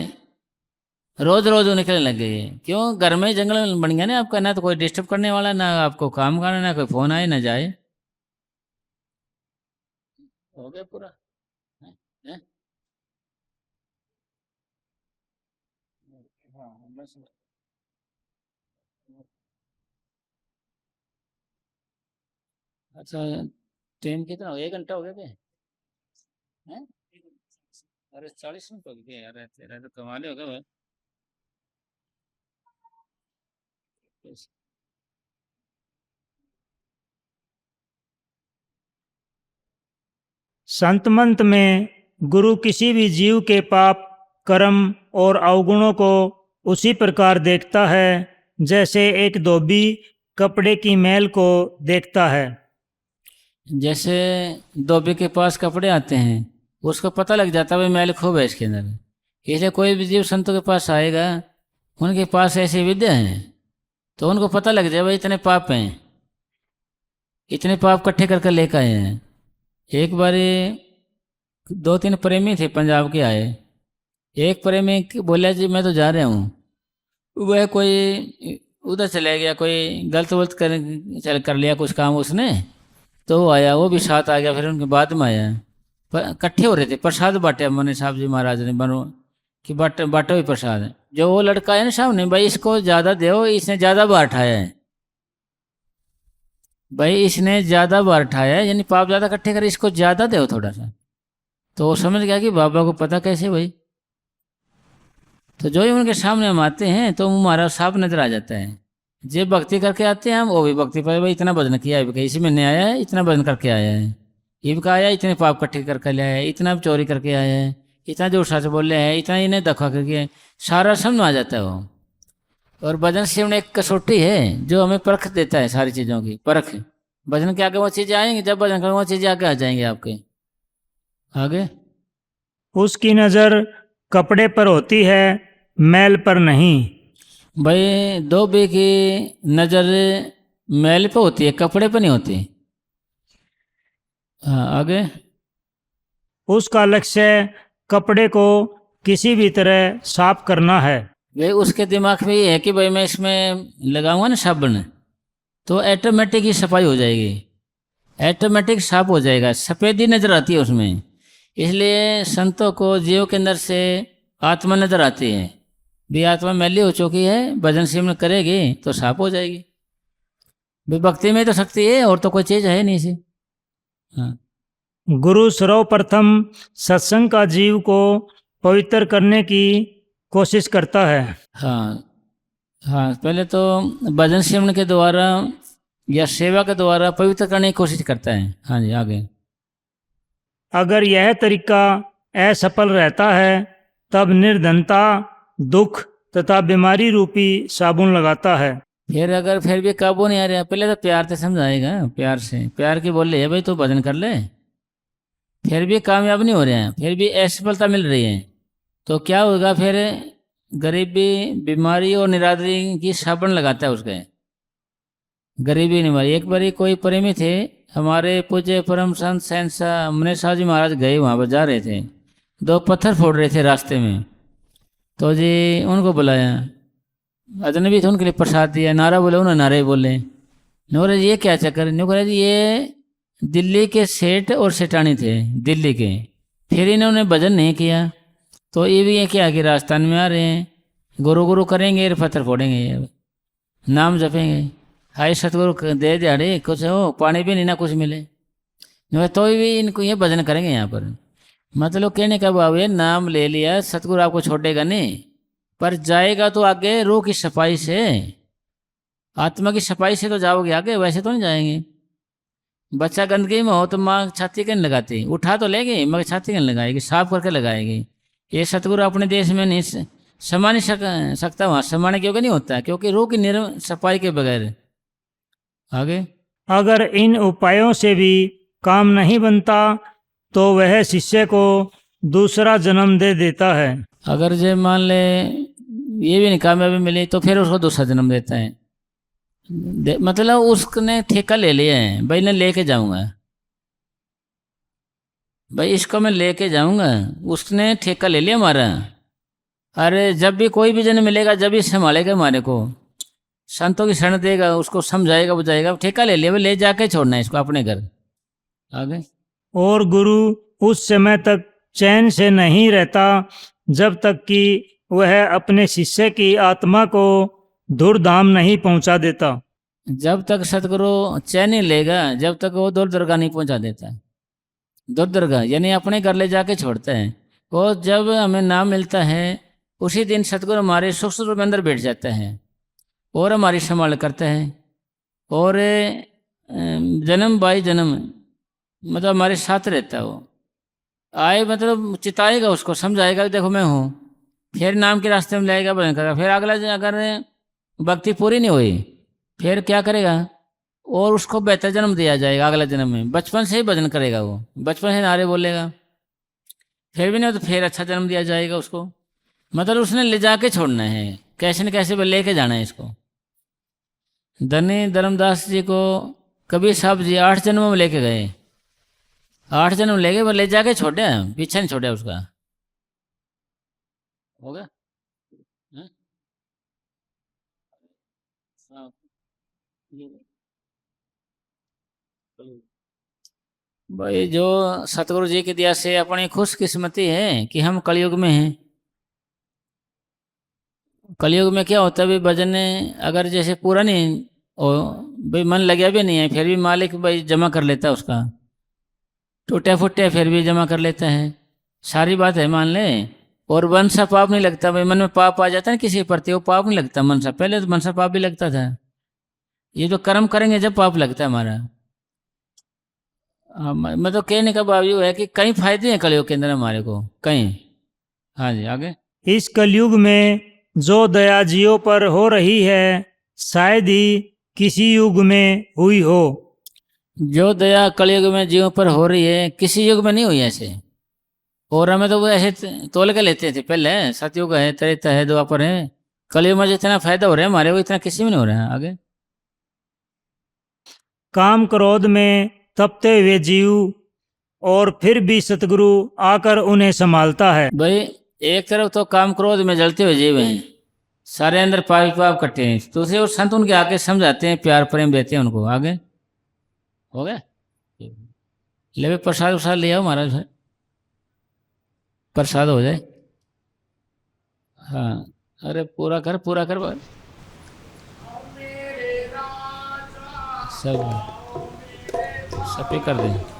रोज रोज वो निकलने लग गए। क्यों? घर में जंगल बन गया ना आपका, ना तो कोई डिस्टर्ब करने वाला, ना आपको काम करना, ना कोई फोन आए ना जाए। हो गया पूरा। हैं? हैं? हाँ, बस। अच्छा, टाइम कितना हो गया? 1 घंटा हो गया क्या? हैं? अरे 40 मिनट हो गए यार, तेरा तो कमाल ही हो गया भाई। संतमंत में गुरु किसी भी जीव के पाप, कर्म और अवगुणों को उसी प्रकार देखता है जैसे एक धोबी कपड़े की मैल को देखता है। जैसे धोबी के पास कपड़े आते हैं, उसको पता लग जाता है भाई मैल खूब है इसके अंदर। इसलिए कोई भी जीव संतों के पास आएगा, उनके पास ऐसी विद्या है तो उनको पता लग जाए भाई इतने पाप हैं, इतने पाप इकट्ठे करके लेकर आए हैं। एक बार 2-3 प्रेमी थे पंजाब के आए। एक प्रेमी बोला जी मैं तो जा रहा हूँ, वह कोई उधर चला गया, कोई गलत वलत कर लिया कुछ काम उसने, तो वो आया, वो भी साथ आ गया, फिर उनके बाद में आया। पर इकट्ठे हो रहे थे, प्रसाद बांटे मने साहब जी महाराज ने बनो कि बांटो ही प्रसाद। जो वो लड़का है ना सामने, भाई इसको ज़्यादा दो, इसने ज़्यादा बार उठाया है, भाई इसने ज़्यादा बार उठाया है, यानी पाप ज़्यादा इकट्ठे कर, इसको ज़्यादा दो थोड़ा सा। तो वो समझ गया कि बाबा को पता कैसे भाई। तो जो ही उनके सामने हम आते हैं तो हमारा साफ नजर आ जाता है। जे भक्ति करके आते हैं हम, वो भी भक्ति पर भाई इतना भजन किया है, इसी महीने आया है, इतना भजन करके आया है, ईब का आया, इतने पाप इकट्ठे करके लाया है, इतना चोरी करके आया है, इतना जोर सच बोले है, इतना इन्हें धोखा करके, सारा समझ आ जाता है वो। और भजन सेवन एक कसौटी है जो हमें परख देता है, सारी चीज़ों की परख। भजन के आगे वो चीज़ें आएंगी, जब भजन करेंगे वो चीज़ें आगे आ जाएंगे आपके आगे। उसकी नज़र कपड़े पर होती है, मैल पर नहीं। भाई धोबी की नज़र मैल पे होती है, कपड़े पे नहीं होती। हाँ आगे। उसका लक्ष्य कपड़े को किसी भी तरह साफ करना है। भाई उसके दिमाग में ये है कि भाई मैं इसमें लगाऊंगा ना साबुन तो ऑटोमेटिक ही सफाई हो जाएगी, ऑटोमेटिक साफ हो जाएगा, सफ़ेदी नज़र आती है उसमें। इसलिए संतों को जीव के अंदर से आत्मा नज़र आती है, भी आत्मा मैली हो चुकी है, भजन सिमरन करेगी तो साफ हो जाएगी। भी भक्ति में तो शक्ति है, और तो कोई चीज़ है नहीं इसी। हाँ। गुरु सर्वप्रथम सत्संग का जीव को पवित्र करने की कोशिश करता है। हाँ हाँ, पहले तो भजन सिमरन के द्वारा या सेवा के द्वारा पवित्र करने की कोशिश करता है। हाँ जी आगे। अगर यह तरीका असफल रहता है तब निर्धनता, दुख तथा बीमारी रूपी साबुन लगाता है। फिर अगर फिर भी काबू नहीं आ रहा, पहले तो प्यार से समझाएगा, प्यार से, प्यार की बोल रही है भाई तू भजन कर ले, फिर भी कामयाब नहीं हो रहे हैं, फिर भी असफलता मिल रही है, तो क्या होगा फिर? गरीबी, बीमारी और निरादरी की साबुन लगाता है उसके। गरीबी बीमारी। एक बारी कोई प्रेमी थे हमारे पूज्य परम संत सहनशाह मनेशाह जी महाराज गए, वहाँ पर जा रहे थे, 2 पत्थर फोड़ रहे थे रास्ते में, तो जी उनको बुलाया, अजनबी थे, उनके लिए प्रसाद दिया, नारा बोले, उन्होंने नारे बोले। नोरे जी ये क्या चक्कर? नोरे जी ये दिल्ली के सेठ और सेठानी थे दिल्ली के, फिर इन्होंने भजन नहीं किया, तो ये भी ये क्या कि राजस्थान में आ रहे हैं, गुरु गुरु करेंगे, पत्थर फोड़ेंगे, ये नाम जपेंगे, हाय सतगुरु दे दिहाड़े कुछ हो, पानी भी नहीं ना कुछ मिले, तो भी इनको ये भजन करेंगे यहाँ पर। मतलब कहने का भाव ये, नाम ले लिया, सतगुरु आपको छोड़ेगा नहीं, पर जाएगा तो आगे रूह की सफाई से, आत्मा की सफाई से तो जाओगे आगे, वैसे तो नहीं जाएंगे। बच्चा गंदगी में हो तो माँ छाती क्यों लगाती, उठा तो लेगी मगर छाती क्यों लगाएगी, साफ करके लगाएगी। ये सतगुरु अपने देश में नहीं समा नहीं सकता, वहाँ समाने क्योंकि नहीं होता, क्योंकि रूह की सफाई के बगैर। आगे। अगर इन उपायों से भी काम नहीं बनता तो वह शिष्य को दूसरा जन्म दे देता है। अगर जो मान ले ये भी नहीं कामयाबी मिली तो फिर उसको दूसरा जन्म देता है। मतलब उसने ठेका ले लिया है भाई, मैं लेके जाऊंगा भाई, इसको मैं लेके जाऊंगा। उसने ठेका ले लिया हमारा। अरे जब भी कोई भी जन मिलेगा, जब भी संभालेगा हमारे को, संतों की शरण देगा, उसको समझाएगा बुझाएगा, ठेका ले लिया भाई, ले जाके छोड़ना है इसको अपने घर। आगे और गुरु उस समय तक चैन से नहीं रहता जब तक कि वह अपने शिष्य की आत्मा को धूर्धाम नहीं पहुंचा देता। जब तक सतगुरु चैन नहीं लेगा, जब तक वो दूर दरगाह नहीं पहुंचा देता। दूर दरगाह यानी अपने घर ले जाके छोड़ता है। और जब हमें नाम मिलता है उसी दिन सतगुरु हमारे सूक्ष्म रूप में अंदर बैठ जाता है और हमारी संभाल करता है। और जन्म बाई जन्म मतलब हमारे साथ रहता है। वो आए मतलब चिताएगा, उसको समझाएगा कि देखो मैं हूँ, फिर नाम के रास्ते में लाएगा, भजन करेगा। फिर अगला अगर भक्ति पूरी नहीं हुई फिर क्या करेगा, और उसको बेहतर जन्म दिया जाएगा अगला जन्म में। बचपन से ही भजन करेगा, वो बचपन से नारे बोलेगा, फिर भी नहीं तो फिर अच्छा जन्म दिया जाएगा उसको। मतलब उसने ले जाके छोड़ना है, कैसे न कैसे लेके जाना है इसको। धनी धर्मदास जी को कबीर साहब जी 8 जन्मों में लेके गए, 8 जन्म ले गए, वो ले जाके छोड़े, पीछा नहीं छोड़ा उसका। हो गया हाँ? हाँ। भाई जो सतगुरु जी की दया से अपनी खुशकिस्मती है कि हम कलयुग में हैं। कलयुग में क्या होता है भाई, भजन अगर जैसे पूरा नहीं हो भाई, मन लगे भी नहीं है, फिर भी मालिक भाई जमा कर लेता है उसका, टूटे फूटे फिर भी जमा कर लेता है। सारी बात है मान ले। और मन सा पाप नहीं लगता भाई, मन में पाप आ जाता है किसी के प्रति, वो पाप नहीं लगता मन सा। पहले तो मन सा पाप भी लगता था, ये जो कर्म करेंगे जब पाप लगता है हमारा। मैं तो कहने का भाव ये है कि कई फायदे हैं कलयुग के अंदर हमारे को, कई। हाँ जी आगे। इस कलयुग में जो दया जियो पर हो रही है शायद ही किसी युग में हुई हो। जो दया कलयुग में जीवों पर हो रही है किसी युग में नहीं हुई ऐसे। और हमें तो वो ऐसे तोल के लेते थे पहले, सतयुग है, त्रेता है, द्वापर है। कलयुग में जितना फायदा हो रहा है हमारे को इतना किसी में नहीं हो रहा है। आगे। काम क्रोध में तपते हुए जीव और फिर भी सतगुरु आकर उन्हें संभालता है। भाई एक तरफ तो काम क्रोध में जलते हुए जीव हैं, सारे अंदर पाप पाप कट्टे हैं, दूसरे और संत उनके आके समझाते हैं, प्यार प्रेम देते हैं उनको। आगे हो गया। ले भाई प्रसाद उसाद ले आओ महाराज, भाई प्रसाद हो जाए। हाँ अरे पूरा कर पूरा कर भाई। सब पे कर दें।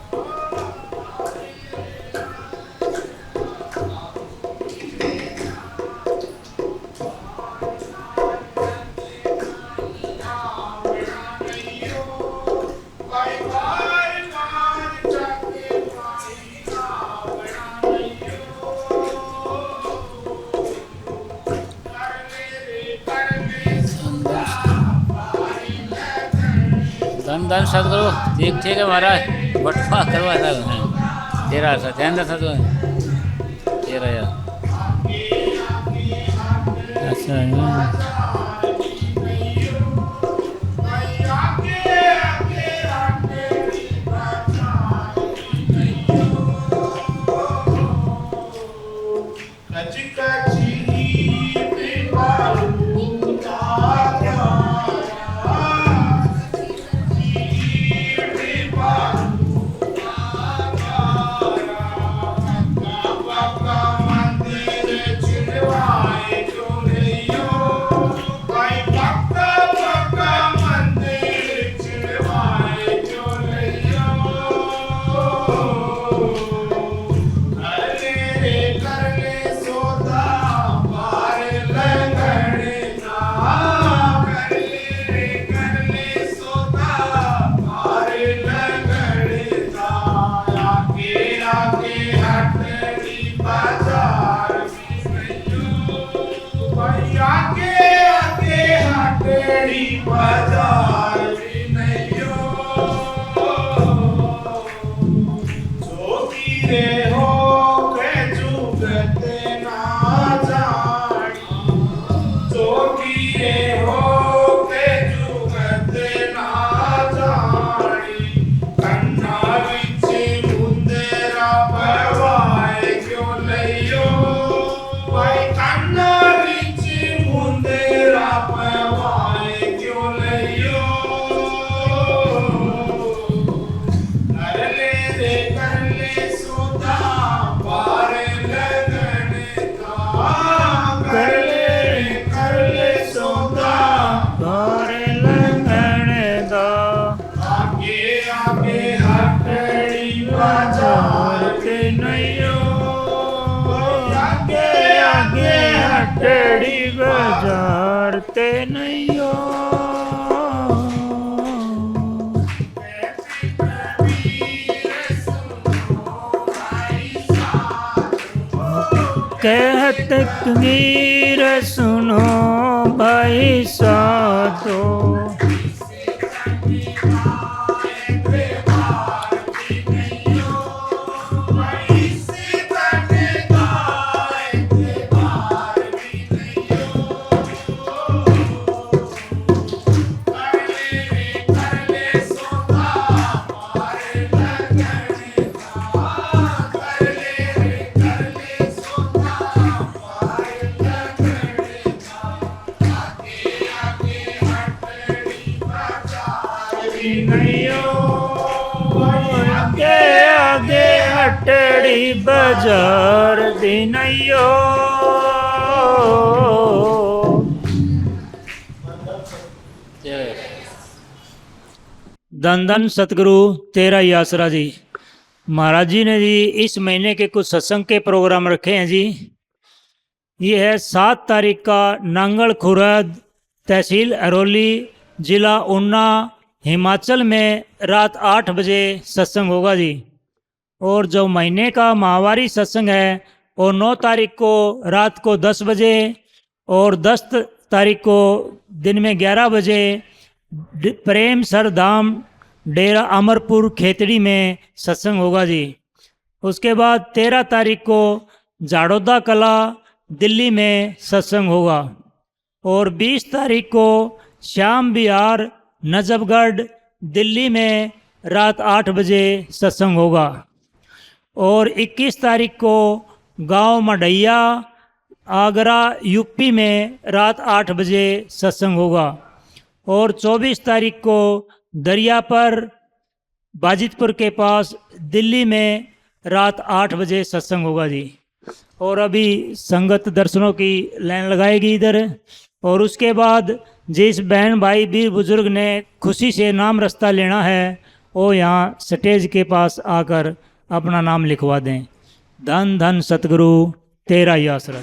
धन धन सतगुरु, ठीक ठीक है महाराज, बटवा करवा था तेरा सा ध्यान रखा तो तेरा यार। अच्छा है। बजारते नहीं हो। कहत कबीर सुनो भाई साधो, आगे आगे हटड़ी बाजार दी नहीं हो। धन धन सतगुरु तेरा ही आसरा जी। महाराज जी ने जी इस महीने के कुछ सत्संग के प्रोग्राम रखे हैं जी। ये है 7 तारीख का नांगल खुरद, तहसील अरोली, जिला ऊना, हिमाचल में रात 8 बजे सत्संग होगा जी। और जो महीने का माहवारी सत्संग है वो 9 तारीख को रात को 10 बजे और 10 तारीख को दिन में 11 बजे प्रेम सर धाम डेरा अमरपुर खेतड़ी में सत्संग होगा जी। उसके बाद 13 तारीख को जाड़ोदा कला दिल्ली में सत्संग होगा। और 20 तारीख को श्याम विहार नजफगढ़ दिल्ली में रात 8 बजे सत्संग होगा। और 21 तारीख को गांव मढ़ैया आगरा यूपी में रात 8 बजे सत्संग होगा। और 24 तारीख को दरिया पर बाजितपुर के पास दिल्ली में रात 8 बजे सत्संग होगा जी। और अभी संगत दर्शनों की लाइन लगाएगी इधर। और उसके बाद जिस बहन भाई वीर बुजुर्ग ने खुशी से नाम रास्ता लेना है वो यहाँ स्टेज के पास आकर अपना नाम लिखवा दें। धन धन सतगुरु तेरा ही आसरा।